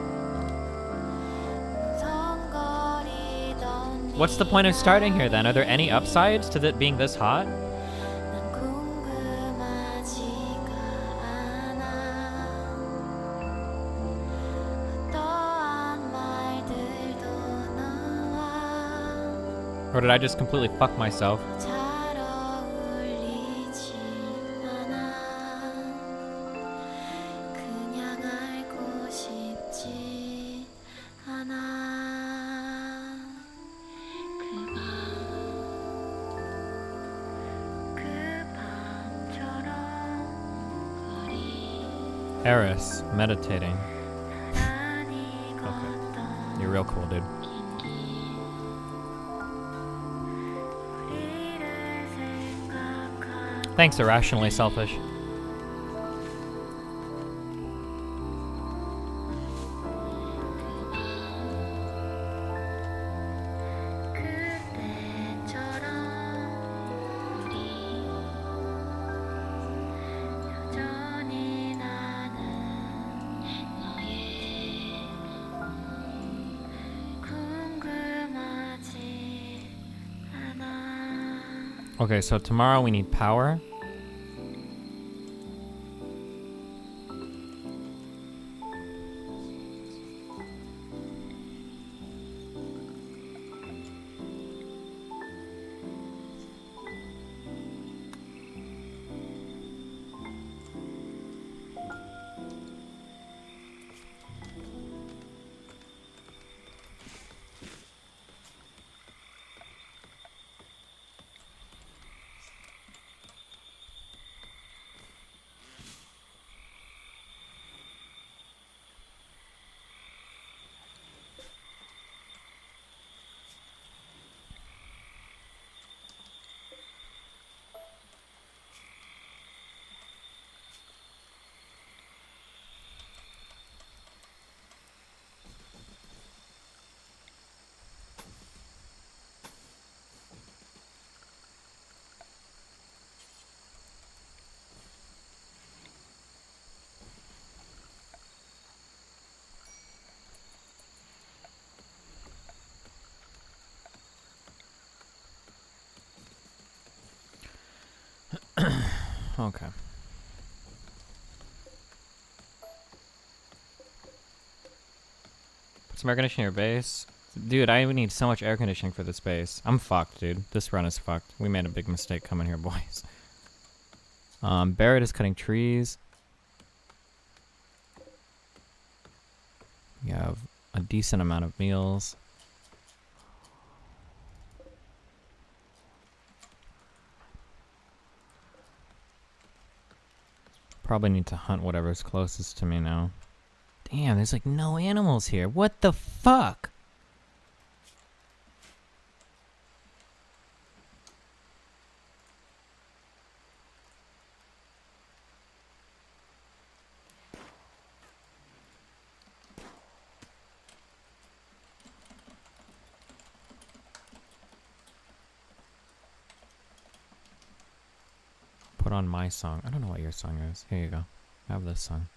What's the point of starting here then? Are there any upsides to it being this hot? Or did I just completely fuck myself? Eris, meditating. Okay. You're real cool, dude. Thanks, Irrationally Selfish. Okay, so tomorrow we need power. Okay. Put some air conditioning in your base. Dude, I need so much air conditioning for this base. I'm fucked, dude. This run is fucked. We made a big mistake coming here, boys. Barrett is cutting trees. We have a decent amount of meals. Probably need to hunt whatever's closest to me now. Damn, there's like no animals here. What the fuck? Put on my song. I don't know what your song is. Here you go. I have this song.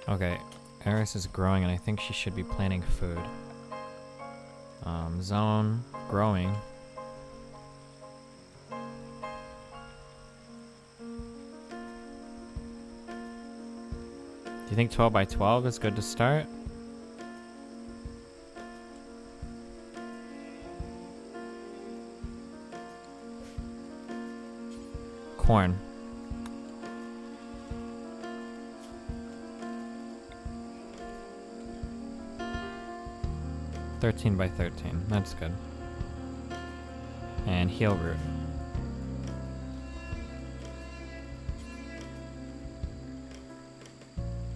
Okay, Eris is growing and I think she should be planting food. Zone, growing. Do you think 12 by 12 is good to start? Corn. $13 by $13. That's good. And heel root.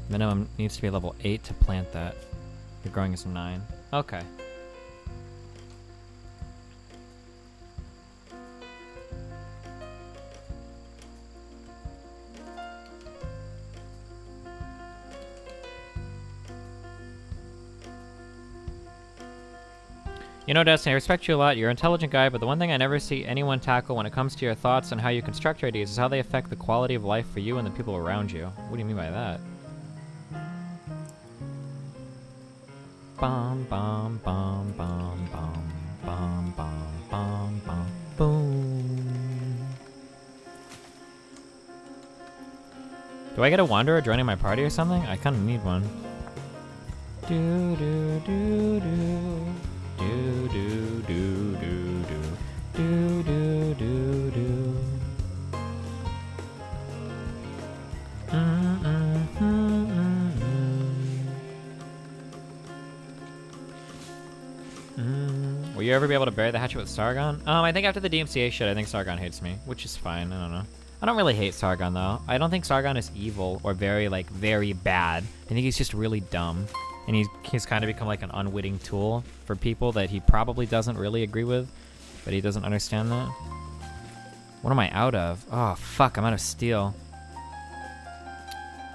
Minimum needs to be level 8 to plant that. You're growing as 9. Okay. You know, Destiny, I respect you a lot. You're an intelligent guy, but the one thing I never see anyone tackle when it comes to your thoughts and how you construct your ideas is how they affect the quality of life for you and the people around you. What do you mean by that? Bum bum bum bum bum bum bum bum bum boom. Do I get a wanderer joining my party or something? I kinda need one. Do do do do. Do do do do do do do do do. Will you ever be able to bury the hatchet with Sargon? I think after the DMCA shit, I think Sargon hates me, which is fine. I don't know. I don't really hate Sargon though. I don't think Sargon is evil or very bad. I think he's just really dumb. And he's kind of become like an unwitting tool for people that he probably doesn't really agree with, but he doesn't understand that. What am I out of? Oh, fuck, I'm out of steel.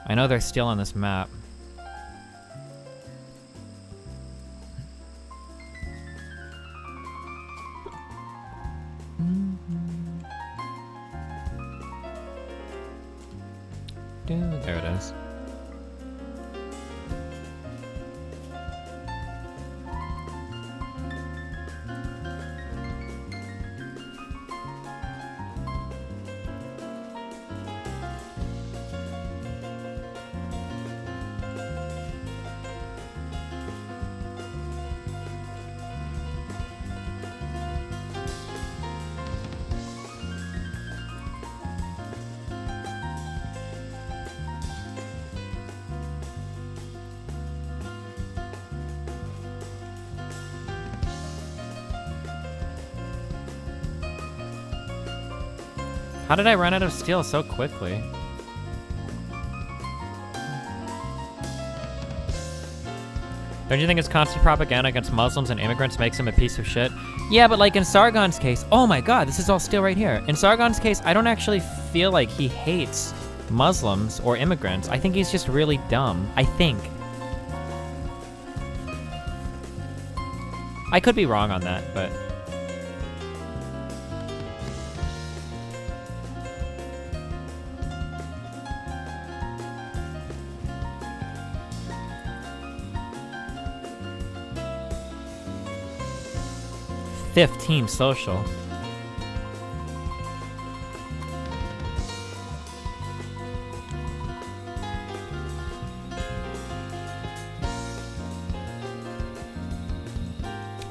I know there's steel on this map. Dude, there it is. How did I run out of steel so quickly? Don't you think it's constant propaganda against Muslims and immigrants makes him a piece of shit? Yeah, but like in Sargon's case, oh my god, this is all steel right here. In Sargon's case, I don't actually feel like he hates Muslims or immigrants. I think he's just really dumb. I think. I could be wrong on that, but... 5th team social.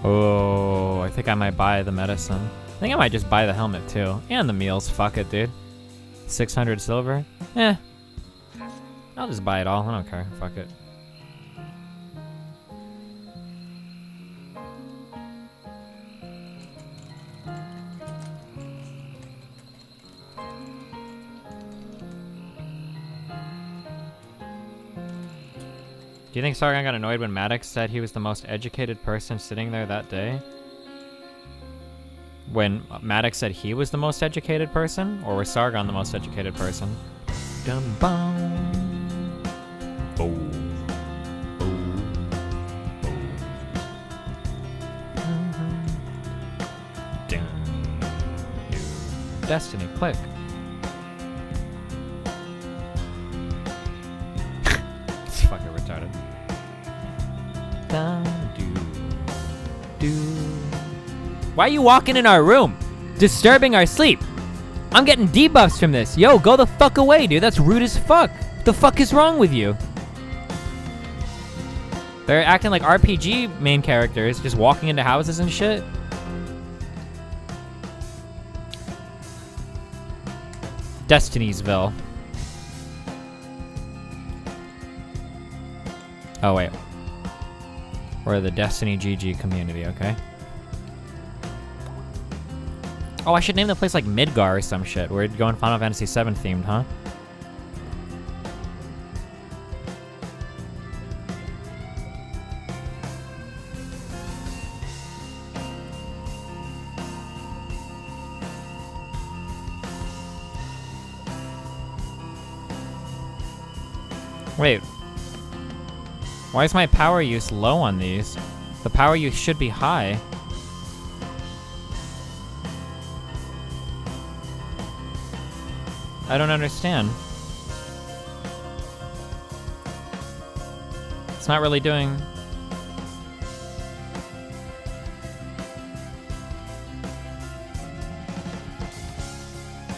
Oh, I think I might buy the medicine. I think I might just buy the helmet too. And the meals. Fuck it, dude. 600 silver? Eh. I'll just buy it all. I don't care. Fuck it. Do you think Sargon got annoyed when Maddox said he was the most educated person sitting there that day? When Maddox said he was the most educated person? Or was Sargon the most educated person? Dum bum. Boom. Boom. Boom. Dun. Destiny, click. It's fucking retarded. Why are you walking in our room? Disturbing our sleep. I'm getting debuffs from this. Yo, go the fuck away, dude. That's rude as fuck. What the fuck is wrong with you? They're acting like RPG main characters, just walking into houses and shit. Destiny'sville. Oh, wait. We're the Destiny GG community, okay? Oh, I should name the place like Midgar or some shit. We're going Final Fantasy VII themed, huh? Wait. Why is my power use low on these? The power use should be high. I don't understand. It's not really doing...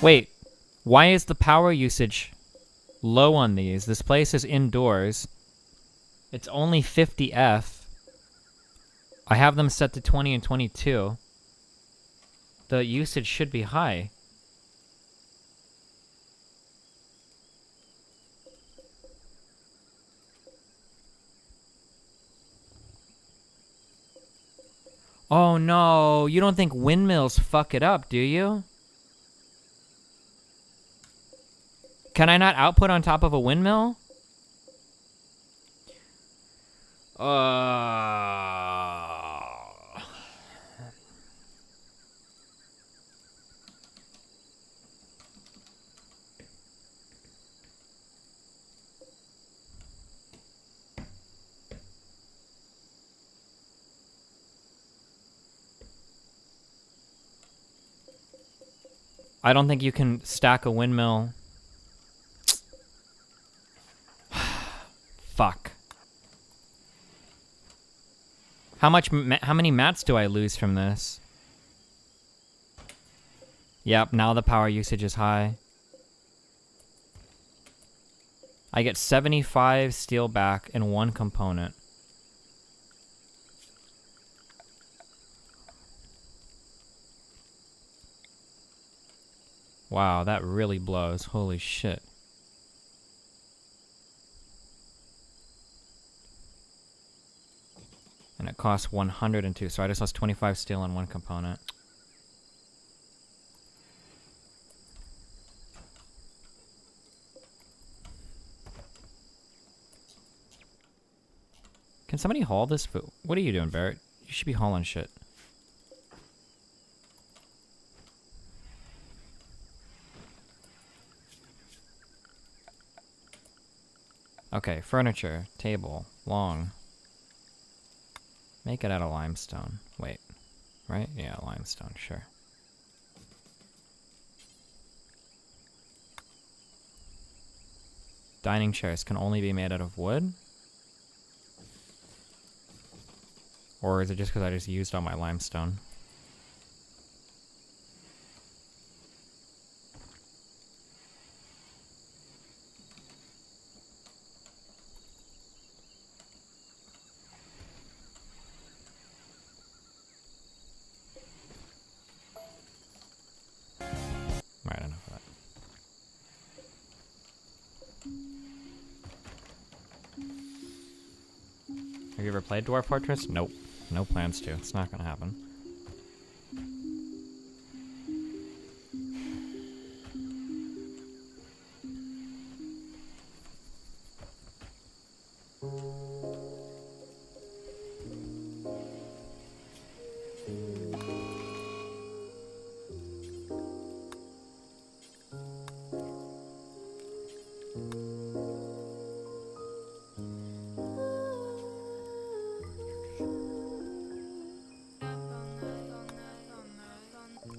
Wait, why is the power usage low on these? This place is indoors. It's only 50F. I have them set to 20 and 22. The usage should be high. Oh no, you don't think windmills fuck it up, do you? Can I not output on top of a windmill? I don't think you can stack a windmill. Fuck. How many mats do I lose from this? Yep, now the power usage is high. I get 75 steel back in one component. Wow, that really blows. Holy shit. And it costs 102, so I just lost 25 steel on one component. Can somebody haul this food? What are you doing, Barrett? You should be hauling shit. Okay, furniture, table, long. Make it out of limestone. Wait, right? Yeah, limestone, sure. Dining chairs can only be made out of wood? Or is it just because I just used all my limestone? Have you ever played Dwarf Fortress? Nope. No plans to. It's not gonna happen.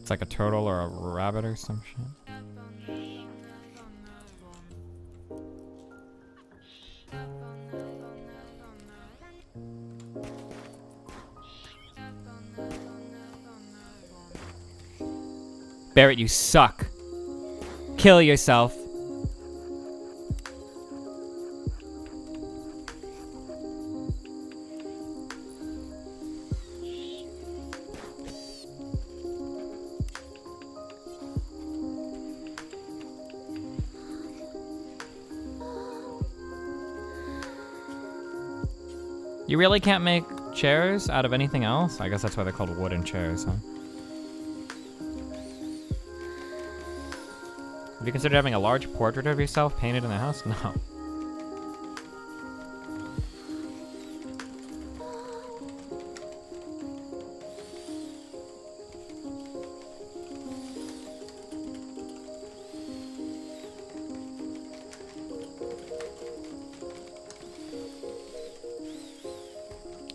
It's like a turtle or a rabbit or some shit. Barrett, you suck. Kill yourself. You really can't make chairs out of anything else? I guess that's why they're called wooden chairs, huh? Have you considered having a large portrait of yourself painted in the house? No.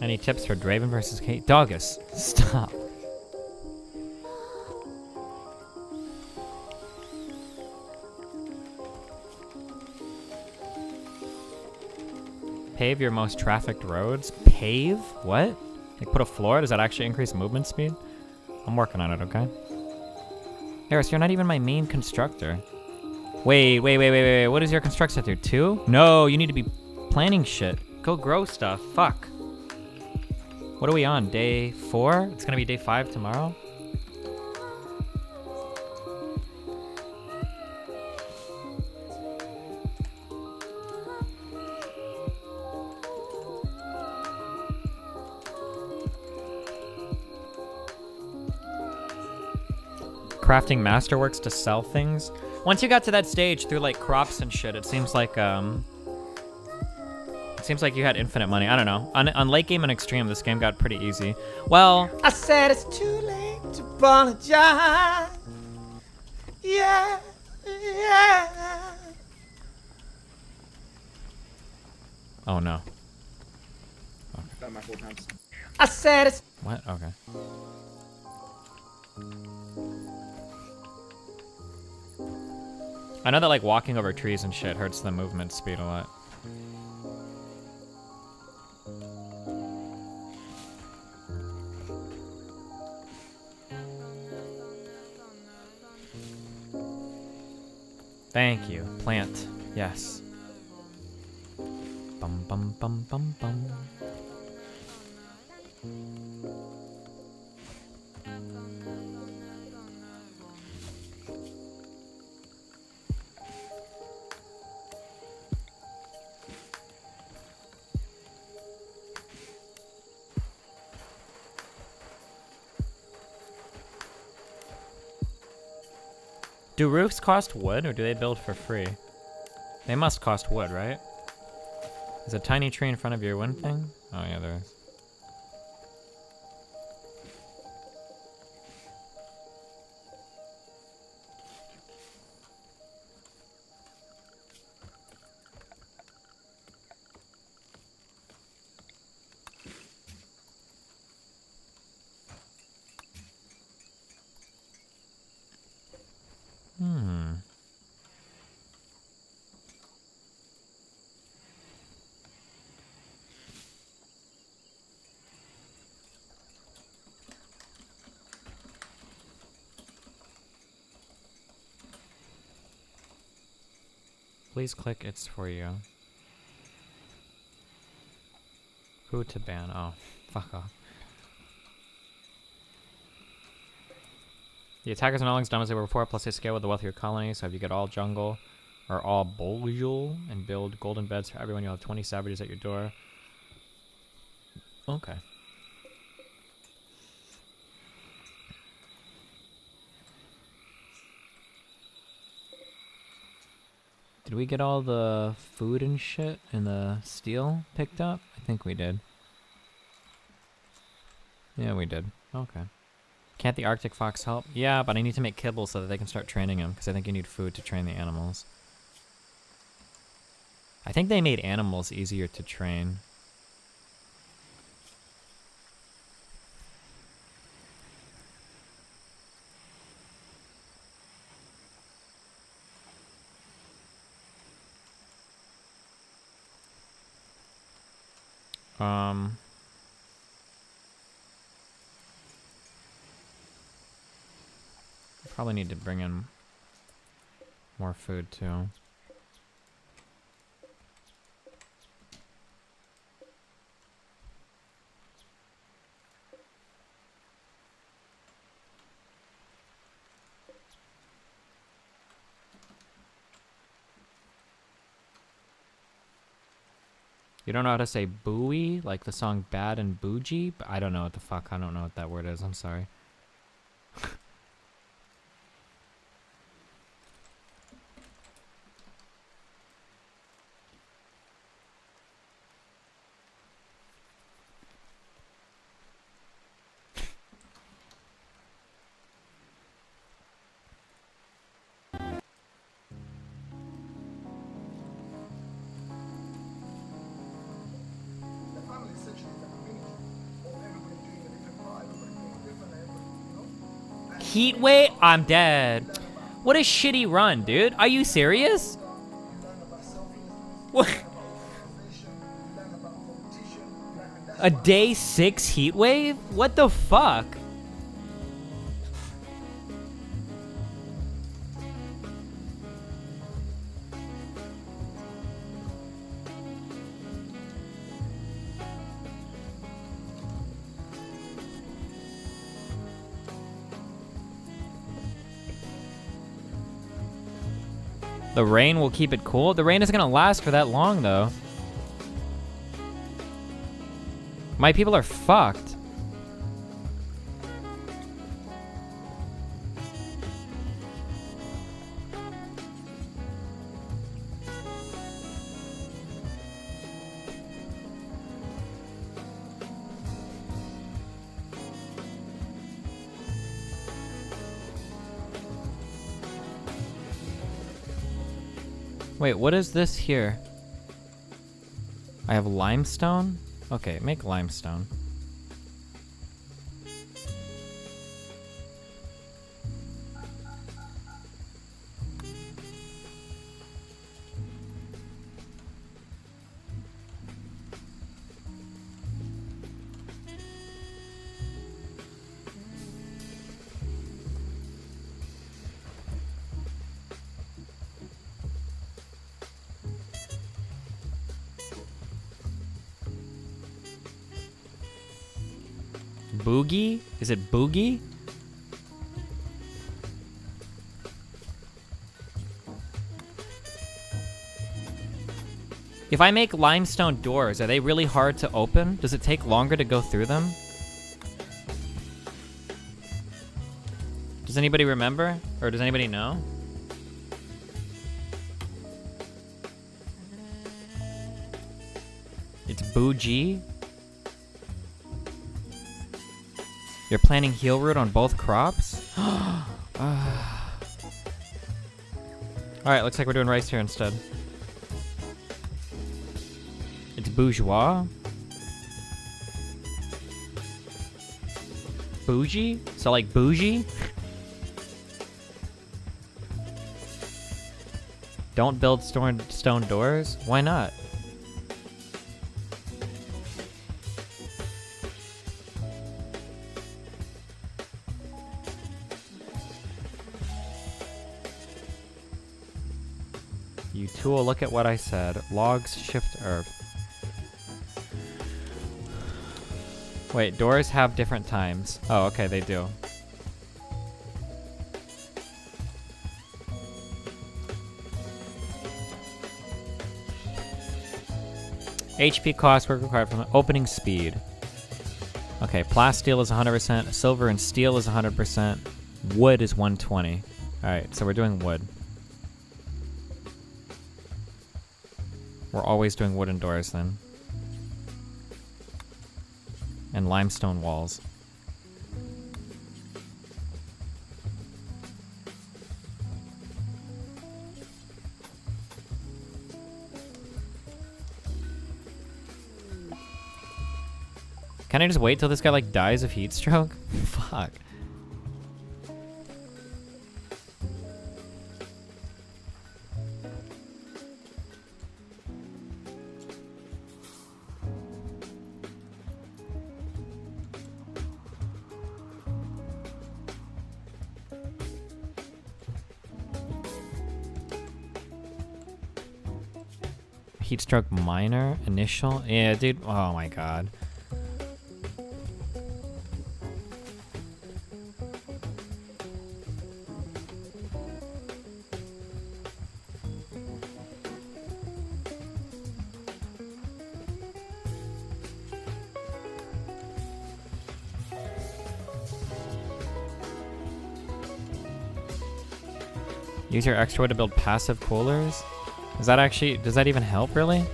Any tips for Draven versus Kate? Doggus, stop. Pave your most trafficked roads? Pave? What? Like put a floor? Does that actually increase movement speed? I'm working on it, okay? Eris, you're not even my main constructor. Wait. What does your constructor do? 2? No, you need to be planning shit. Go grow stuff. Fuck. What are we on? Day 4? It's gonna be day 5 tomorrow? Crafting masterworks to sell things. Once you got to that stage through like crops and shit, it seems like you had infinite money. I don't know. On late game and extreme, this game got pretty easy. Well, I said it's too late to apologize. Yeah. oh no. Got my 4 times. I said it's. What? Okay. I know that like walking over trees and shit hurts the movement speed a lot. Thank you. Plant. Yes. Bum bum bum bum bum. Do roofs cost wood, or do they build for free? They must cost wood, right? There's a tiny tree in front of your wind thing? Oh yeah, there is. Please click it's for you. Who to ban? Oh, fuck off. The attackers and all dumb as they were before, plus they scale with the wealthier colony, so if you get all jungle or all Boljul and build golden beds for everyone, you'll have 20 savages at your door. Okay. Did we get all the food and shit and the steel picked up? I think we did. Yeah, we did. Okay. Can't the Arctic fox help? Yeah, but I need to make kibble so that they can start training him, because I think you need food to train the animals. I think they made animals easier to train. Probably need to bring in more food too. You don't know how to say buoy, like the song Bad and Bougie? But I don't know what the fuck. I don't know what that word is. I'm sorry. Heat wave? I'm dead. What a shitty run, dude. Are you serious? What? A day 6 heat wave? What the fuck? The rain will keep it cool? The rain isn't gonna last for that long, though. My people are fucked. Wait, what is this here? I have limestone? Okay, make limestone. Boogie? Is it Boogie? If I make limestone doors, are they really hard to open? Does it take longer to go through them? Does anybody remember? Or does anybody know? It's Boogie. You're planting heel root on both crops? Alright, looks like we're doing rice here instead. It's bourgeois? Bougie? So like bougie? Don't build stone doors? Why not? You tool, look at what I said. Logs shift earth. Wait, doors have different times. Oh, okay, they do. HP cost work required from opening speed. Okay, plasteel is 100%, silver and steel is 100%, wood is 120. Alright, so we're doing wood. We're always doing wooden doors then. And limestone walls. Can I just wait till this guy like dies of heat stroke? Fuck. Heat stroke minor initial? Yeah, dude. Oh my god. Use your extra wood to build passive coolers? Is that actually, does that even help really?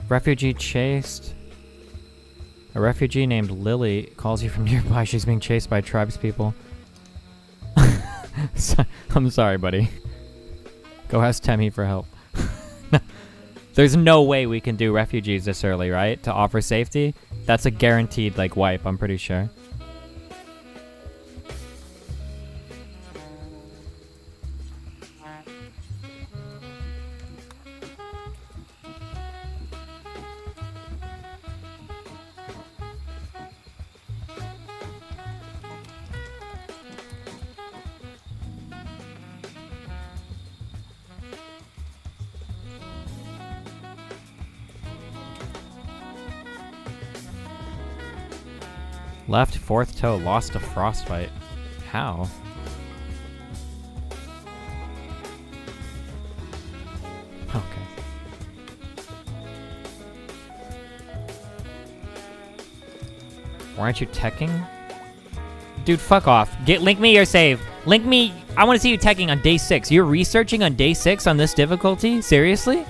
Refugee chased. A refugee named Lily calls you from nearby. She's being chased by tribespeople. I'm sorry, buddy. Go ask Temmie for help. There's no way we can do refugees this early, right? To offer safety? That's a guaranteed, like, wipe, I'm pretty sure. Left fourth toe lost to frostbite. How? Okay. Why aren't you teching? Dude, fuck off. Link me your save. Link me. I want to see you teching on day 6. You're researching on day 6 on this difficulty? Seriously?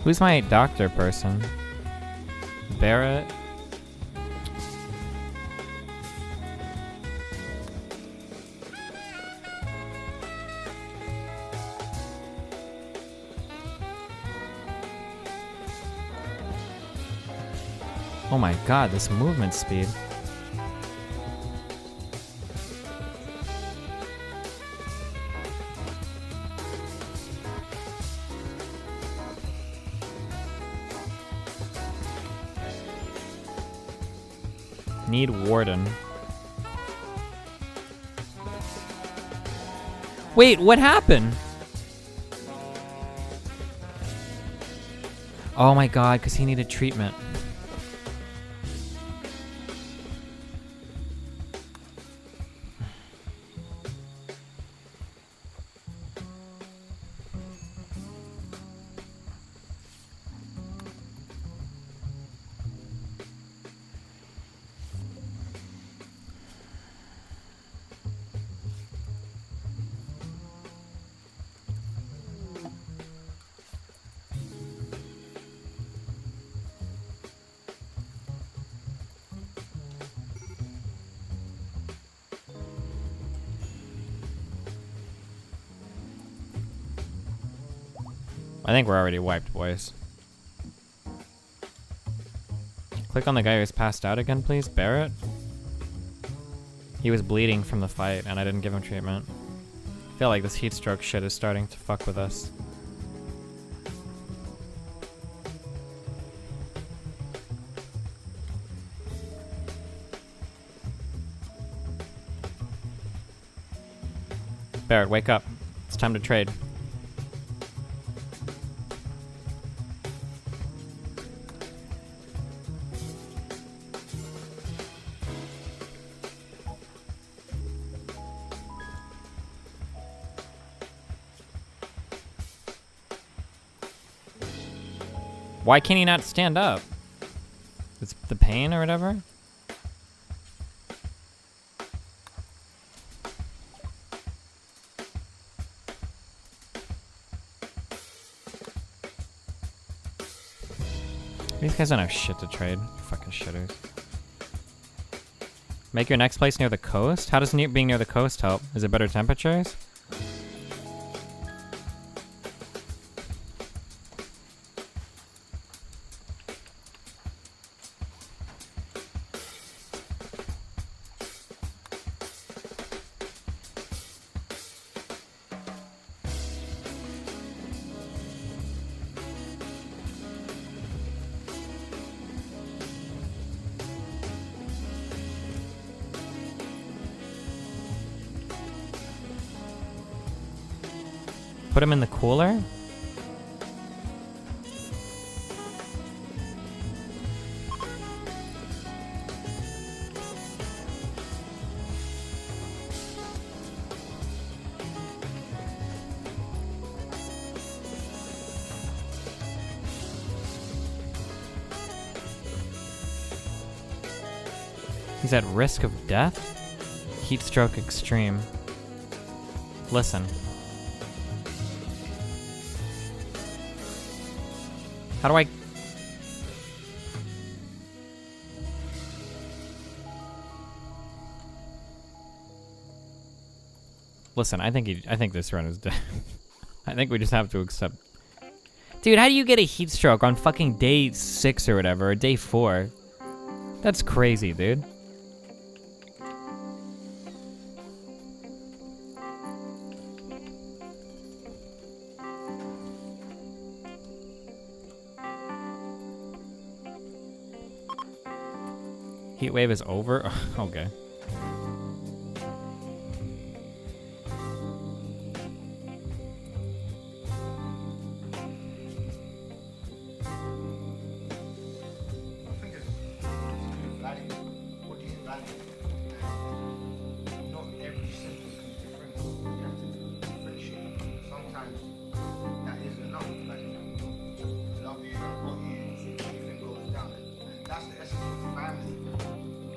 Who's my doctor person? Barrett? Oh my god, this movement speed. Need warden. Wait, what happened? Oh my god, because he needed treatment. I think we're already wiped, boys. Click on the guy who's passed out again, please. Barrett? He was bleeding from the fight, and I didn't give him treatment. I feel like this heat stroke shit is starting to fuck with us. Barrett, wake up. It's time to trade. Why can't he not stand up? It's the pain or whatever? These guys don't have shit to trade. Fucking shitters. Make your next place near the coast? How does being near the coast help? Is it better temperatures? Put him in the cooler? He's at risk of death? Heat stroke extreme. Listen. How do I... Listen, I think this run is dead. I think we just have to accept... Dude, how do you get a heat stroke on fucking day 6 or whatever, or day 4? That's crazy, dude. Heat wave is over? Okay.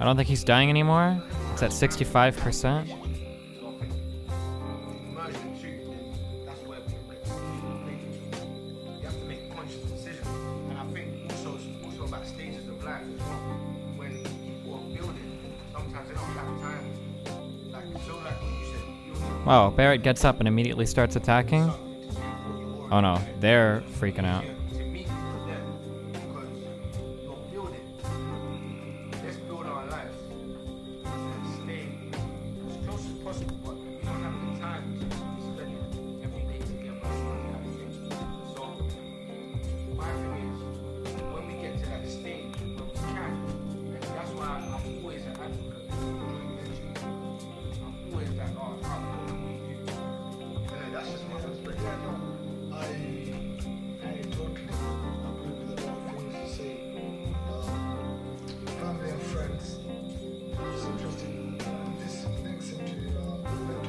I don't think he's dying anymore. It's at 65%. Wow, Barrett gets up and immediately starts attacking. Oh no, they're freaking out.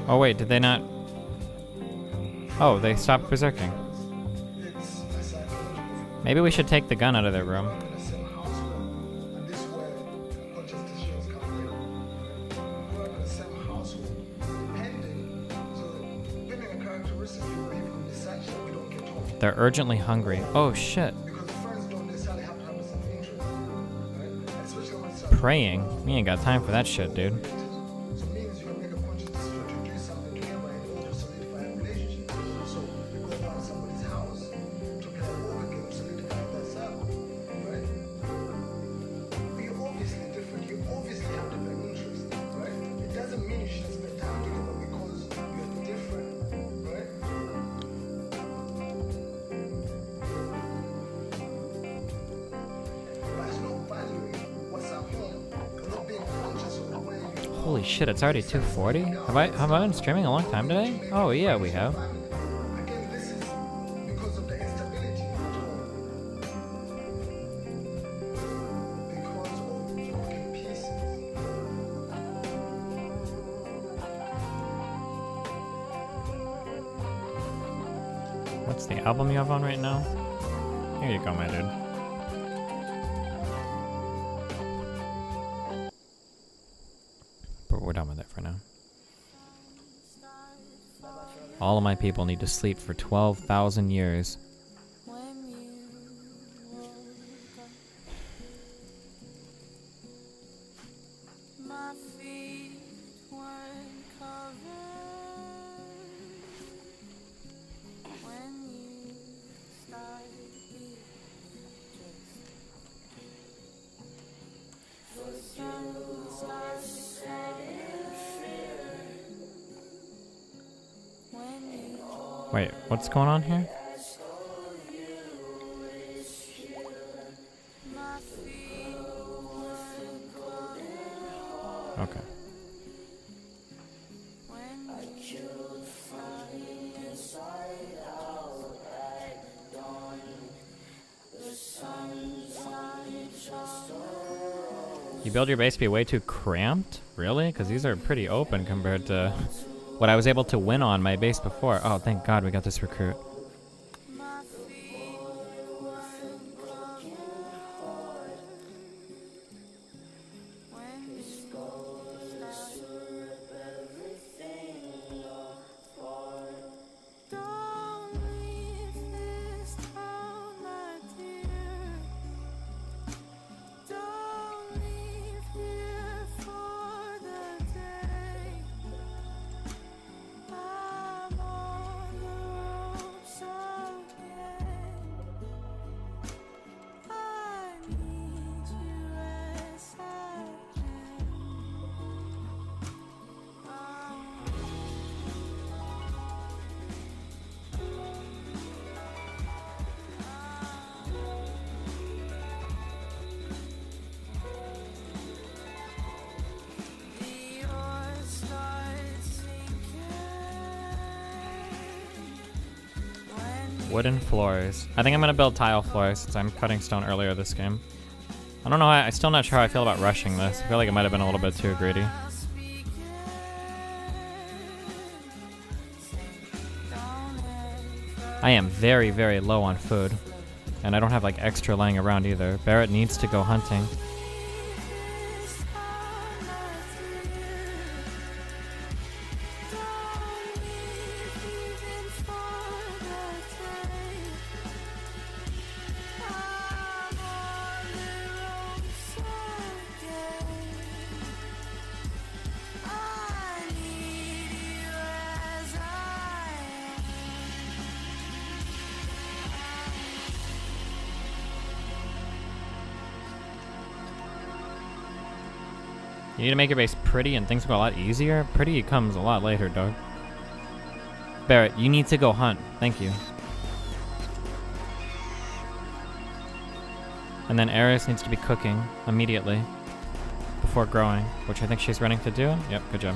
Oh wait, did they not? Oh, they stopped berserking. Maybe we should take the gun out of their room. They're urgently hungry. Oh shit. Praying? We ain't got time for that shit, dude. Holy shit, it's already 2:40? Have I been streaming a long time today? Oh yeah, we have. What's the album you have on right now? Here you go, my dude. But we're done with it for now. All of my people need to sleep for 12,000 years. Wait, what's going on here? Okay. You build your base to be way too cramped? Really? Because these are pretty open compared to what I was able to win on my base before. Oh, thank God we got this recruit. Wooden floors. I think I'm gonna build tile floors since I'm cutting stone earlier this game. I don't know, I'm still not sure how I feel about rushing this. I feel like it might have been a little bit too greedy. I am very, very low on food. And I don't have like extra laying around either. Barrett needs to go hunting. You need to make your base pretty and things will go a lot easier. Pretty comes a lot later, dog. Barrett, you need to go hunt. Thank you. And then Eris needs to be cooking immediately before growing, which I think she's running to do. Yep, good job.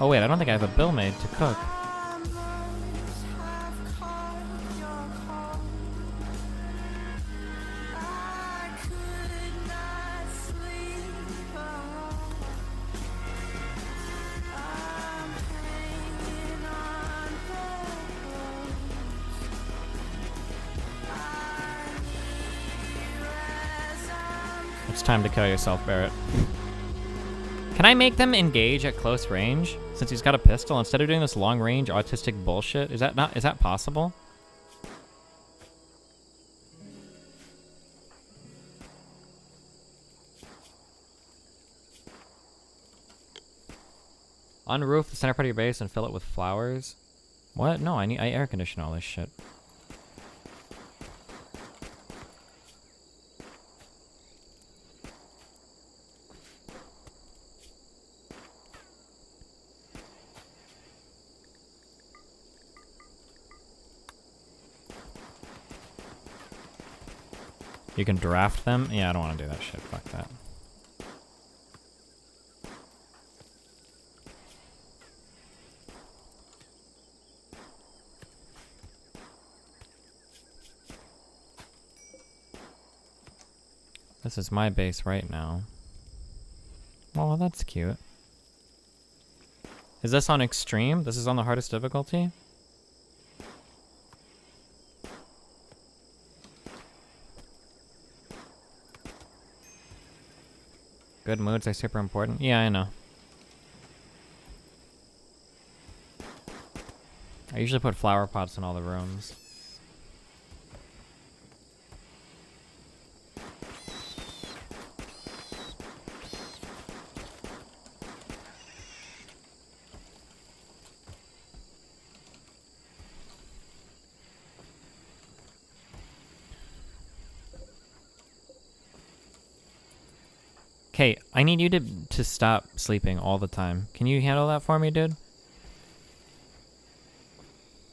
Oh wait, I don't think I have a bill made to cook. It's time to kill yourself, Barrett. Can I make them engage at close range? Since he's got a pistol, instead of doing this long range autistic bullshit? Is that possible? Unroof the center part of your base and fill it with flowers. What? No, I air condition all this shit. You can draft them? Yeah, I don't want to do that shit. Fuck that. This is my base right now. Oh, that's cute. Is this on extreme? This is on the hardest difficulty? Good moods are super important. Yeah, I know. I usually put flower pots in all the rooms. Okay, I need you to stop sleeping all the time. Can you handle that for me, dude?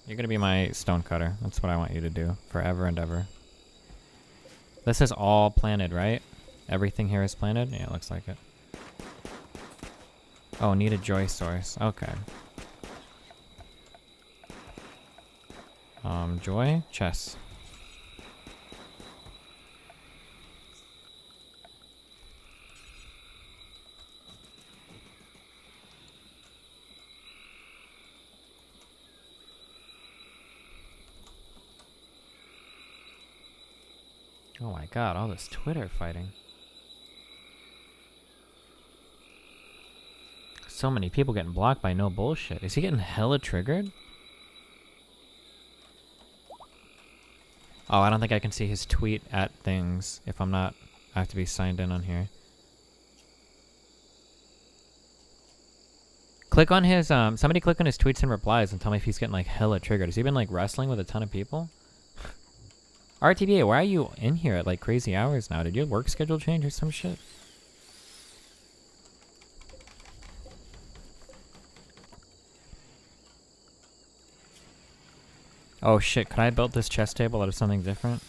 You're gonna be my stonecutter. That's what I want you to do forever and ever. This is all planted, right? Everything here is planted? Yeah, it looks like it. Oh, need a joy source. Okay. Joy? Chess. Oh my god, all this Twitter fighting. So many people getting blocked by no bullshit. Is he getting hella triggered? Oh, I don't think I can see his tweet at things if I'm not... I have to be signed in on here. Click on his, somebody click on his tweets and replies and tell me if he's getting like hella triggered. Has he been like wrestling with a ton of people? RTBA, why are you in here at like crazy hours now? Did your work schedule change or some shit? Oh shit, could I have built this chess table out of something different?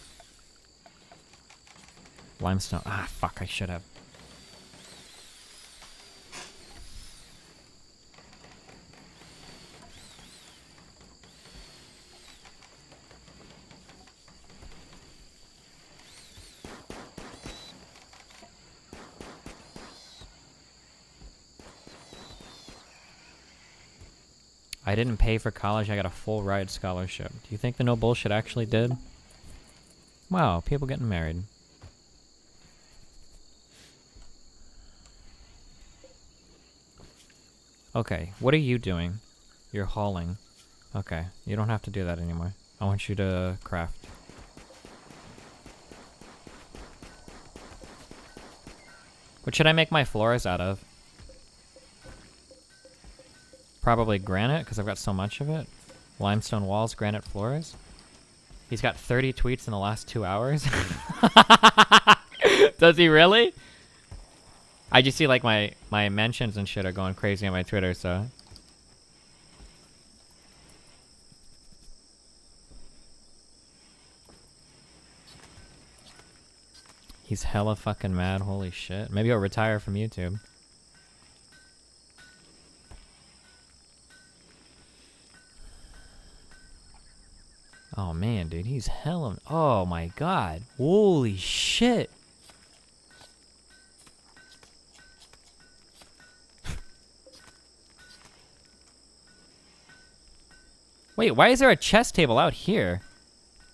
Limestone. Ah, fuck, I should have. I didn't pay for college, I got a full ride scholarship. Do you think the no bullshit actually did? Wow, people getting married. Okay, what are you doing? You're hauling. Okay, you don't have to do that anymore. I want you to craft. What should I make my floors out of? Probably granite, because I've got so much of it. Limestone walls, granite floors. He's got 30 tweets in the last 2 hours. Does he really? I just see like my mentions and shit are going crazy on my Twitter, so. He's hella fucking mad, holy shit. Maybe he'll retire from YouTube. Oh man, dude, he's hella... Oh my god. Holy shit. Wait, why is there a chess table out here?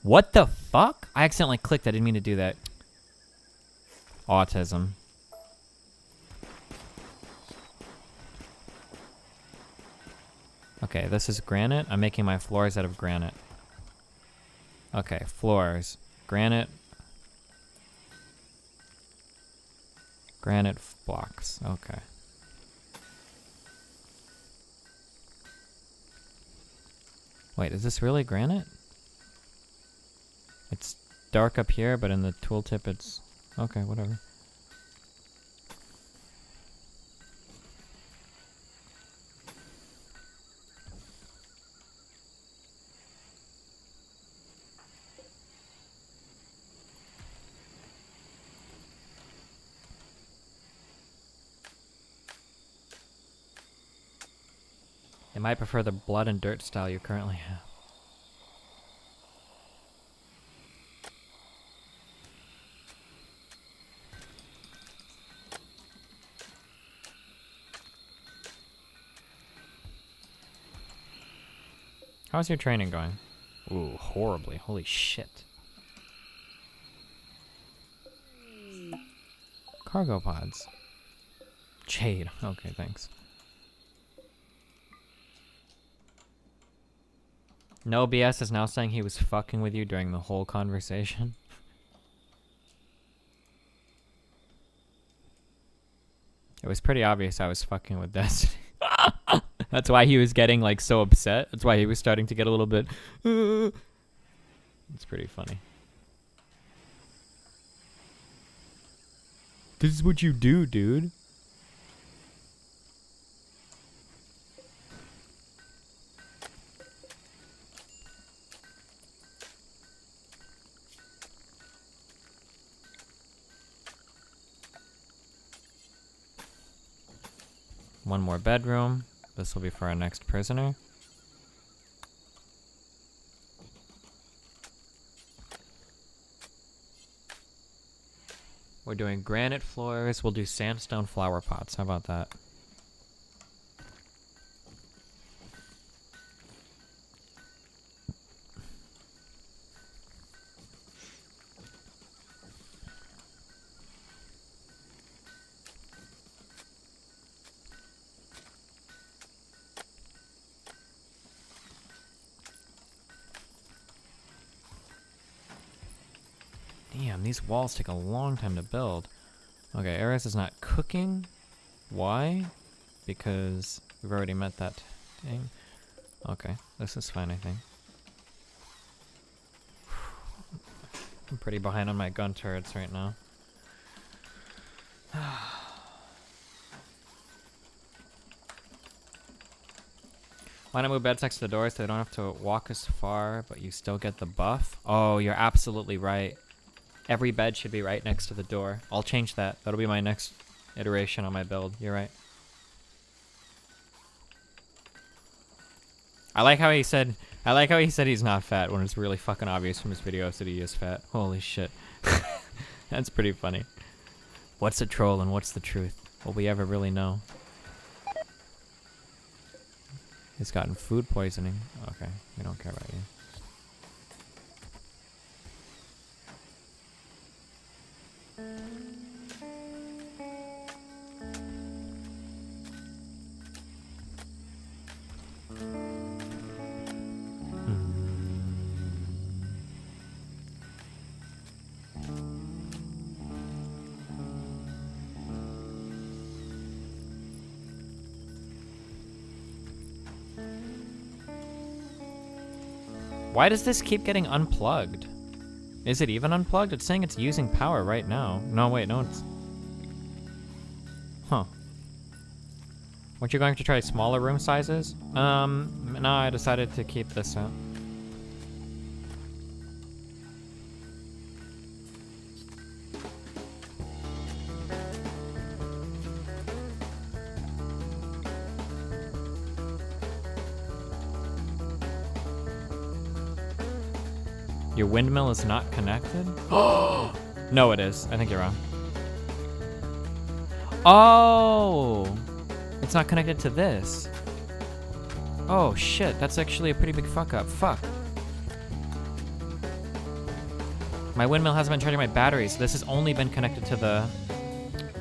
What the fuck? I accidentally clicked, I didn't mean to do that. Autism. Okay, this is granite. I'm making my floors out of granite. Okay, floors. Granite. Granite blocks. Okay. Wait, is this really granite? It's dark up here, but in the tooltip it's... Okay, whatever. They might prefer the blood and dirt style you currently have. How's your training going? Ooh, horribly. Holy shit. Cargo pods. Jade. Okay, thanks. No BS is now saying he was fucking with you during the whole conversation. It was pretty obvious I was fucking with Destiny. That's why he was getting like so upset. That's why he was starting to get a little bit. It's pretty funny. This is what you do, dude. One more bedroom. This will be for our next prisoner. We're doing granite floors. We'll do sandstone flower pots. How about that? Damn, these walls take a long time to build. Okay, Eris is not cooking. Why? Because we've already met that thing. Okay, this is fine, I think. I'm pretty behind on my gun turrets right now. Why not move beds next to the door so they don't have to walk as far, but you still get the buff? Oh, you're absolutely right. Every bed should be right next to the door. I'll change that. That'll be my next iteration on my build. You're right. I like how he said he's not fat when it's really fucking obvious from his videos that he is fat. Holy shit. That's pretty funny. What's a troll and what's the truth? Will we ever really know? He's gotten food poisoning. Okay, we don't care about you. Why does this keep getting unplugged? Is it even unplugged? It's saying it's using power right now. No, wait, no, it's... Huh. Weren't you going to try smaller room sizes? No, I decided to keep this out. Your windmill is not connected? No, it is. I think you're wrong. Oh! It's not connected to this. Oh, shit. That's actually a pretty big fuck up. Fuck. My windmill hasn't been charging my batteries. This has only been connected to the...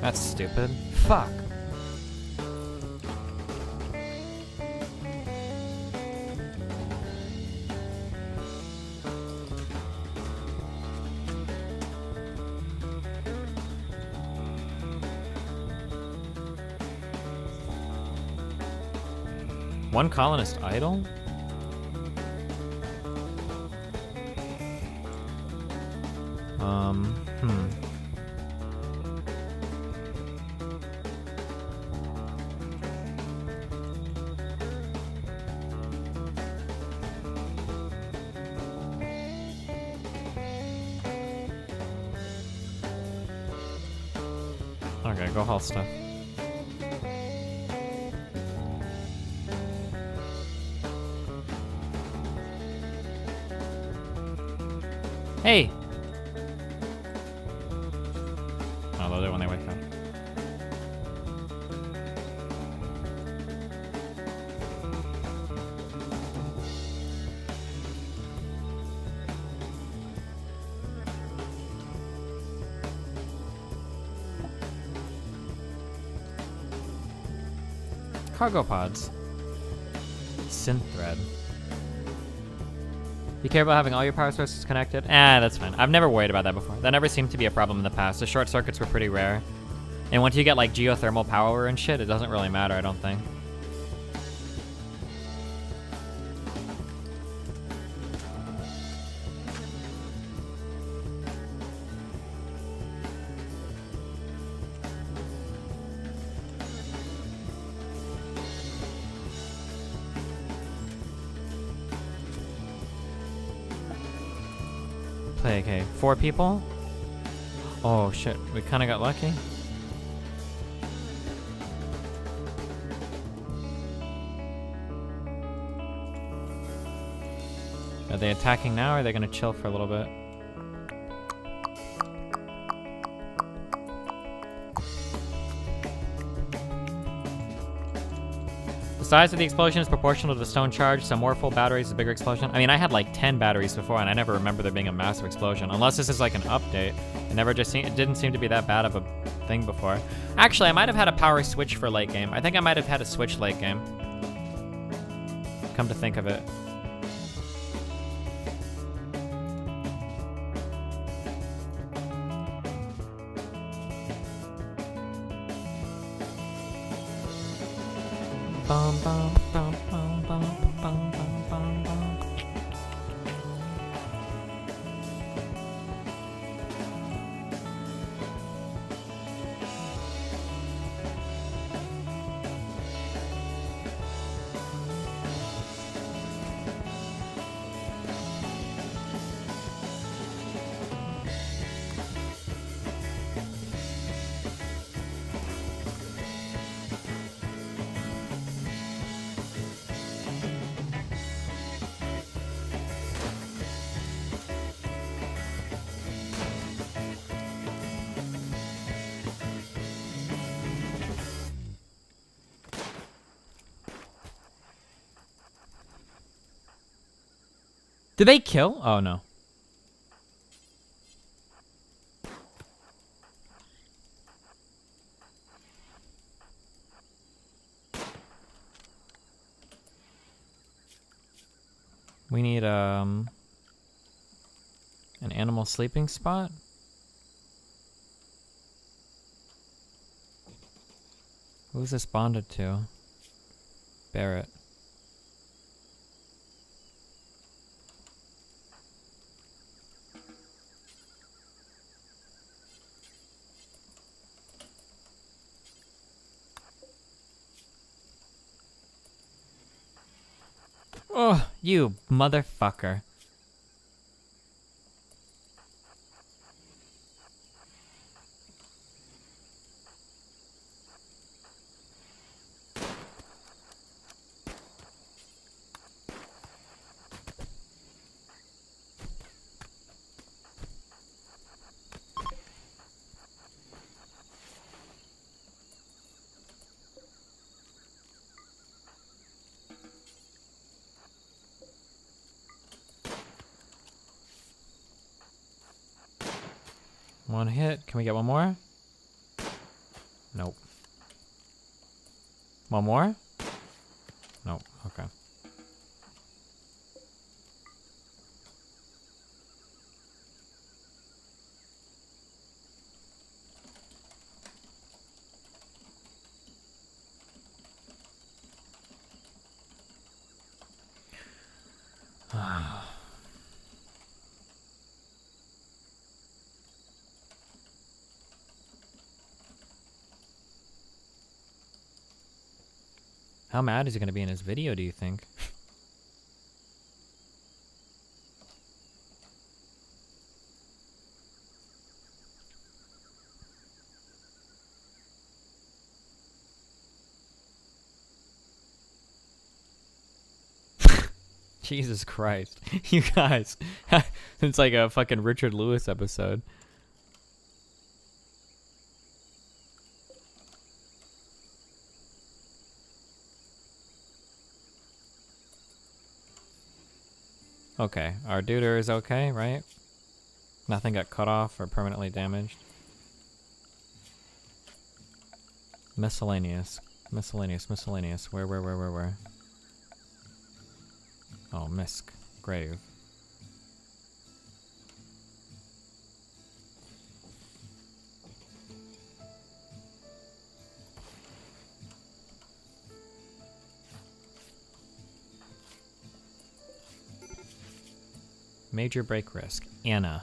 That's stupid. Fuck. One colonist idle? Okay, go haul stuff. Hey! Oh, they'll do it when they wake up. cargo pods. Synth thread. Be careful having all your power sources connected. That's fine. I've never worried about that before. That never seemed to be a problem in the past. The short circuits were pretty rare. And once you get like geothermal power and shit, it doesn't really matter, I don't think. Play okay. 4 people? Oh shit, we kinda got lucky. Are they attacking now or are they gonna chill for a little bit? The size of the explosion is proportional to the stone charge, so more full batteries, a bigger explosion. I mean, I had like 10 batteries before, and I never remember there being a massive explosion. Unless this is like an update. It didn't seem to be that bad of a thing before. Actually, I might have had a power switch for late game. I think I might have had a switch late game. Come to think of it. Bum, bum, bum, bum, bum, bum, bum, bum, bum. Did they kill? Oh no. We need an animal sleeping spot. Who's this bonded to? Barrett. Oh, you motherfucker. One hit. Can we get one more? Nope. One more? Nope. Okay. How mad is he going to be in his video, do you think? Jesus Christ. You guys. It's like a fucking Richard Lewis episode. Okay, our duder is okay, right? Nothing got cut off or permanently damaged. Miscellaneous. Miscellaneous, miscellaneous. Where? Oh, Misk. Grave. Major break risk. Anna.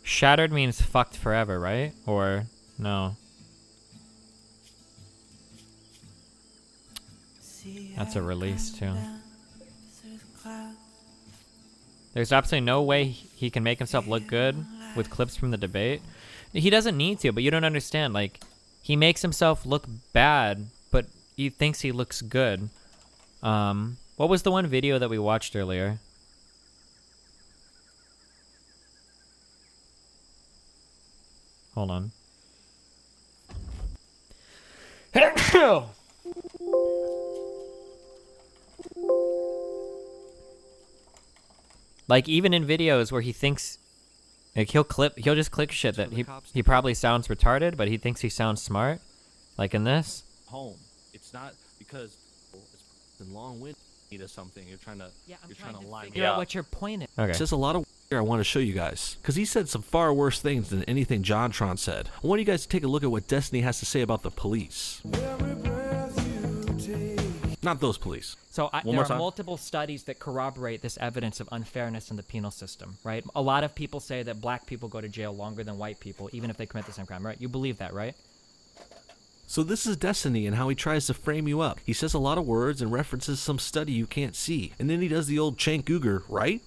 Shattered means fucked forever, right? Or no? That's a release too. There's absolutely no way he can make himself look good with clips from the debate. He doesn't need to, but you don't understand. Like, he makes himself look bad, but he thinks he looks good. What was the one video that we watched earlier? Hold on. Like, even in videos where he thinks, like, he'll just click shit that he probably sounds retarded, but he thinks he sounds smart. Like in this. Home. It's not because it's long-winded or something. You're trying to line Figure out what your point is. Okay. It says a lot of here I want to show you guys, because he said some far worse things than anything JonTron said. I want you guys to take a look at what Destiny has to say about the police. Not those police. So there are multiple studies that corroborate this evidence of unfairness in the penal system, right? A lot of people say that black people go to jail longer than white people, even if they commit the same crime, right? You believe that, right? So this is Destiny and how he tries to frame you up. He says a lot of words and references some study you can't see. And then he does the old Cenk Uygur, right?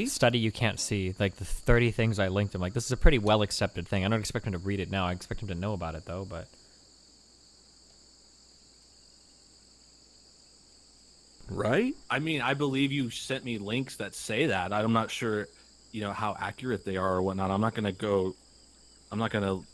Study you can't see. Like the 30 things I linked him. Like, this is a pretty well accepted thing. I don't expect him to read it now. I expect him to know about it though, but. Right? I mean, I believe you sent me links that say that. I'm not sure, how accurate they are or whatnot. I'm not going to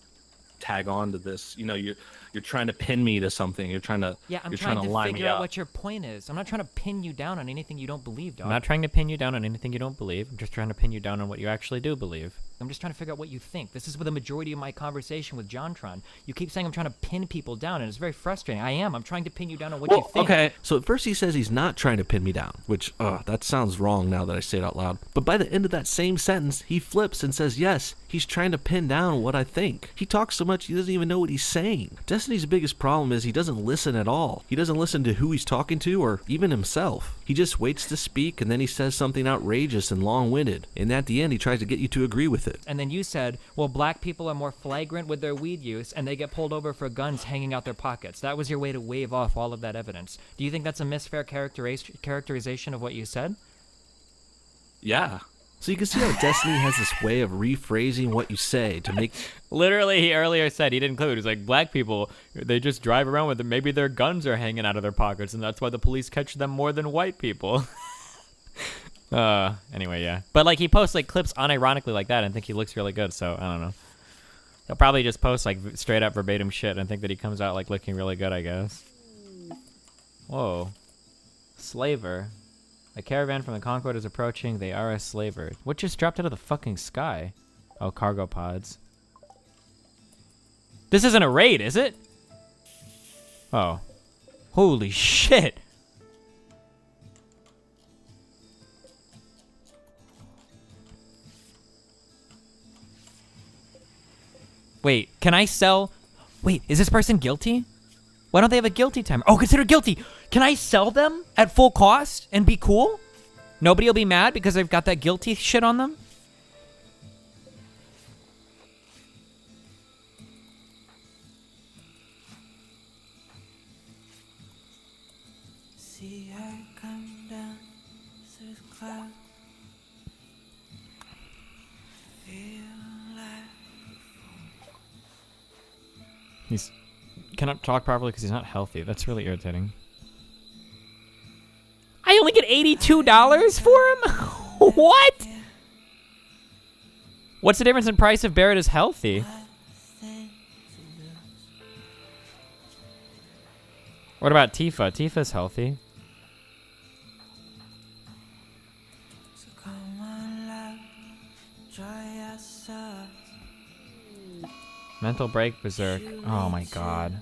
tag on to this. You're trying to pin me to something. You're trying to I'm trying to figure out what your point is. I'm not trying to pin you down on anything you don't believe, dog. I'm not trying to pin you down on anything you don't believe. I'm just trying to pin you down on what you actually do believe. I'm just trying to figure out what you think. This is the majority of my conversation with JonTron. You keep saying I'm trying to pin people down, and it's very frustrating. I am. I'm trying to pin you down on what you think. Okay. So at first he says he's not trying to pin me down, which, that sounds wrong now that I say it out loud. But by the end of that same sentence, he flips and says, yes, he's trying to pin down what I think. He talks so much he doesn't even know what he's saying. Destiny's biggest problem is he doesn't listen at all. He doesn't listen to who he's talking to or even himself. He just waits to speak, and then he says something outrageous and long-winded. And at the end, he tries to get you to agree with it. And then you said, well, black people are more flagrant with their weed use, and they get pulled over for guns hanging out their pockets. That was your way to wave off all of that evidence. Do you think that's a misfair characterization of what you said? Yeah. So you can see how Destiny has this way of rephrasing what you say to make... Literally, he earlier said, he didn't include, he's like, black people, they just drive around with them. Maybe their guns are hanging out of their pockets, and that's why the police catch them more than white people. Anyway, yeah. But, like, he posts, like, clips unironically like that and think he looks really good, so, I don't know. He'll probably just post, like, straight up verbatim shit and think that he comes out, like, looking really good, I guess. Whoa. Slaver. A caravan from the Concord is approaching. They are a slaver. What just dropped out of the fucking sky? Oh, cargo pods. This isn't a raid, is it? Oh. Holy shit. Wait, can I sell... Wait, is this person guilty? Why don't they have a guilty timer? Oh, consider guilty. Can I sell them at full cost and be cool? Nobody will be mad because they've got that guilty shit on them? See her come down through the clouds. Feel like He's cannot talk properly because he's not healthy. That's really irritating. I only get $82 for him? What? What's the difference in price if Barrett is healthy? What about Tifa? Tifa's healthy. Mental break, berserk. Oh my god.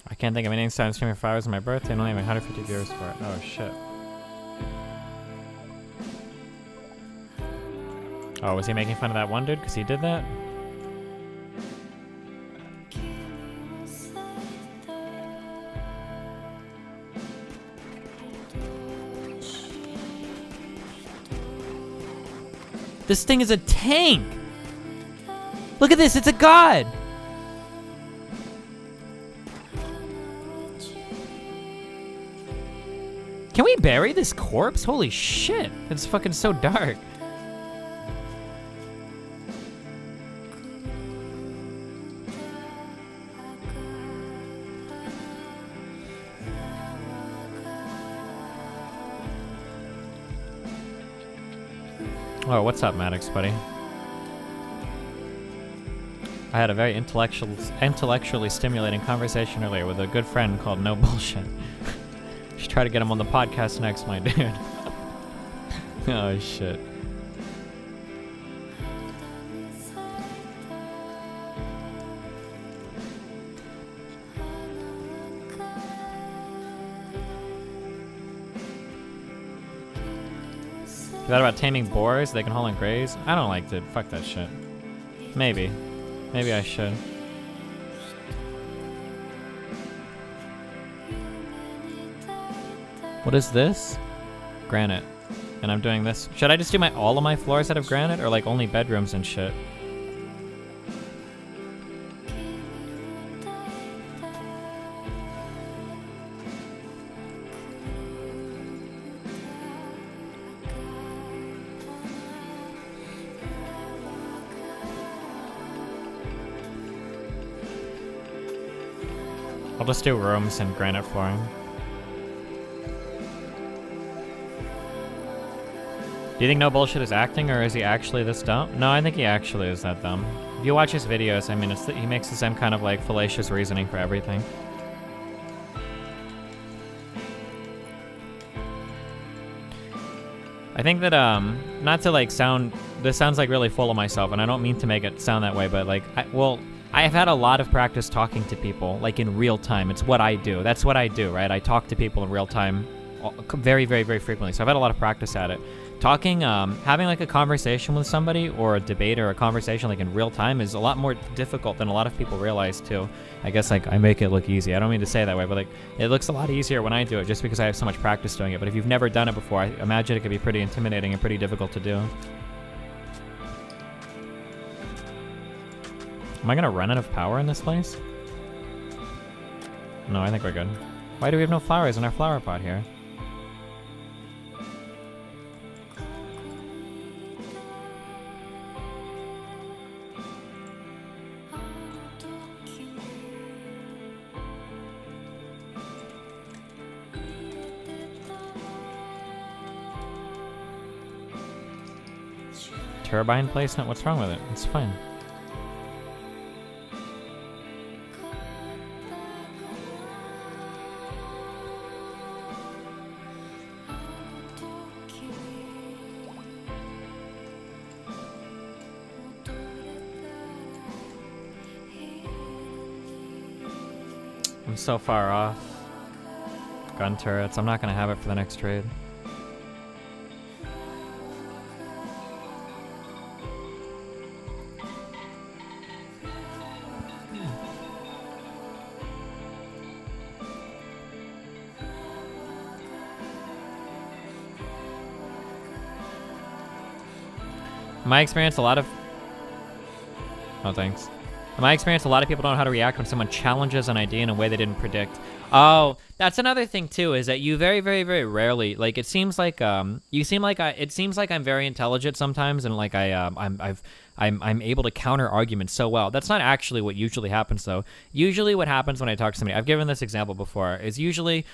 I can't think of anything time streaming for hours on my birthday and only having 150 viewers for it. Oh shit. Oh, was he making fun of that one dude because he did that? This thing is a tank! Look at this, it's a god! Can we bury this corpse? Holy shit, it's fucking so dark. Oh, what's up, Maddox, buddy? I had a very intellectually stimulating conversation earlier with a good friend called No Bullshit. Should try to get him on the podcast next, my dude. Oh, shit. You thought about taming boars? They can haul and graze? I don't like to. Fuck that shit. Maybe. Maybe I should. What is this? Granite. And I'm doing this. Should I just do all of my floors out of granite? Or like only bedrooms and shit? I'll just do rooms and granite flooring. Do you think No Bullshit is acting, or is he actually this dumb? No, I think he actually is that dumb. If you watch his videos, I mean, he makes the same kind of like fallacious reasoning for everything. I think that, not to like this sounds like really full of myself, and I don't mean to make it sound that way, but like, I have had a lot of practice talking to people, like in real time. It's what I do. That's what I do, right? I talk to people in real time very, very, very frequently. So I've had a lot of practice at it. Talking, having like a conversation with somebody or a debate or a conversation like in real time is a lot more difficult than a lot of people realize too. I guess like I make it look easy. I don't mean to say it that way, but like it looks a lot easier when I do it just because I have so much practice doing it. But if you've never done it before, I imagine it could be pretty intimidating and pretty difficult to do. Am I gonna run out of power in this place? No, I think we're good. Why do we have no flowers in our flower pot here? Turbine placement? What's wrong with it? It's fine. I'm so far off. Gun turrets. I'm not gonna have it for the next trade. In my experience, Oh, thanks. In my experience, a lot of people don't know how to react when someone challenges an idea in a way they didn't predict. Oh, that's another thing too, is that you very, very, very rarely, like, it seems like, it seems like I'm very intelligent sometimes, and like I'm able to counter arguments so well. That's not actually what usually happens though. Usually what happens when I talk to somebody, I've given this example before, is usually,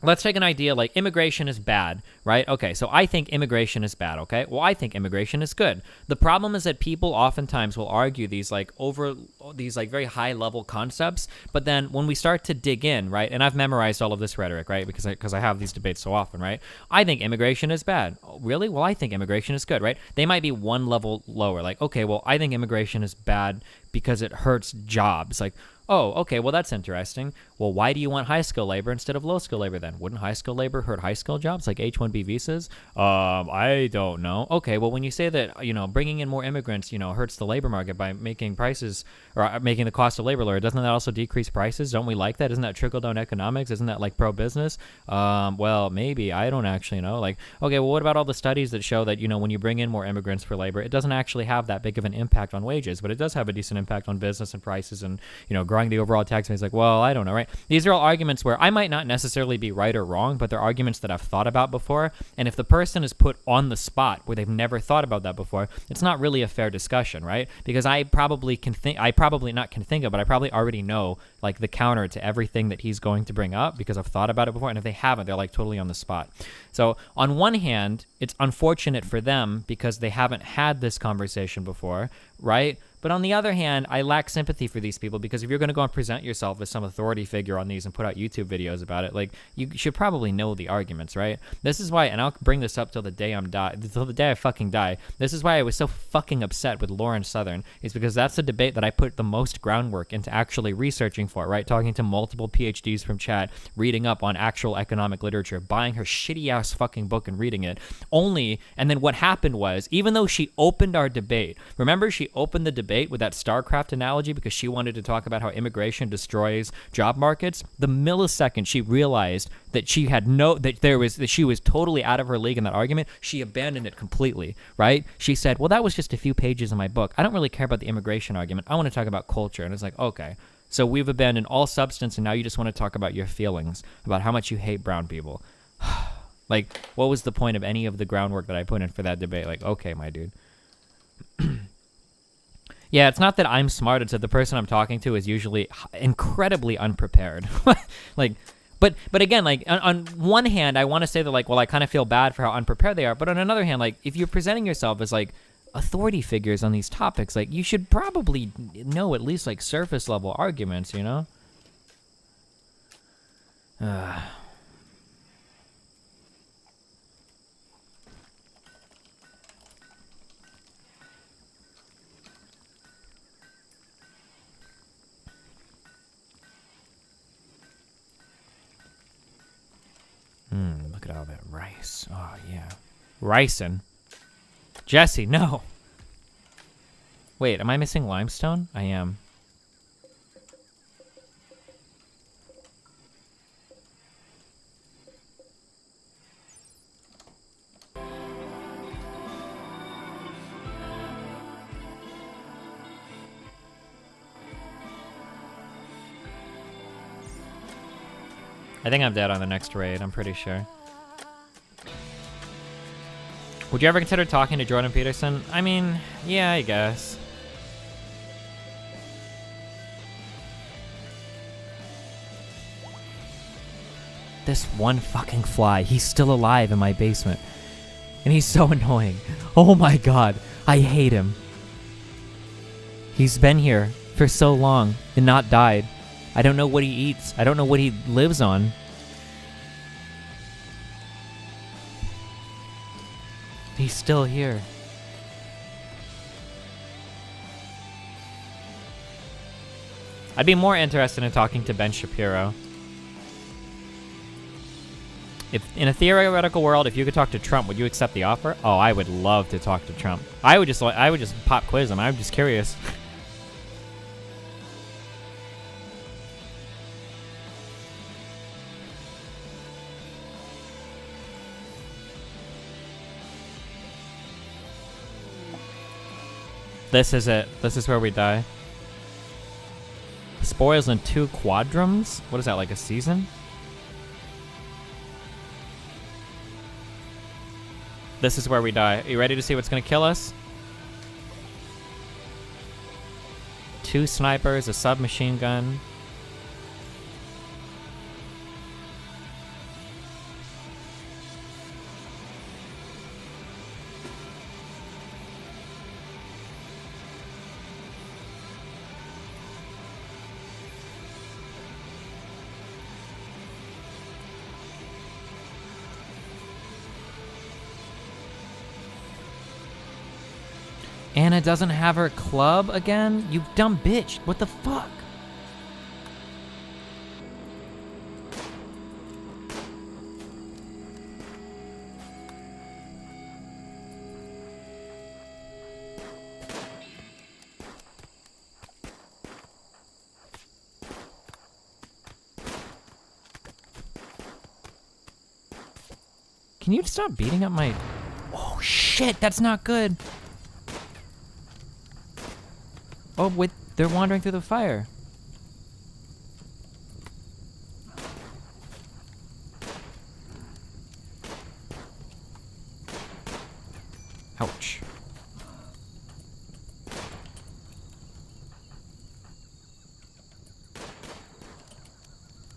let's take an idea like immigration is bad, right? Okay, so I think immigration is bad, okay? Well, I think immigration is good. The problem is that people oftentimes will argue these very high level concepts, but then when we start to dig in, right? And I've memorized all of this rhetoric, right? Because I have these debates so often, right? I think immigration is bad. Oh, really? Well, I think immigration is good, right? They might be one level lower, like, okay, well, I think immigration is bad because it hurts jobs. Like, oh, okay, well, that's interesting. Well, why do you want high-skill labor instead of low-skill labor then? Wouldn't high-skill labor hurt high-skill jobs like H-1B visas? I don't know. Okay, well, when you say that, you know, bringing in more immigrants, you know, hurts the labor market by making prices or making the cost of labor lower, doesn't that also decrease prices? Don't we like that? Isn't that trickle-down economics? Isn't that like pro-business? Well, maybe. I don't actually know. Like, okay, well, what about all the studies that show that, you know, when you bring in more immigrants for labor, it doesn't actually have that big of an impact on wages, but it does have a decent impact on business and prices and, you know, growing the overall tax base. Like, well, I don't know, right? These are all arguments where I might not necessarily be right or wrong, but they're arguments that I've thought about before. And if the person is put on the spot where they've never thought about that before, it's not really a fair discussion, right? Because I probably already know like the counter to everything that he's going to bring up because I've thought about it before. And if they haven't, they're like totally on the spot. So on one hand, it's unfortunate for them because they haven't had this conversation before, right? But on the other hand, I lack sympathy for these people because if you're going to go and present yourself as some authority figure on these and put out YouTube videos about it, like, you should probably know the arguments, right? This is why, and I'll bring this up till the day I fucking die. This is why I was so fucking upset with Lauren Southern, is because that's the debate that I put the most groundwork into actually researching for, right? Talking to multiple PhDs from chat, reading up on actual economic literature, buying her shitty-ass fucking book and reading it. And then what happened was, even though she opened our debate, remember she opened the debate with that StarCraft analogy because she wanted to talk about how immigration destroys job markets. The millisecond she realized that she was totally out of her league in that argument, she abandoned it completely, right? She said, well, that was just a few pages in my book. I don't really care about the immigration argument. I want to talk about culture. And it's like, okay, so we've abandoned all substance and now you just want to talk about your feelings, about how much you hate brown people. Like, what was the point of any of the groundwork that I put in for that debate? Like, okay, my dude. Yeah, it's not that I'm smart. It's that the person I'm talking to is usually incredibly unprepared. Like, but again, like, on one hand, I want to say that, like, well, I kind of feel bad for how unprepared they are. But on another hand, like, if you're presenting yourself as, like, authority figures on these topics, like, you should probably know at least, like, surface level arguments, you know? Look at all that rice. Oh, yeah. Ricin'. Jesse, no. Wait, am I missing limestone? I am. I think I'm dead on the next raid, I'm pretty sure. Would you ever consider talking to Jordan Peterson? I mean, yeah, I guess. This one fucking fly, he's still alive in my basement. And he's so annoying. Oh my god, I hate him. He's been here for so long and not died. I don't know what he eats. I don't know what he lives on. He's still here. I'd be more interested in talking to Ben Shapiro. If in a theoretical world, if you could talk to Trump, would you accept the offer? Oh, I would love to talk to Trump. I would just pop quiz him. I'm just curious. This is it. This is where we die. Spoils in 2 quadrums? What is that, like a season? This is where we die. Are you ready to see what's gonna kill us? 2 snipers, a submachine gun. Anna doesn't have her club again? You dumb bitch. What the fuck? Can you stop beating up my... Oh, shit, that's not good. Oh, wait, they're wandering through the fire. Ouch.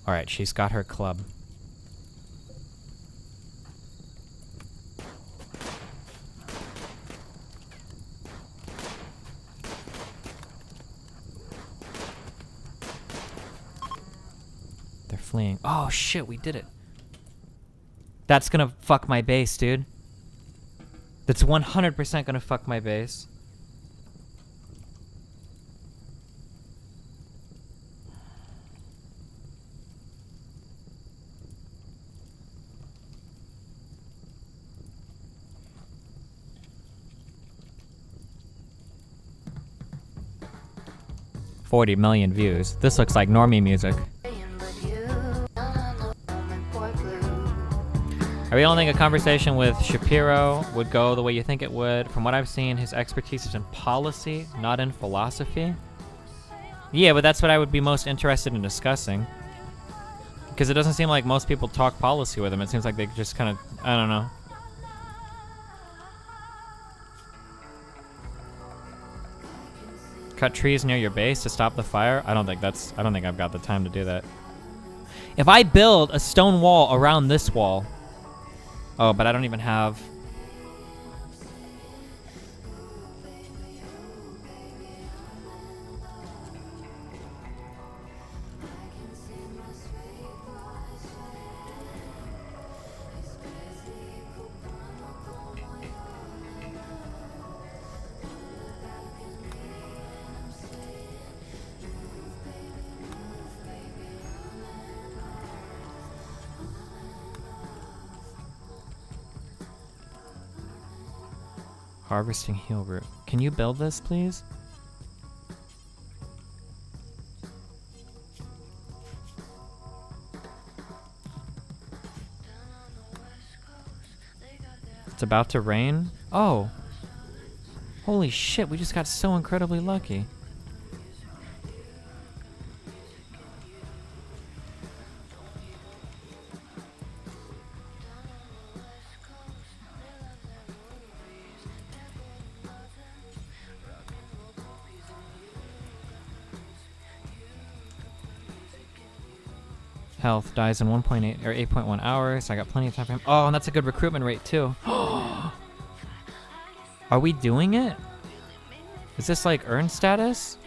All right, she's got her club. They're fleeing. Oh shit, we did it. That's gonna fuck my base, dude. That's 100% gonna fuck my base. $40 million views. This looks like normie music. I really don't think a conversation with Shapiro would go the way you think it would. From what I've seen, his expertise is in policy, not in philosophy. Yeah, but that's what I would be most interested in discussing. Because it doesn't seem like most people talk policy with him. It seems like they just kind of, I don't know. Cut trees near your base to stop the fire? I don't think I've got the time to do that. If I build a stone wall around this wall... Oh, but I don't even have... Harvesting heal root. Can you build this, please? It's about to rain? Oh! Holy shit, we just got so incredibly lucky. Health dies in 1.8 or 8.1 hours. I got plenty of time for him. Oh, and that's a good recruitment rate too. Are we doing it? Is this like earn status?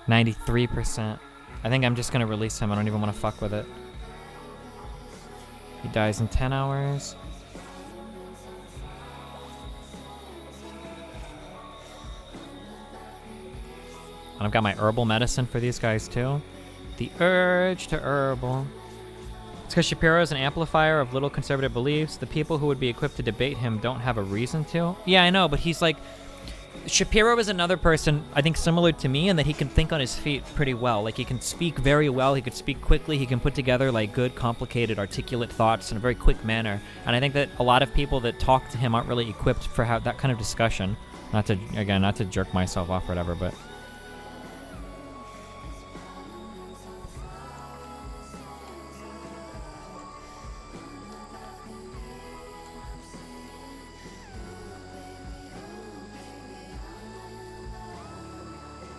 %93%. I think I'm just gonna release him. I don't even want to fuck with it. He dies in 10 hours. And I've got my herbal medicine for these guys too. The urge to herbal. It's because Shapiro is an amplifier of little conservative beliefs. The people who would be equipped to debate him don't have a reason to. Yeah, I know, but he's like... Shapiro is another person, I think, similar to me in that he can think on his feet pretty well. Like, he can speak very well, he could speak quickly, he can put together, like, good, complicated, articulate thoughts in a very quick manner. And I think that a lot of people that talk to him aren't really equipped for that kind of discussion. Not to jerk myself off or whatever, but...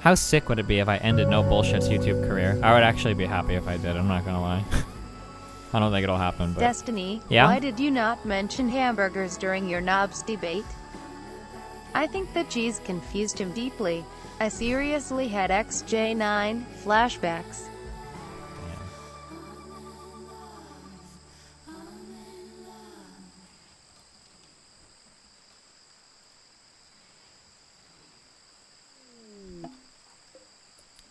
How sick would it be if I ended No Bullshit's YouTube career? I would actually be happy if I did, I'm not gonna lie. I don't think it'll happen, but... Destiny, yeah? Why did you not mention hamburgers during your knobs debate? I think the cheese confused him deeply. I seriously had XJ9 flashbacks.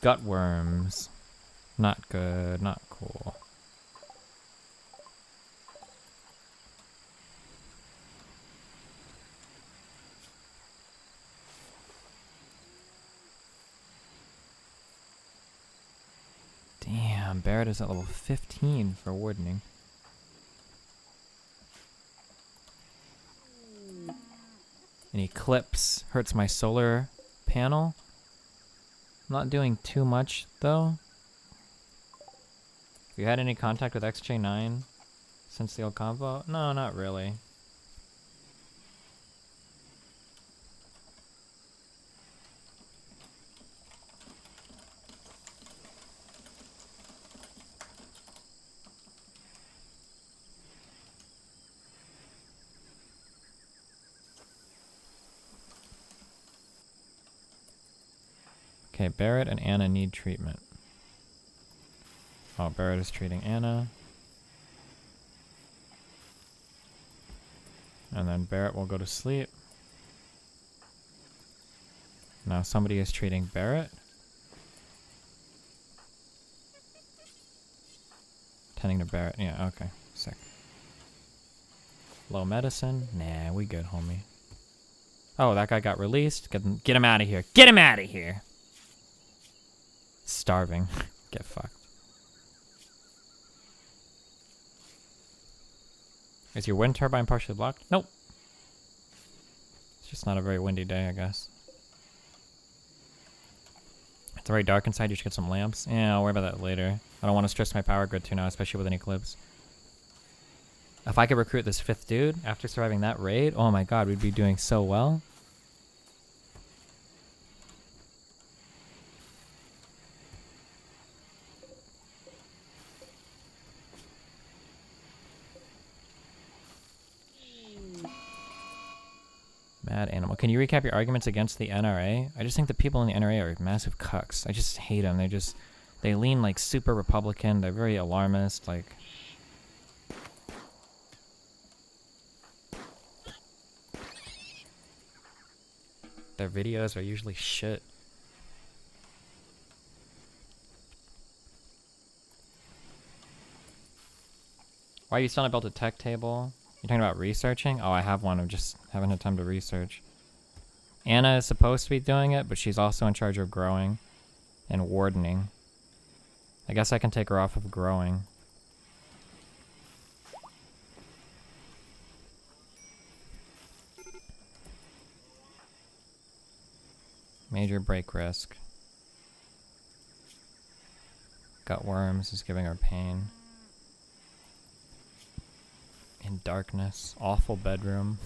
Gut worms. Not good, not cool. Damn, Barrett is at level 15 for wardening. An eclipse hurts my solar panel. I'm not doing too much though. Have you had any contact with XJ9 since the old convo? No, not really. Okay, Barrett and Anna need treatment. Oh, Barrett is treating Anna. And then Barrett will go to sleep. Now somebody is treating Barrett. Tending to Barrett. Yeah, okay. Sick. Low medicine? Nah, we good, homie. Oh, that guy got released. Get him out of here. Get him out of here! Starving. Get fucked. Is your wind turbine partially blocked? Nope. It's just not a very windy day, I guess. It's very dark inside. You should get some lamps. Yeah, I'll worry about that later. I don't want to stress my power grid too now, especially with an eclipse. If I could recruit this 5th dude after surviving that raid, oh my god, we'd be doing so well. Mad animal. Can you recap your arguments against the NRA? I just think the people in the NRA are massive cucks. I just hate them. They lean like super Republican. They're very alarmist. Like, their videos are usually shit. Why are you still not built a tech table? You're talking about researching? Oh, I have one. I just haven't had time to research. Anna is supposed to be doing it, but she's also in charge of growing and wardening. I guess I can take her off of growing. Major break risk. Gut worms is giving her pain. In darkness. Awful bedroom.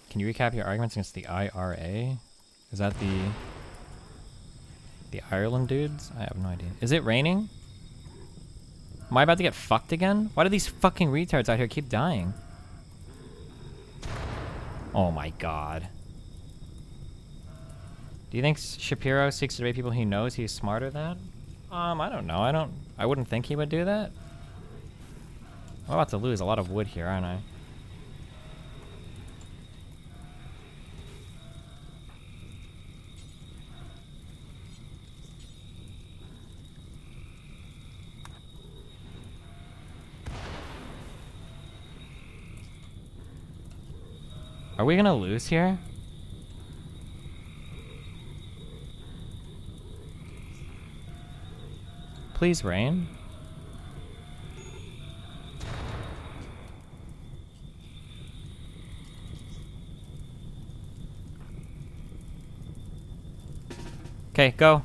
Can you recap your arguments against the IRA? Is that the Ireland dudes? I have no idea. Is it raining? Am I about to get fucked again? Why do these fucking retards out here keep dying? Oh my god. Do you think Shapiro seeks to debate people he knows he's smarter than? I don't know. I wouldn't think he would do that. I'm about to lose a lot of wood here, aren't I? Are we gonna lose here? Please rain. Okay, go.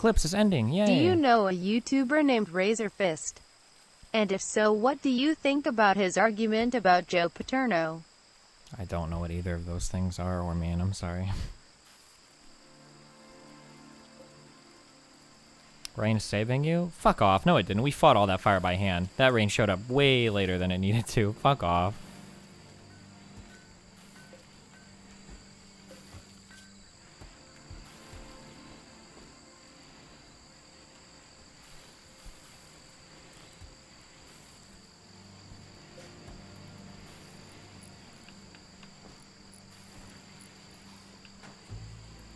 eclipse is ending. Yay. Do you know a YouTuber named Razor Fist? And if so, what do you think about his argument about Joe Paterno? I don't know what either of those things are or mean. I'm sorry. Rain saving you? Fuck off. No, it didn't. We fought all that fire by hand. That rain showed up way later than it needed to. Fuck off.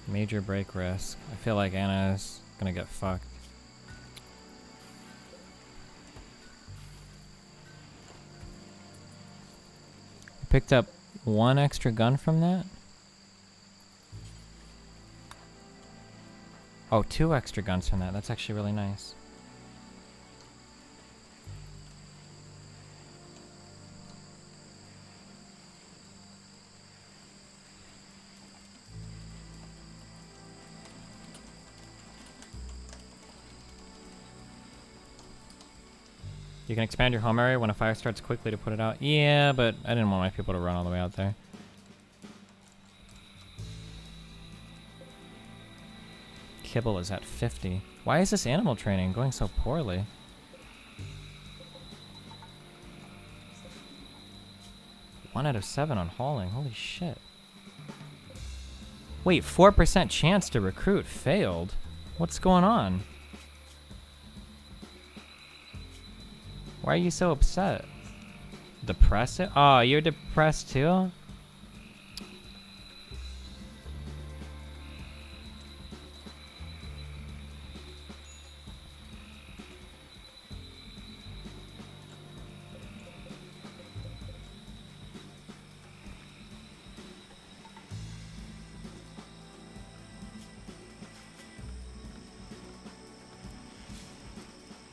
Major break risk. I feel like Anna's gonna get fucked. Picked up one extra gun from that. Oh, 2 extra guns from that. That's actually really nice. You can expand your home area when a fire starts quickly to put it out. Yeah, but I didn't want my people to run all the way out there. Kibble is at 50. Why is this animal training going so poorly? One out of 7 on hauling. Holy shit. Wait, 4% chance to recruit. Failed? What's going on? Why are you so upset? Depressed? Oh, you're depressed too?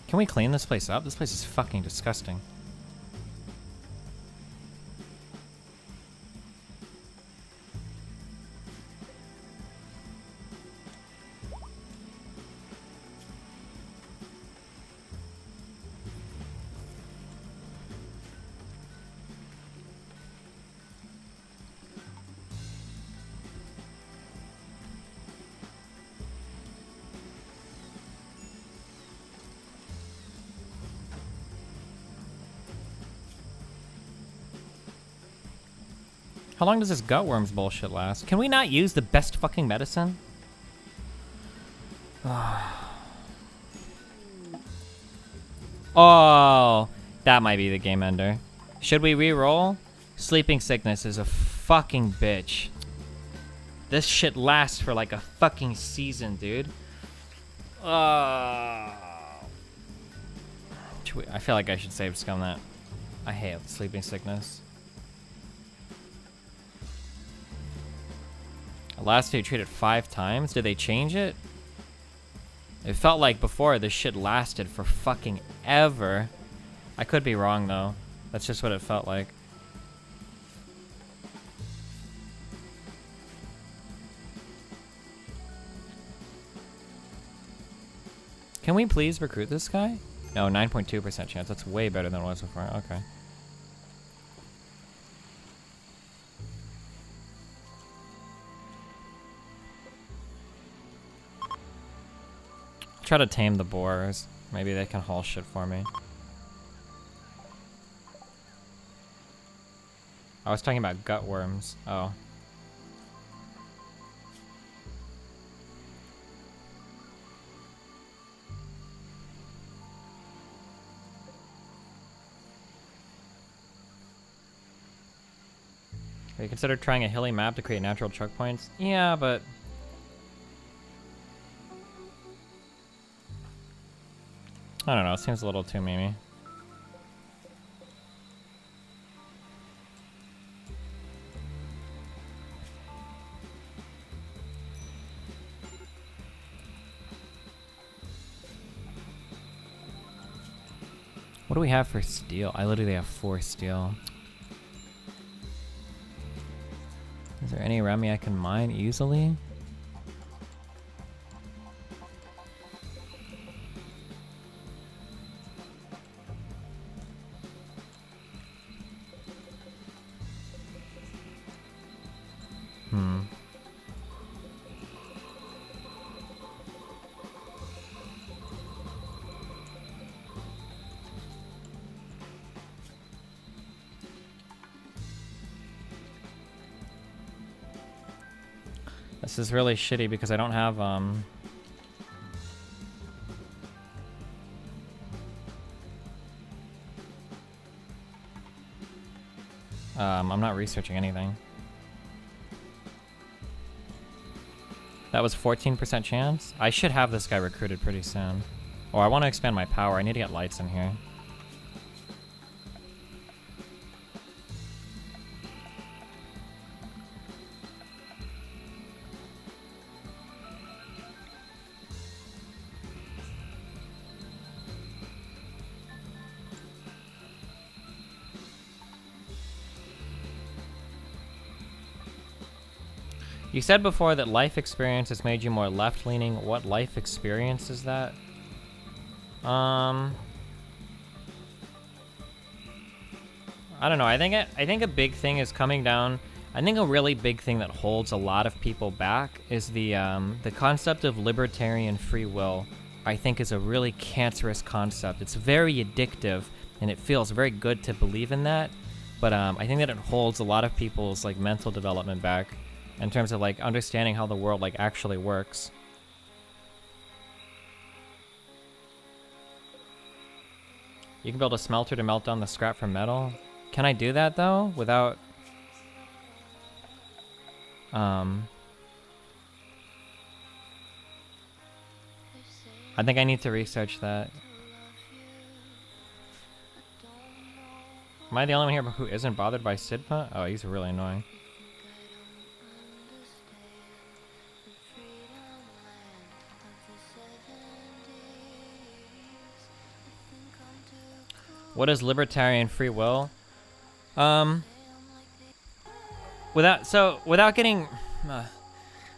Can we clean this place up? This place is fucking disgusting. How long does this gutworms bullshit last? Can we not use the best fucking medicine? Oh, that might be the game ender. Should we re-roll? Sleeping sickness is a fucking bitch. This shit lasts for like a fucking season, dude. I feel like I should save scum that. I hate sleeping sickness. Last day treated 5 times. Did they change it? It felt like before this shit lasted for fucking ever. I could be wrong though. That's just what it felt like. Can we please recruit this guy? No, 9.2% chance. That's way better than it was before. Okay. Try to tame the boars. Maybe they can haul shit for me. I was talking about gutworms. Oh. Have you considered trying a hilly map to create natural choke points? Yeah, but I don't know, it seems a little too memey. What do we have for steel? I literally have 4 steel. Is there any Remy I can mine easily? This is really shitty because I don't have, I'm not researching anything. That was 14% chance? I should have this guy recruited pretty soon. Oh, I want to expand my power. I need to get lights in here. You said before that life experience has made you more left-leaning. What life experience is that? I don't know. I think a big thing is coming down. I think a really big thing that holds a lot of people back is the concept of libertarian free will. I think is a really cancerous concept. It's very addictive, and it feels very good to believe in that. But I think that it holds a lot of people's like mental development back. In terms of like understanding how the world like actually works. You can build a smelter to melt down the scrap from metal. Can I do that though without I think I need to research that. Am I the only one here who isn't bothered by Sidpa? Oh, he's really annoying. What is libertarian free will? Without getting, I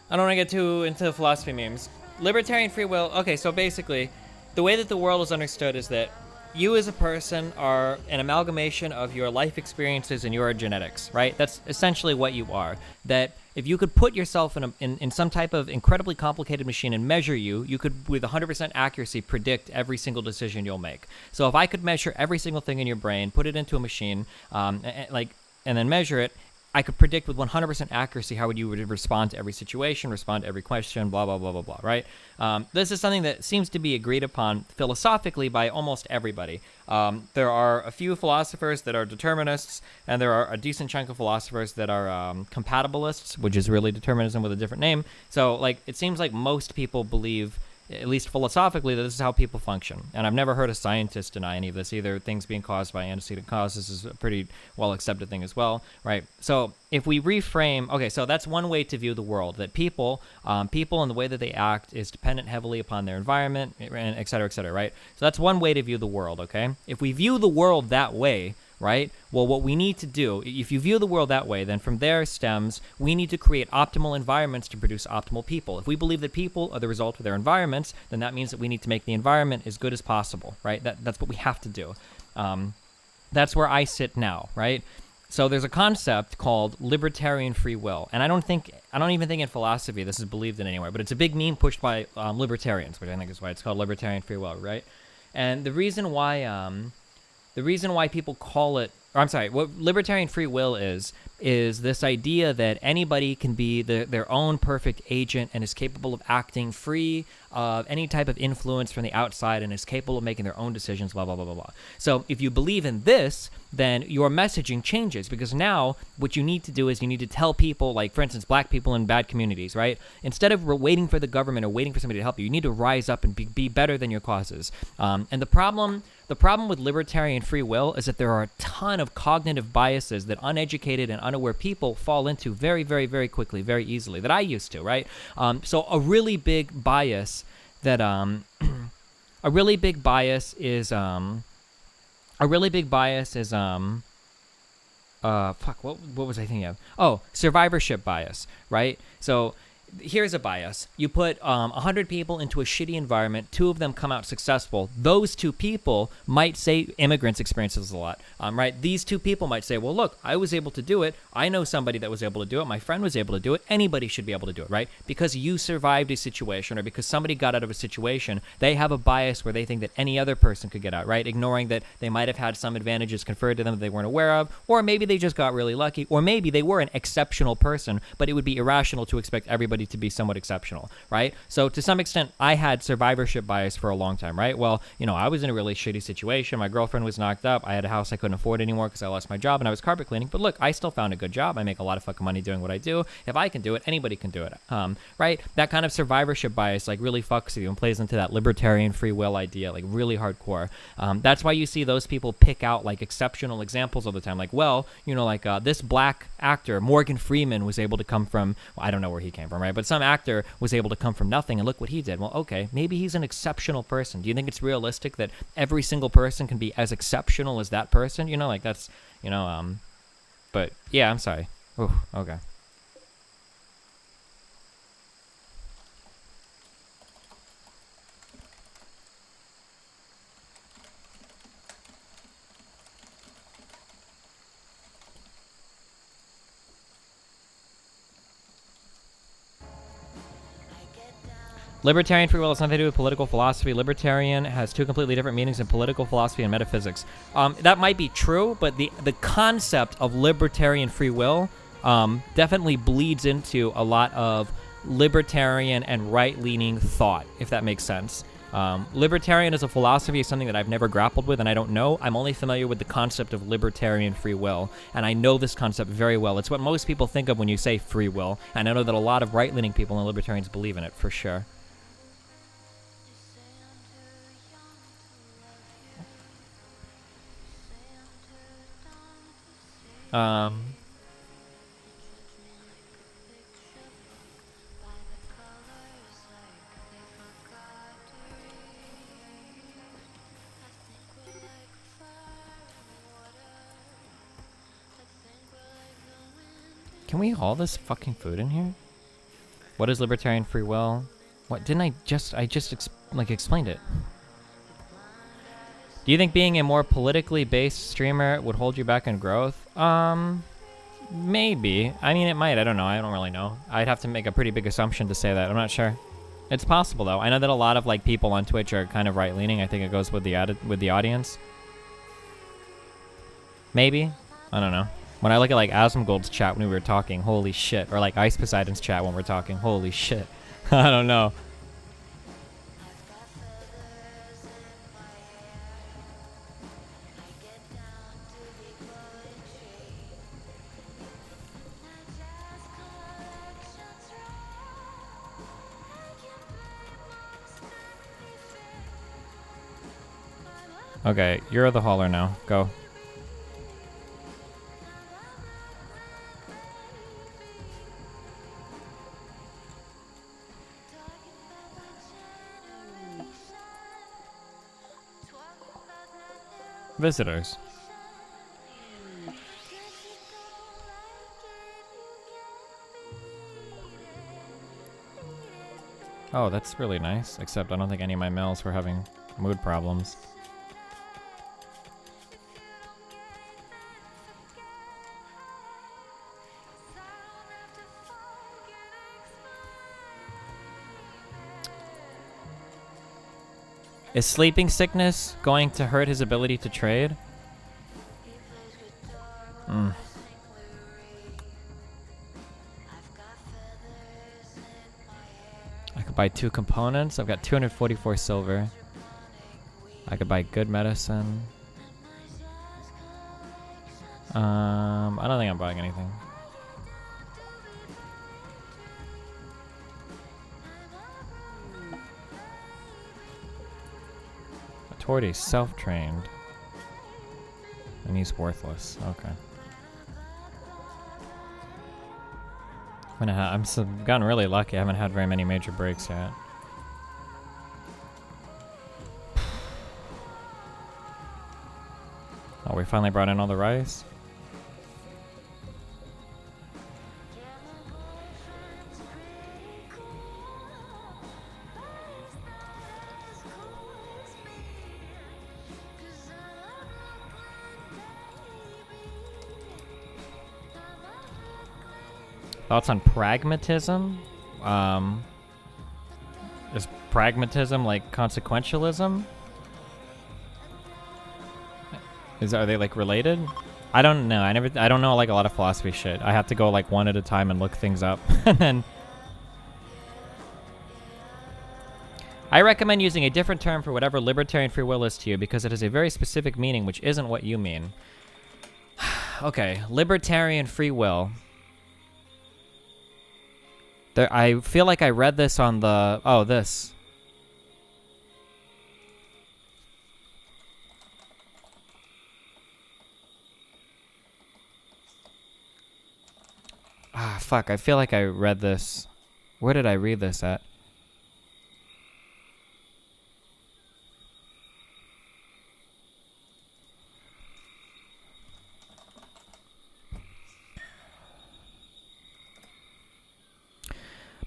don't want to get too into philosophy memes. Libertarian free will. Okay, so basically, the way that the world is understood is that you as a person are an amalgamation of your life experiences and your genetics, right? That's essentially what you are. That if you could put yourself in some type of incredibly complicated machine and measure you, you could, with 100% accuracy, predict every single decision you'll make. So if I could measure every single thing in your brain, put it into a machine, and then measure it, I could predict with 100% accuracy how you would respond to every situation, respond to every question, blah, blah, blah, blah, blah, right? This is something that seems to be agreed upon philosophically by almost everybody. There are a few philosophers that are determinists, and there are a decent chunk of philosophers that are compatibilists, which is really determinism with a different name. So, like, it seems like most people believe, at least philosophically, that this is how people function. And I've never heard a scientist deny any of this either. Things being caused by antecedent causes is a pretty well-accepted thing as well, right? So if we reframe, okay, so that's one way to view the world, that people and the way that they act is dependent heavily upon their environment, and et cetera, right? So that's one way to view the world, okay? If we view the world that way, right? Well, what we need to do, if you view the world that way, then from there stems, we need to create optimal environments to produce optimal people. If we believe that people are the result of their environments, then that means that we need to make the environment as good as possible, right? That's what we have to do. That's where I sit now, right? So there's a concept called libertarian free will, and I don't even think in philosophy this is believed in anywhere, but it's a big meme pushed by libertarians, which I think is why it's called libertarian free will, right? And the reason why people call it, or I'm sorry, what libertarian free will is this idea that anybody can be their own perfect agent and is capable of acting free of any type of influence from the outside and is capable of making their own decisions, blah, blah, blah, blah, blah. So if you believe in this, then your messaging changes, because now what you need to do is you need to tell people, like, for instance, black people in bad communities, right? Instead of waiting for the government or waiting for somebody to help you, you need to rise up and be better than your causes. And the problem with libertarian free will is that there are a ton of cognitive biases that uneducated and unaware people fall into very, very, very quickly, very easily, that I used to, right? So a really big bias that a really big bias is fuck, what was I thinking of? Oh, survivorship bias, right? So here's a bias. You put 100 people into a shitty environment, 2 of them come out successful. Those 2 people might say immigrants experience this a lot, right? These 2 people might say, well, look, I was able to do it. I know somebody that was able to do it. My friend was able to do it. Anybody should be able to do it, right? Because you survived a situation or because somebody got out of a situation, they have a bias where they think that any other person could get out, right? Ignoring that they might have had some advantages conferred to them that they weren't aware of, or maybe they just got really lucky, or maybe they were an exceptional person, but it would be irrational to expect everybody to be somewhat exceptional, right? So to some extent, I had survivorship bias for a long time, right? Well, you know, I was in a really shitty situation. My girlfriend was knocked up. I had a house I couldn't afford anymore because I lost my job and I was carpet cleaning. But look, I still found a good job. I make a lot of fucking money doing what I do. If I can do it, anybody can do it, right? That kind of survivorship bias like really fucks with you and plays into that libertarian free will idea, like really hardcore. That's why you see those people pick out like exceptional examples all the time. Like, well, you know, like this black actor, Morgan Freeman, was able to come from, well, I don't know where he came from, right? But some actor was able to come from nothing and look what he did. Well, okay, maybe he's an exceptional person. Do you think it's realistic that every single person can be as exceptional as that person? You know, like that's, you know, but yeah, I'm sorry. Ooh, okay. Libertarian free will has nothing to do with political philosophy. Libertarian has 2 completely different meanings in political philosophy and metaphysics. That might be true, but the concept of libertarian free will definitely bleeds into a lot of libertarian and right-leaning thought, if that makes sense. Libertarian as a philosophy is something that I've never grappled with, and I don't know. I'm only familiar with the concept of libertarian free will, and I know this concept very well. It's what most people think of when you say free will, and I know that a lot of right-leaning people and libertarians believe in it, for sure. Can we haul this fucking food in here? What is libertarian free will? What didn't I just explained it. Do you think being a more politically based streamer would hold you back in growth? Maybe. I mean, it might. I don't know. I don't really know. I'd have to make a pretty big assumption to say that. I'm not sure. It's possible though. I know that a lot of like people on Twitch are kind of right-leaning. I think it goes with the audience. Maybe. I don't know. When I look at like Asmongold's chat when we were talking, holy shit. Or like Ice Poseidon's chat when we're talking, holy shit. I don't know. Okay, you're the hauler now. Go. Visitors. Oh, that's really nice. Except I don't think any of my males were having mood problems. Is sleeping sickness going to hurt his ability to trade? I could buy 2 components. I've got 244 silver. I could buy good medicine. I don't think I'm buying anything. Torty's self-trained. And he's worthless. Okay. I'm gotten really lucky. I haven't had very many major breaks yet. Oh, we finally brought in all the rice. Thoughts on pragmatism? Is pragmatism like consequentialism? Are they like related? I don't know. I don't know like a lot of philosophy shit. I have to go like one at a time and look things up. And then I recommend using a different term for whatever libertarian free will is to you because it has a very specific meaning which isn't what you mean. Okay, libertarian free will. I feel like I read this on the... Oh, this. Ah, fuck. I feel like I read this. Where did I read this at?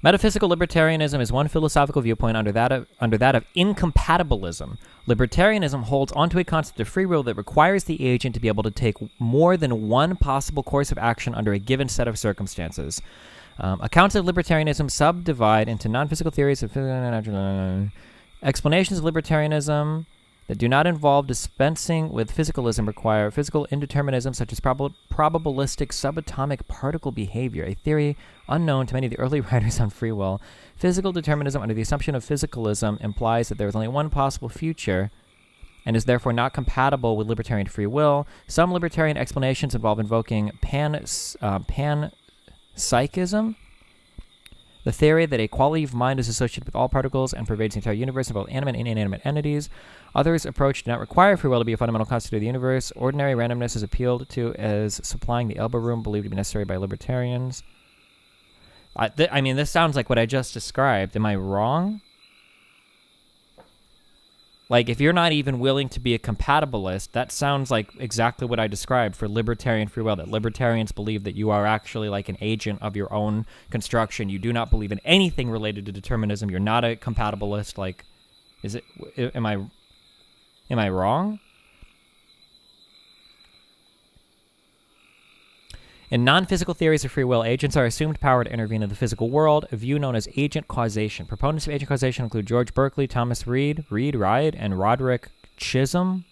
Metaphysical libertarianism is one philosophical viewpoint under that of incompatibilism. Libertarianism holds onto a concept of free will that requires the agent to be able to take more than one possible course of action under a given set of circumstances. Accounts of libertarianism subdivide into non-physical theories of explanations of libertarianism that do not involve dispensing with physicalism require physical indeterminism such as probabilistic subatomic particle behavior, a theory unknown to many of the early writers on free will. Physical determinism under the assumption of physicalism implies that there is only one possible future and is therefore not compatible with libertarian free will. Some libertarian explanations involve invoking panpsychism, the theory that a quality of mind is associated with all particles and pervades the entire universe of both animate and inanimate entities. Others' approach do not require free will to be a fundamental constituent of the universe. Ordinary randomness is appealed to as supplying the elbow room believed to be necessary by libertarians. I mean, this sounds like what I just described. Am I wrong? Like, if you're not even willing to be a compatibilist, that sounds like exactly what I described for libertarian free will, that libertarians believe that you are actually like an agent of your own construction. You do not believe in anything related to determinism. You're not a compatibilist. Like, am I wrong? In non-physical theories of free will, agents are assumed power to intervene in the physical world, a view known as agent causation. Proponents of agent causation include George Berkeley, Thomas Reid, and Roderick Chisholm.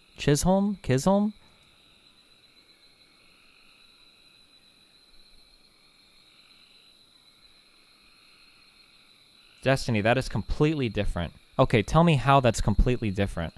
Destiny, that is completely different. Okay, tell me how that's completely different.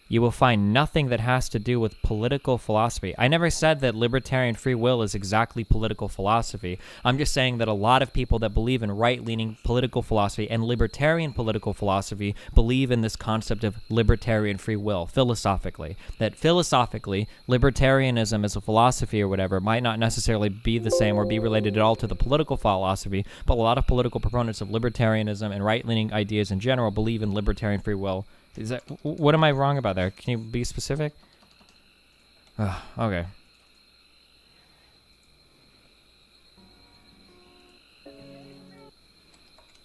You will find nothing that has to do with political philosophy. I never said that libertarian free will is exactly political philosophy. I'm just saying that a lot of people that believe in right-leaning political philosophy and libertarian political philosophy believe in this concept of libertarian free will, philosophically. That philosophically, libertarianism as a philosophy or whatever might not necessarily be the same or be related at all to the political philosophy, but a lot of political proponents of libertarianism and right-leaning ideas in general believe in libertarian free will. Is that, what am I wrong about there? Can you be specific? Okay.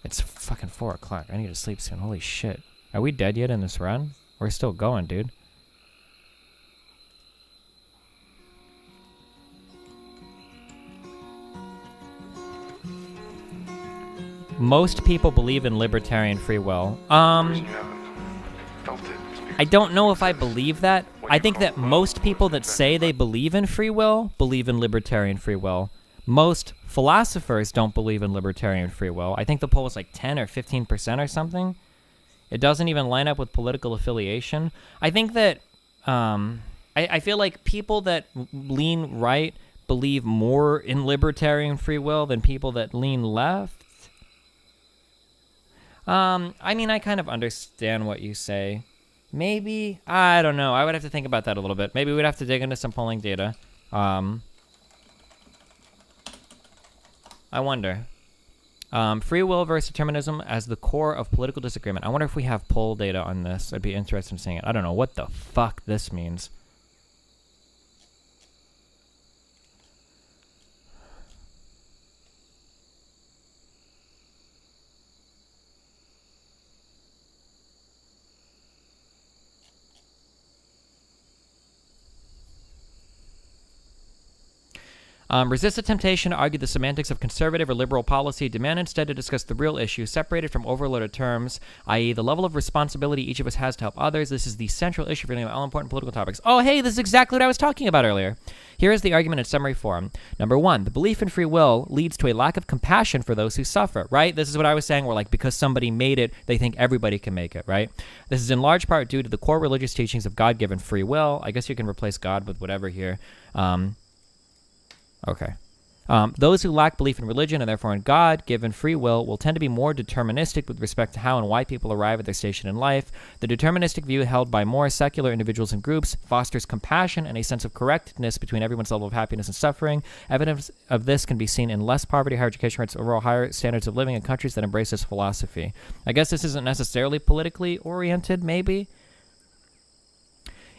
It's fucking 4 o'clock. I need to sleep soon. Holy shit. Are we dead yet in this run? We're still going, dude. Most people believe in libertarian free will. I don't know if I believe that. I think that most people that say they believe in free will believe in libertarian free will. Most philosophers don't believe in libertarian free will. I think the poll is like 10 or 15% or something. It doesn't even line up with political affiliation. I think that I feel like people that lean right believe more in libertarian free will than people that lean left. I mean, I kind of understand what you say. Maybe, I don't know. I would have to think about that a little bit. Maybe we'd have to dig into some polling data. I wonder. Free will versus determinism as the core of political disagreement. I wonder if we have poll data on this. I'd be interested in seeing it. I don't know what the fuck this means. Resist the temptation to argue the semantics of conservative or liberal policy. Demand instead to discuss the real issue, separated from overloaded terms, i.e. the level of responsibility each of us has to help others. This is the central issue for dealing with all important political topics. Oh, hey, this is exactly what I was talking about earlier. Here is the argument in summary form. Number 1, the belief in free will leads to a lack of compassion for those who suffer, right? This is what I was saying, where like because somebody made it, they think everybody can make it, right? This is in large part due to the core religious teachings of God-given free will. I guess you can replace God with whatever here. Okay. Those who lack belief in religion and therefore in God, given free will tend to be more deterministic with respect to how and why people arrive at their station in life. The deterministic view held by more secular individuals and groups fosters compassion and a sense of correctness between everyone's level of happiness and suffering. Evidence of this can be seen in less poverty, higher education rates, overall higher standards of living in countries that embrace this philosophy. I guess this isn't necessarily politically oriented, maybe?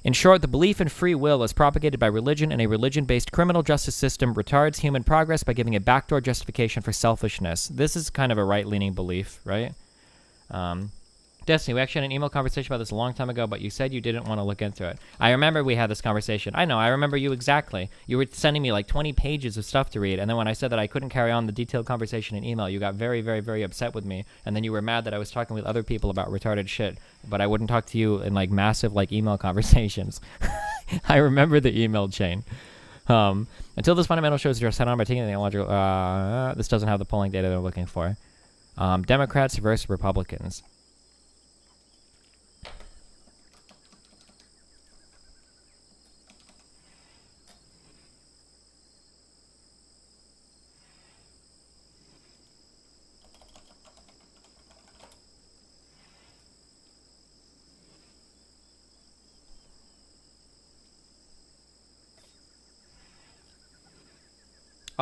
In short, the belief in free will as propagated by religion and a religion-based criminal justice system retards human progress by giving a backdoor justification for selfishness. This is kind of a right-leaning belief, right? Destiny, we actually had an email conversation about this a long time ago, but you said you didn't want to look into it. I remember we had this conversation. I know, I remember you exactly. You were sending me like 20 pages of stuff to read, and then when I said that I couldn't carry on the detailed conversation in email, you got very, very, very upset with me, and then you were mad that I was talking with other people about retarded shit, but I wouldn't talk to you in like massive like email conversations. I remember the email chain. Until this fundamental shows you're set on by taking the theological, this doesn't have the polling data they're looking for. Democrats versus Republicans.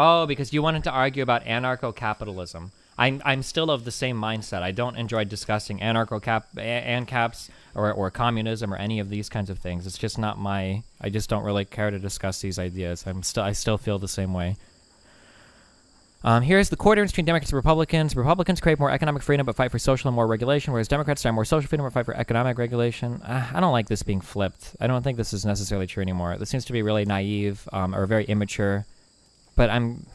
Oh, because you wanted to argue about anarcho-capitalism. I'm still of the same mindset. I don't enjoy discussing ANCAPs or communism or any of these kinds of things. It's just not my... I just don't really care to discuss these ideas. I still feel the same way. Here's the core difference between Democrats and Republicans. Republicans crave more economic freedom but fight for social and more regulation, whereas Democrats desire more social freedom but fight for economic regulation. I don't like this being flipped. I don't think this is necessarily true anymore. This seems to be really naive or very immature. But I'm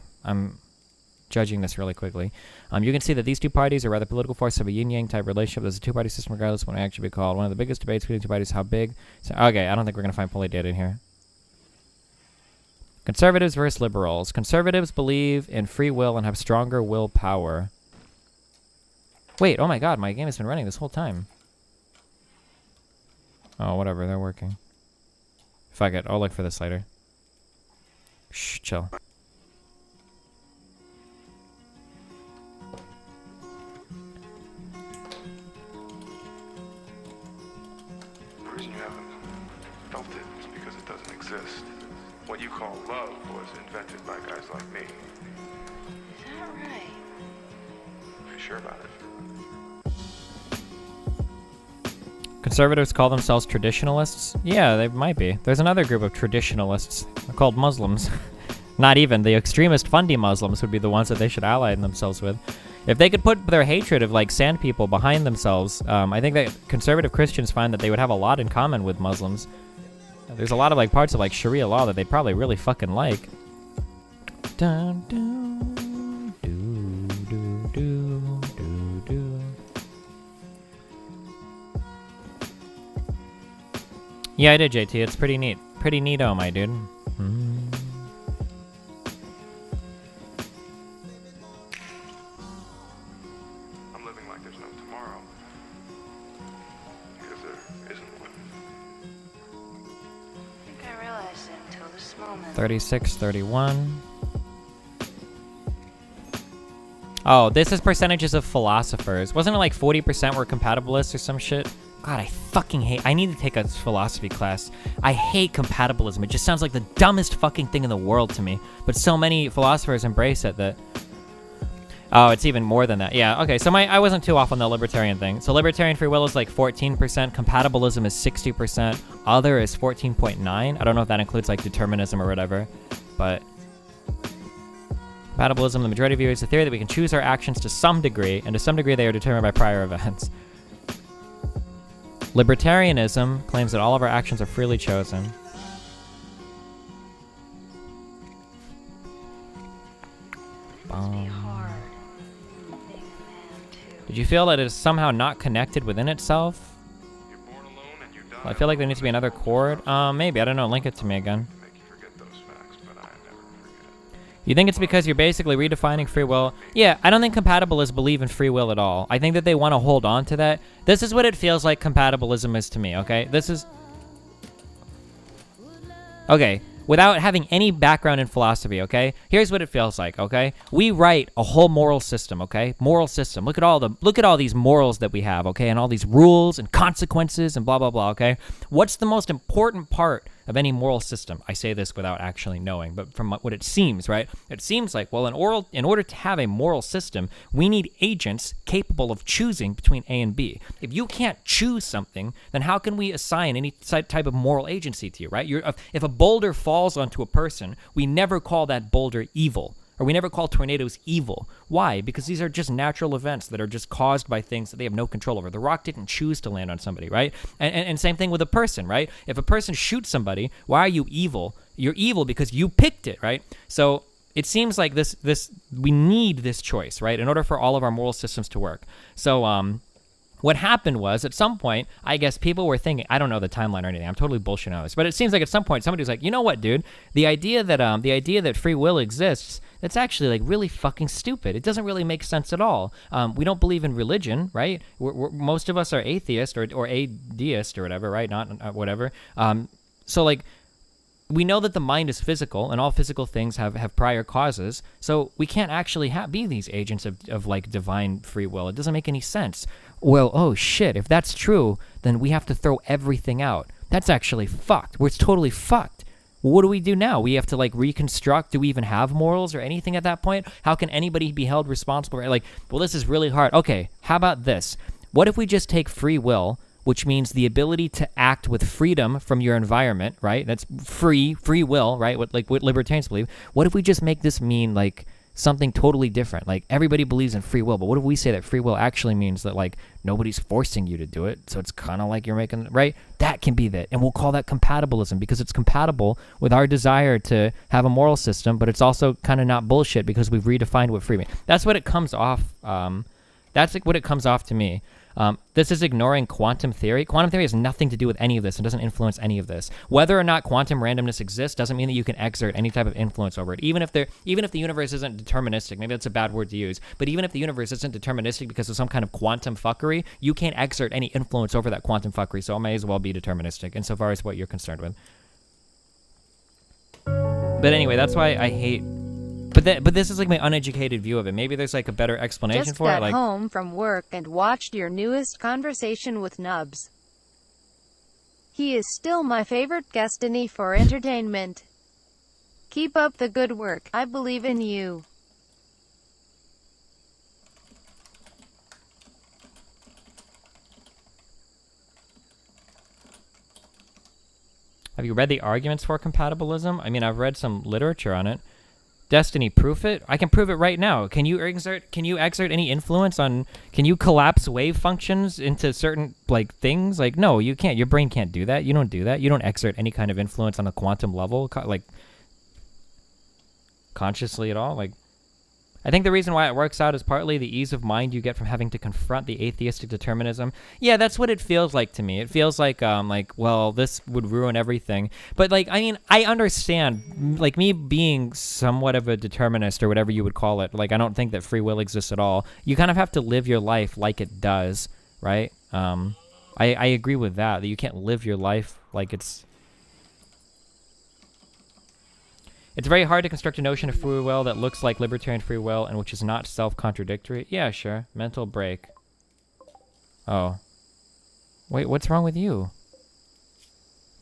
judging this really quickly. You can see that these two parties are rather political forces of a yin-yang type relationship. There's a two-party system regardless of what it actually be called. One of the biggest debates between the two parties is how big. So, okay, I don't think we're going to find polling data in here. Conservatives versus liberals. Conservatives believe in free will and have stronger willpower. Wait, oh my god, my game has been running this whole time. Oh, whatever, they're working. Fuck it, I'll look for this later. Shh, chill. The reason you haven't felt it is because it doesn't exist. What you call love was invented by guys like me. Is that right? Are you sure about it? Conservatives call themselves traditionalists? Yeah, they might be. There's another group of traditionalists. They're called Muslims. Not even. The extremist fundy Muslims would be the ones that they should ally themselves with. If they could put their hatred of, like, sand people behind themselves, I think that conservative Christians find that they would have a lot in common with Muslims. There's a lot of, like, parts of, like, Sharia law that they'd probably really fucking like. Dun, dun, doo, doo, doo, doo, doo. Yeah, I did, JT. It's pretty neat. Pretty neato, my dude. I'm living like there's no tomorrow. Because there isn't one. I think I realized it until this moment. 36, 31. Oh, this is percentages of philosophers. Wasn't it like 40% were compatibilists or some shit? God, I fucking hate... I need to take a philosophy class. I hate compatibilism. It just sounds like the dumbest fucking thing in the world to me. But so many philosophers embrace it that... Oh, it's even more than that. Yeah, okay, so I wasn't too off on the libertarian thing. So libertarian free will is like 14%. Compatibilism is 60%. Other is 14.9. I don't know if that includes like determinism or whatever. But... compatibilism, the majority view, is the theory that we can choose our actions to some degree, and to some degree they are determined by prior events. Libertarianism claims that all of our actions are freely chosen. Did you feel that it is somehow not connected within itself? I feel like there needs to be another chord. Maybe. I don't know. Link it to me again. You think it's because you're basically redefining free will? Yeah, I don't think compatibilists believe in free will at all. I think that they want to hold on to that. This is what it feels like compatibilism is to me, okay? This is... Okay, without having any background in philosophy, okay? Here's what it feels like, okay? We write a whole moral system, okay? Moral system. Look at all these morals that we have, okay? And all these rules and consequences and blah, blah, blah, okay? What's the most important part of any moral system? I say this without actually knowing, but from what it seems, right? It seems like, well, in order to have a moral system, we need agents capable of choosing between A and B. If you can't choose something, then how can we assign any type of moral agency to you, right? If a boulder falls onto a person, we never call that boulder evil. Or we never call tornadoes evil. Why? Because these are just natural events that are just caused by things that they have no control over. The rock didn't choose to land on somebody, right? And same thing with a person, right? If a person shoots somebody, why are you evil? You're evil because you picked it, right? So it seems like we need this choice, right? In order for all of our moral systems to work. So, what happened was, at some point, I guess people were thinking, I don't know the timeline or anything, I'm totally bullshitting on this, but it seems like at some point somebody was like, you know what, dude? The idea that free will exists, that's actually like really fucking stupid. It doesn't really make sense at all. We don't believe in religion, right? Most of us are atheist or adeist or whatever, right? Not whatever. So like, we know that the mind is physical and all physical things have prior causes, so we can't actually be these agents of like divine free will. It doesn't make any sense. Well, oh shit, if that's true, then we have to throw everything out. That's actually fucked. It's totally fucked. What do we do now? We have to like reconstruct. Do we even have morals or anything at that point? How can anybody be held responsible? Like, well, this is really hard. Okay, how about this? What if we just take free will, which means the ability to act with freedom from your environment, right? That's free will, right? What libertarians believe. What if we just make this mean like something totally different? Like everybody believes in free will, but what if we say that free will actually means that like nobody's forcing you to do it, so it's kind of like you're making, right? That can be that, and we'll call that compatibilism because it's compatible with our desire to have a moral system, but it's also kind of not bullshit because we've redefined what free means. That's what it comes off. That's like what it comes off to me. This is ignoring quantum theory. Quantum theory has nothing to do with any of this and doesn't influence any of this. Whether or not quantum randomness exists doesn't mean that you can exert any type of influence over it. Even if the universe isn't deterministic, maybe that's a bad word to use, but even if the universe isn't deterministic because of some kind of quantum fuckery, you can't exert any influence over that quantum fuckery, so it may as well be deterministic insofar as what you're concerned with. But anyway, that's why I hate... But this is like my uneducated view of it. Maybe there's like a better explanation Just for it. got Like, home from work and watched your newest conversation with Nubs. He is still my favorite Destiny for entertainment. Keep up the good work. I believe in you. have you read the arguments for compatibilism? I mean, I've read some literature on it. Destiny, proof it? I can prove it right now. Can you exert any influence on, can you collapse wave functions into certain, like, things? Like, no, you can't. Your brain can't do that. You don't do that. You don't exert any kind of influence on a quantum level, like, consciously at all. Like, I think the reason why it works out is partly the ease of mind you get from having to confront the atheistic determinism. Yeah, that's what it feels like to me. It feels like, well, this would ruin everything. But, like, I mean, I understand, like, me being somewhat of a determinist or whatever you would call it. Like, I don't think that free will exists at all. You kind of have to live your life like it does, right? I agree with that you can't live your life like it's... It's very hard to construct a notion of free will that looks like libertarian free will and which is not self-contradictory. Yeah, sure. Mental break. Oh. Wait, what's wrong with you?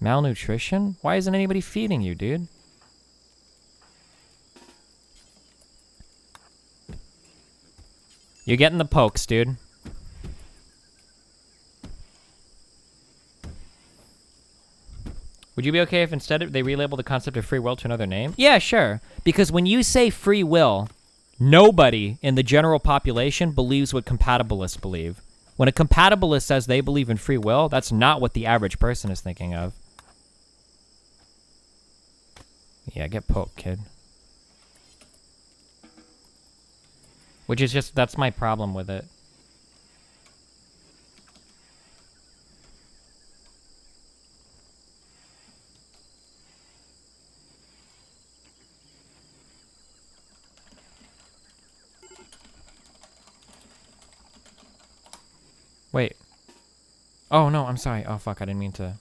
Malnutrition? Why isn't anybody feeding you, dude? You're getting the pokes, dude. Would you be okay if instead they relabel the concept of free will to another name? Yeah, sure. Because when you say free will, nobody in the general population believes what compatibilists believe. When a compatibilist says they believe in free will, that's not what the average person is thinking of. Yeah, get poked, kid. Which is just, that's my problem with it. Wait. Oh, no, I'm sorry. Oh, fuck, I didn't mean to.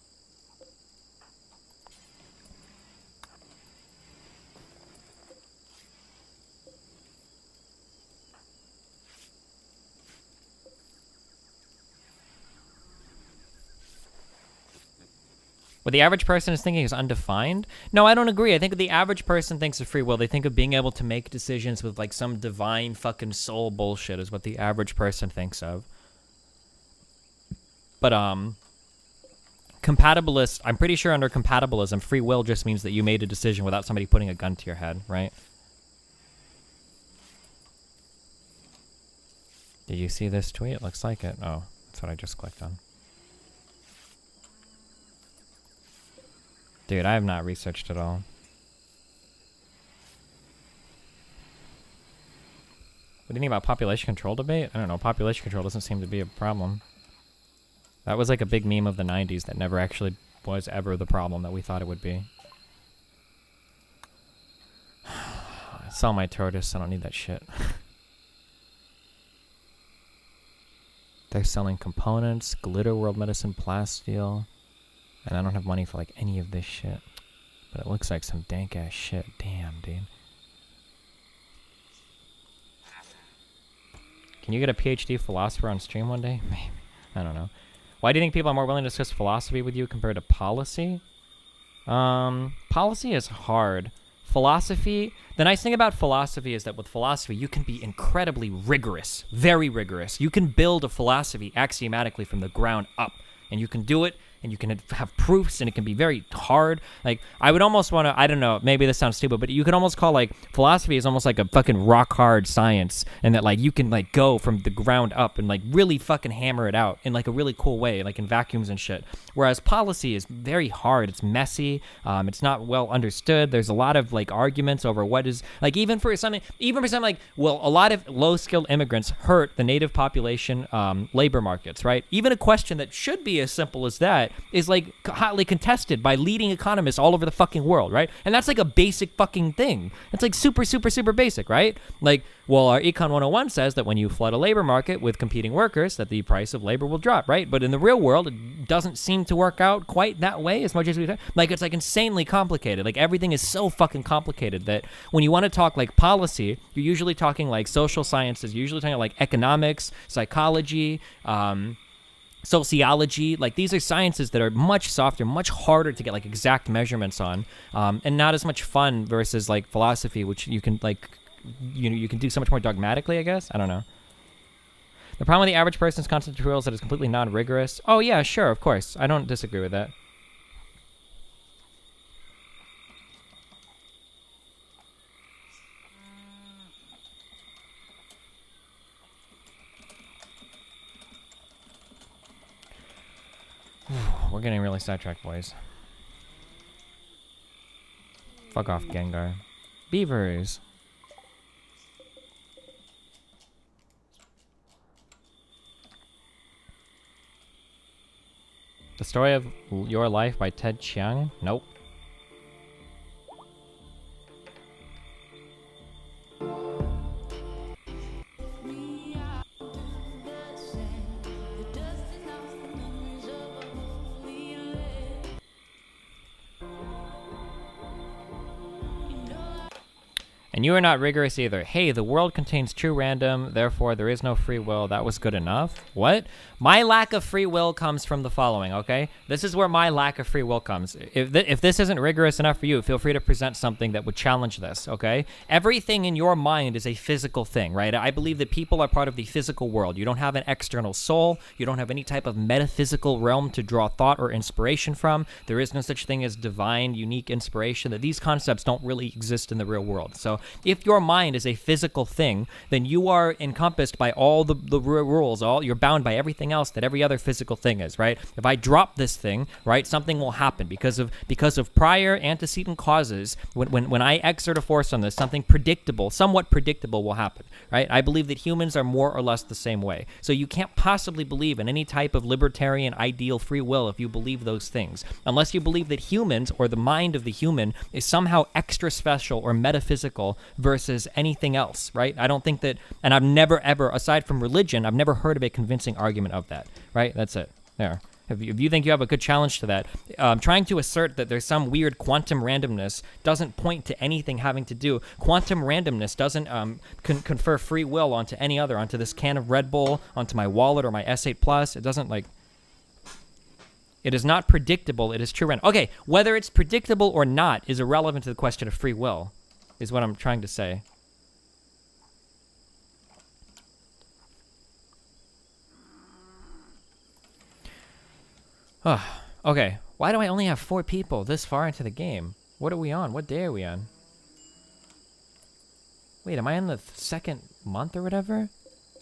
What the average person is thinking is undefined? No, I don't agree. I think what the average person thinks of free will, they think of being able to make decisions with like some divine fucking soul bullshit is what the average person thinks of. But, compatibilist, I'm pretty sure under compatibilism, free will just means that you made a decision without somebody putting a gun to your head, right? Did you see this tweet? It looks like it. Oh, that's what I just clicked on. Dude, I have not researched at all. What do you think about population control debate? I don't know. Population control doesn't seem to be a problem. That was like a big meme of the 90s that never actually was ever the problem that we thought it would be. Sell my tortoise. I don't need that shit. They're selling components, glitter, world medicine, plasteel. And I don't have money for like any of this shit. But it looks like some dank ass shit. Damn, dude. Can you get a PhD philosopher on stream one day? Maybe. I don't know. Why do you think people are more willing to discuss philosophy with you compared to policy? Policy is hard. Philosophy, the nice thing about philosophy is that with philosophy, you can be incredibly rigorous. Very rigorous. You can build a philosophy axiomatically from the ground up. And you can do it, and you can have proofs, and it can be very hard. Like, I would almost want to, I don't know, maybe this sounds stupid, but you could almost call, like, philosophy is almost like a fucking rock-hard science, and that, like, you can, like, go from the ground up and, like, really fucking hammer it out in, like, a really cool way, like in vacuums and shit. Whereas policy is very hard. It's messy. It's not well understood. There's a lot of, like, arguments over what is, like, even for something like, well, a lot of low-skilled immigrants hurt the native population labor markets, right? Even a question that should be as simple as that is like hotly contested by leading economists all over the fucking world, right? And that's like a basic fucking thing. It's like super, super, super basic, right? Like, well, our Econ 101 says that when you flood a labor market with competing workers, that the price of labor will drop, right? But in the real world, it doesn't seem to work out quite that way as much as we think. Like, it's like insanely complicated. Like, everything is so fucking complicated that when you want to talk like policy, you're usually talking like social sciences, you're usually talking like economics, psychology, sociology. Like, these are sciences that are much softer, much harder to get like exact measurements on, and not as much fun versus like philosophy, which you can like, you can do so much more dogmatically, I guess. I don't know. The problem with the average person's concept of rules that is completely non-rigorous. Oh yeah, sure, of course. I don't disagree with that. We're getting really sidetracked, boys. Fuck off, Gengar. Beavers. The Story of Your Life by Ted Chiang? Nope. And you are not rigorous either. Hey, the world contains true random, therefore there is no free will. That was good enough. What? My lack of free will comes from the following, okay? This is where my lack of free will comes. If this isn't rigorous enough for you, feel free to present something that would challenge this, okay? Everything in your mind is a physical thing, right? I believe that people are part of the physical world. You don't have an external soul. You don't have any type of metaphysical realm to draw thought or inspiration from. There is no such thing as divine, unique inspiration. That these concepts don't really exist in the real world. So If your mind is a physical thing, then you are encompassed by all the rules. You're bound by everything else that every other physical thing is, right? If I drop this thing, right, something will happen because of prior antecedent causes. When I exert a force on this, something predictable, somewhat predictable will happen, right? I believe that humans are more or less the same way. So you can't possibly believe in any type of libertarian ideal free will if you believe those things, unless you believe that humans or the mind of the human is somehow extra special or metaphysical versus anything else, right? I don't think that, and I've never ever, aside from religion, I've never heard of a convincing argument of that, right? That's it. There. If you think you have a good challenge to that, trying to assert that there's some weird quantum randomness doesn't point to anything having to do. Quantum randomness doesn't confer free will onto any other, onto this can of Red Bull, onto my wallet or my S8 Plus. It doesn't like. It is not predictable. It is true random. Okay, whether it's predictable or not is irrelevant to the question of free will, is what I'm trying to say. Oh, okay. Why do I only have 4 people this far into the game? What are we on? What day are we on? Wait, am I in the 2nd month or whatever?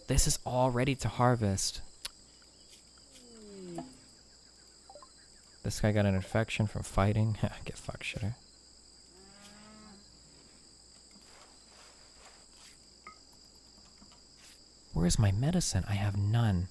This is all ready to harvest. This guy got an infection from fighting. Get fucked, shitter. Where's my medicine? I have none.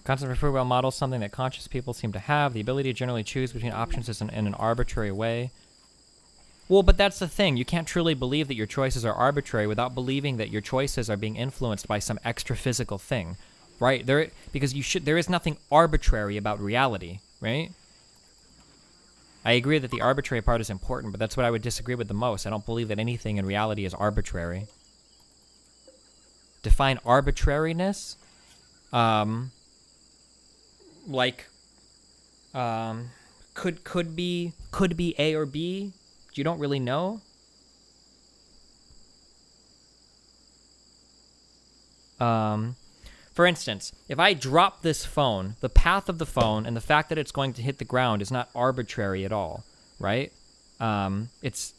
Concept of free will models something that conscious people seem to have. The ability to generally choose between options is in an arbitrary way. Well, but that's the thing. You can't truly believe that your choices are arbitrary without believing that your choices are being influenced by some extra physical thing, right? Because there is nothing arbitrary about reality, right? I agree that the arbitrary part is important, but that's what I would disagree with the most. I don't believe that anything in reality is arbitrary. Define arbitrariness. Could be A or B. You don't really know. For instance, if I drop this phone, the path of the phone and the fact that it's going to hit the ground is not arbitrary at all, right? It's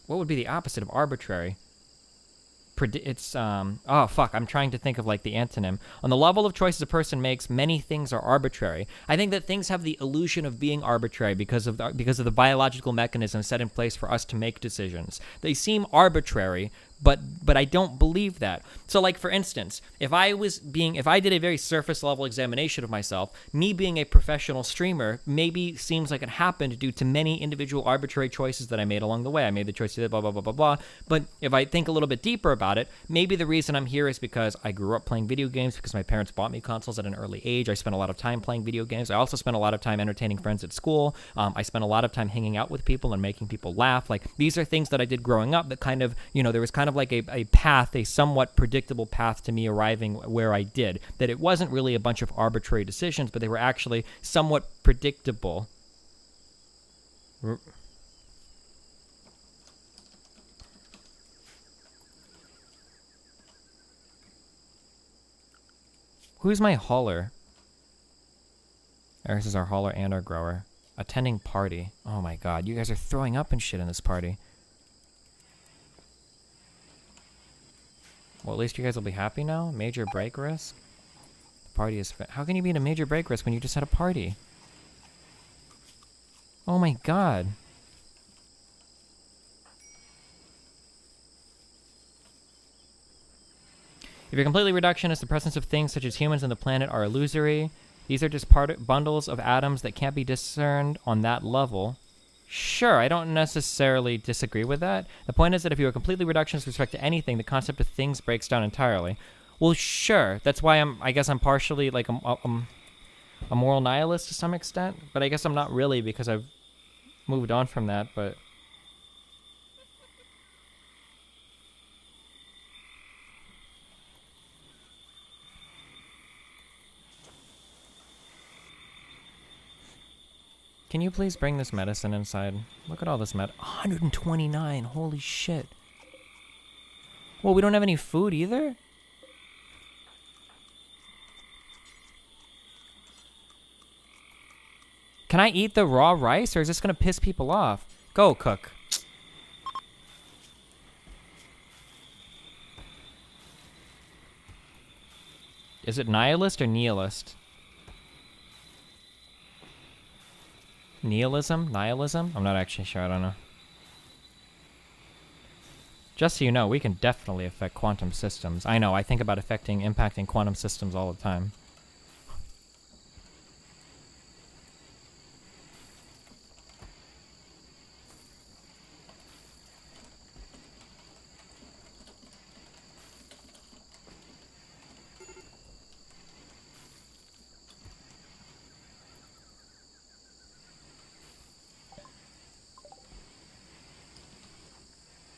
what would be the opposite of arbitrary? Oh fuck, I'm trying to think of like the antonym. On the level of choices a person makes, many things are arbitrary. I think that things have the illusion of being arbitrary because of the biological mechanisms set in place for us to make decisions. They seem arbitrary, but I don't believe that. So like for instance, if I did a very surface level examination of myself, me being a professional streamer maybe seems like it happened due to many individual arbitrary choices that I made along the way. I made the choice to blah, blah, blah, blah, blah. But if I think a little bit deeper about it, maybe the reason I'm here is because I grew up playing video games, because my parents bought me consoles at an early age. I spent a lot of time playing video games. I also spent a lot of time entertaining friends at school. I spent a lot of time hanging out with people and making people laugh. Like, these are things that I did growing up that kind of, there was kind of like a path, a somewhat predictable path to me arriving where I did. That it wasn't really a bunch of arbitrary decisions, but they were actually somewhat predictable. Who's my hauler? This is our hauler and our grower. Attending party. Oh my god, you guys are throwing up and shit in this party. Well, at least you guys will be happy now. Major break risk. The party is... How can you be in a major break risk when you just had a party? Oh my god. If you're completely reductionist, the presence of things such as humans on the planet are illusory. These are just bundles of atoms that can't be discerned on that level. Sure, I don't necessarily disagree with that. The point is that if you are completely reductionist with respect to anything, the concept of things breaks down entirely. Well, sure. That's why I guess I'm partially like a moral nihilist to some extent, but I guess I'm not really because I've moved on from that, but... Can you please bring this medicine inside? Look at all this 129, holy shit. Well, we don't have any food either? Can I eat the raw rice, or is this gonna piss people off? Go, cook. Is it nihilist or nihilist? Nihilism? Nihilism? I'm not actually sure, I don't know. Just so you know, we can definitely affect quantum systems. I know, I think about impacting quantum systems all the time.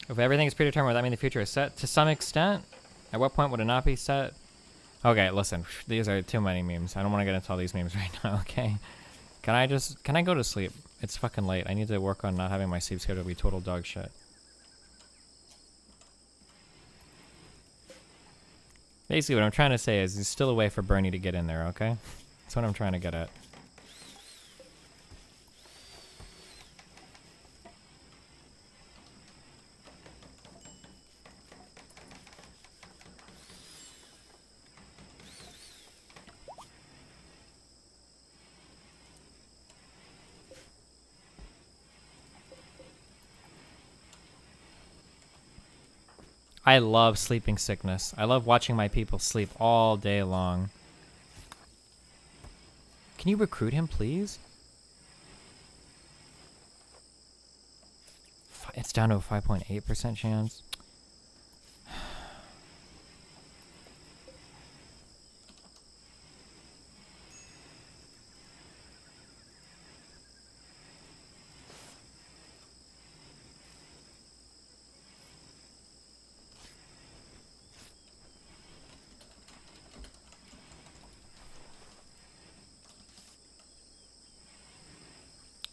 If everything is predetermined, would that mean the future is set? To some extent. At what point would it not be set? Okay, listen. These are too many memes. I don't want to get into all these memes right now, okay? Can I go to sleep? It's fucking late. I need to work on not having my sleep schedule be total dog shit. Basically, what I'm trying to say is there's still a way for Bernie to get in there, okay? That's what I'm trying to get at. I love sleeping sickness. I love watching my people sleep all day long. Can you recruit him, please? It's down to a 5.8% chance.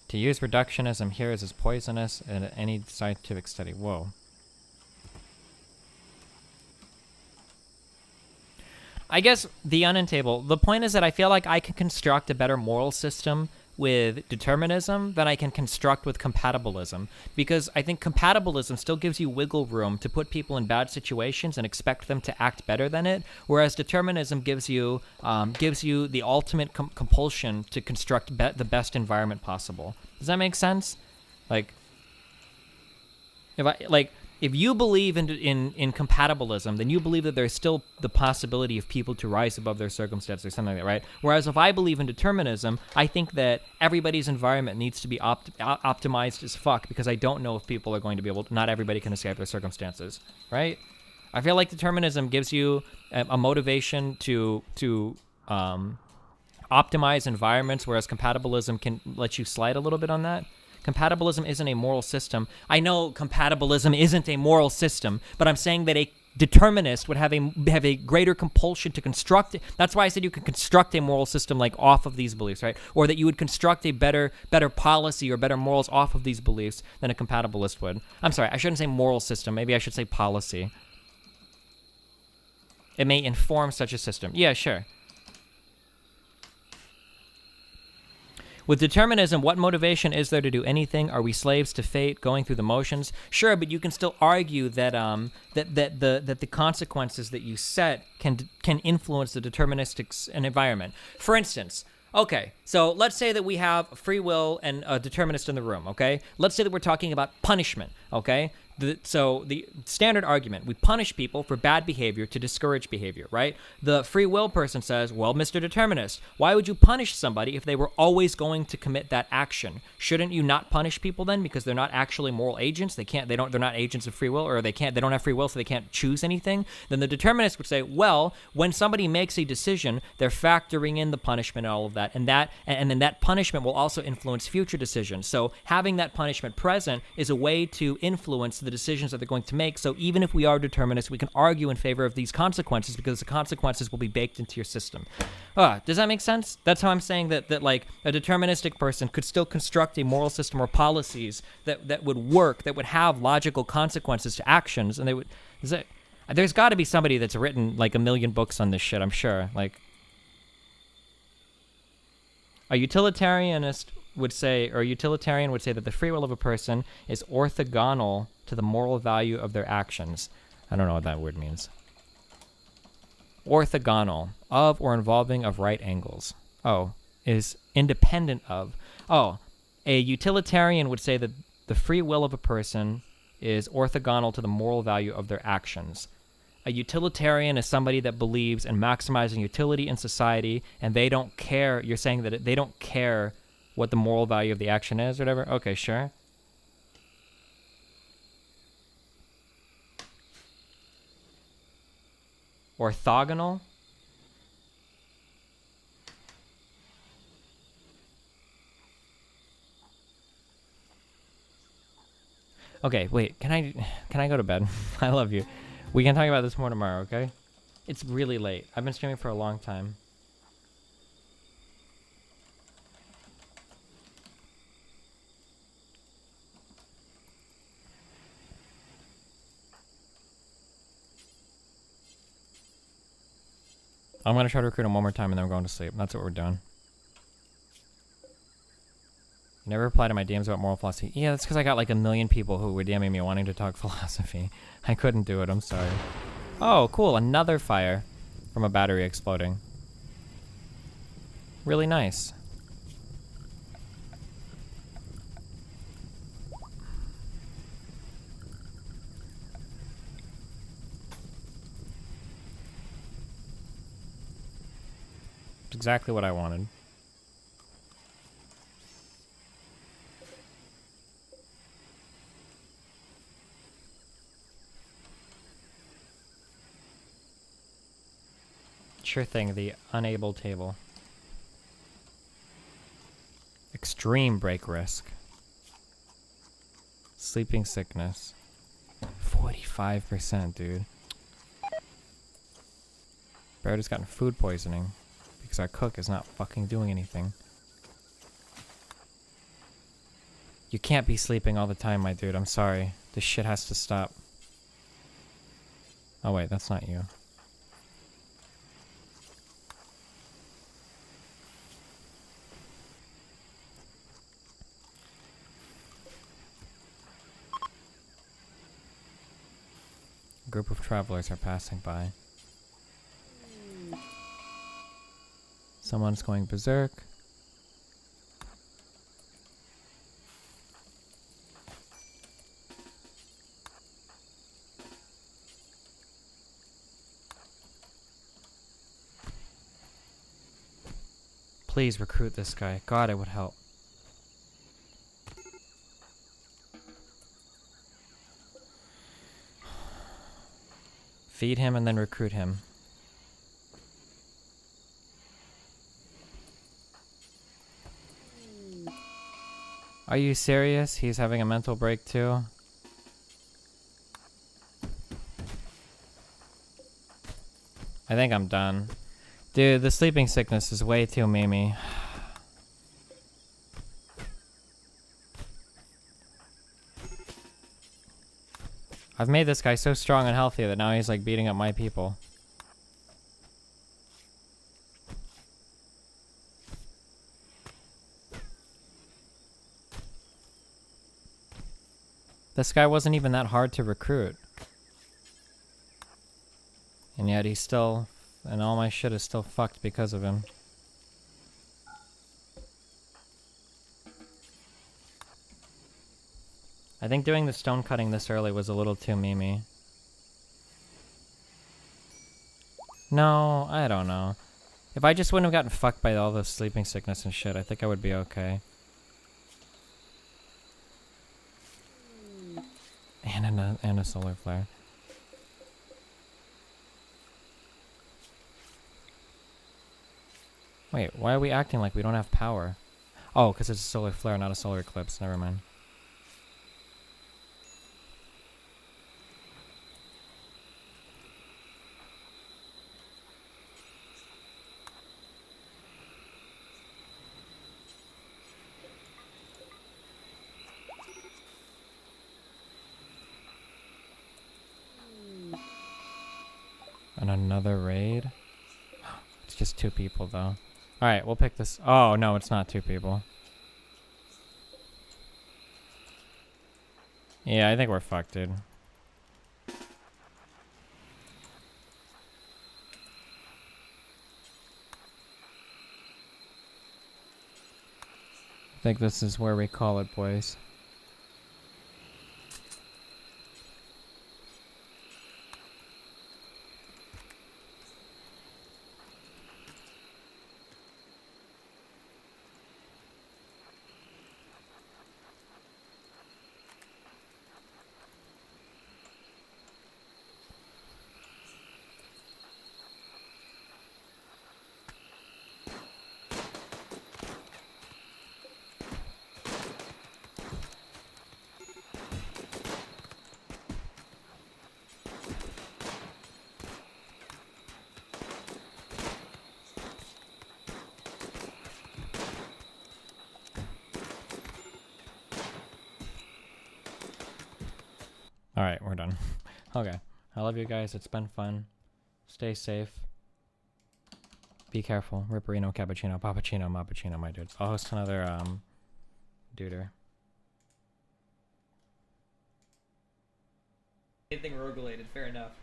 To use reductionism here is as poisonous in any scientific study. Whoa. I guess the unintable. The point is that I feel like I can construct a better moral system with determinism than I can construct with compatibilism, because I think compatibilism still gives you wiggle room to put people in bad situations and expect them to act better than it, whereas determinism gives you the ultimate compulsion to construct the best environment possible. Does that make sense? Like, if you believe in compatibilism, then you believe that there's still the possibility of people to rise above their circumstances or something like that, right? Whereas if I believe in determinism, I think that everybody's environment needs to be optimized as fuck, because I don't know if people are going to be able to, not everybody can escape their circumstances, right? I feel like determinism gives you a motivation to optimize environments, whereas compatibilism can let you slide a little bit on that. Compatibilism isn't a moral system. I know compatibilism isn't a moral system, but I'm saying that a determinist would have a greater compulsion to construct it. That's why I said you could construct a moral system like off of these beliefs, right? Or that you would construct a better policy or better morals off of these beliefs than a compatibilist would. I'm sorry, I shouldn't say moral system. Maybe I should say policy. It may inform such a system. Yeah, sure. With determinism, what motivation is there to do anything? Are we slaves to fate, going through the motions? Sure, but you can still argue that that the consequences that you set can influence the deterministic environment. For instance, okay, so let's say that we have free will and a determinist in the room, okay? Let's say that we're talking about punishment, okay? So the standard argument, we punish people for bad behavior to discourage behavior, right? The free will person says, well, Mr. Determinist, why would you punish somebody if they were always going to commit that action? Shouldn't you not punish people then because they're not actually moral agents? They're not agents of free will, or they don't have free will, so they can't choose anything? Then the determinist would say, well, when somebody makes a decision, they're factoring in the punishment and all of that, and then that punishment will also influence future decisions. So having that punishment present is a way to influence the decisions that they're going to make. So even if we are determinists, we can argue in favor of these consequences because the consequences will be baked into your system. Does that make sense? That's how I'm saying that like a deterministic person could still construct a moral system or policies that would work, that would have logical consequences to actions, and they would. There's got to be somebody that's written like a million books on this shit, I'm sure. Like a utilitarian would say that the free will of a person is orthogonal to the moral value of their actions. I don't know what that word means. Orthogonal, of or involving of right angles. Is independent of. A utilitarian would say that the free will of a person is orthogonal to the moral value of their actions. A utilitarian is somebody that believes in maximizing utility in society, and they don't care. You're saying that they don't care what the moral value of the action is or whatever? Okay, sure. Orthogonal? Okay, wait, can I go to bed? I love you. We can talk about this more tomorrow, okay? It's really late. I've been streaming for a long time. I'm going to try to recruit him one more time and then we're going to sleep. That's what we're doing. Never reply to my DMs about moral philosophy. Yeah, that's because I got like a million people who were DMing me wanting to talk philosophy. I couldn't do it, I'm sorry. Oh, cool, another fire from a battery exploding. Really nice. It's exactly what I wanted. Sure thing, the unable table. Extreme break risk. Sleeping sickness. 45%, dude. Barrett has gotten food poisoning because our cook is not fucking doing anything. You can't be sleeping all the time, my dude. I'm sorry. This shit has to stop. Oh wait, that's not you. A group of travelers are passing by. Someone's going berserk. Please recruit this guy. God, it would help. Feed him and then recruit him. Are you serious? He's having a mental break too? I think I'm done. Dude, the sleeping sickness is way too memey. I've made this guy so strong and healthy that now he's like beating up my people. This guy wasn't even that hard to recruit. And yet he's still... and all my shit is still fucked because of him. I think doing the stone cutting this early was a little too memey. No, I don't know. If I just wouldn't have gotten fucked by all the sleeping sickness and shit, I think I would be okay. And a solar flare. Wait, why are we acting like we don't have power? Oh, because it's a solar flare, not a solar eclipse. Never mind. And another raid? It's just 2 people, though. Alright, we'll pick this. Oh, no, it's not 2 people. Yeah, I think we're fucked, dude. I think this is where we call it, boys. Alright, we're done. Okay. I love you guys. It's been fun. Stay safe. Be careful. Ripperino, cappuccino, pappuccino, mappuccino, my dudes. I'll host another, duder. Anything rogue-related, fair enough.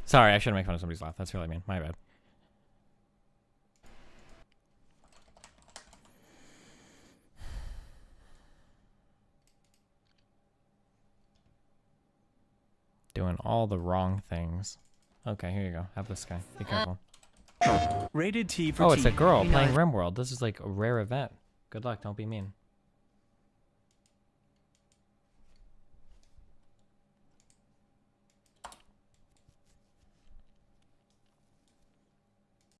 Sorry, I shouldn't make fun of somebody's laugh. That's really mean. My bad. Doing all the wrong things. Okay, here you go. Have this guy. Be careful. Rated T for Oh, it's a T. girl playing RimWorld. This is like a rare event. Good luck. Don't be mean.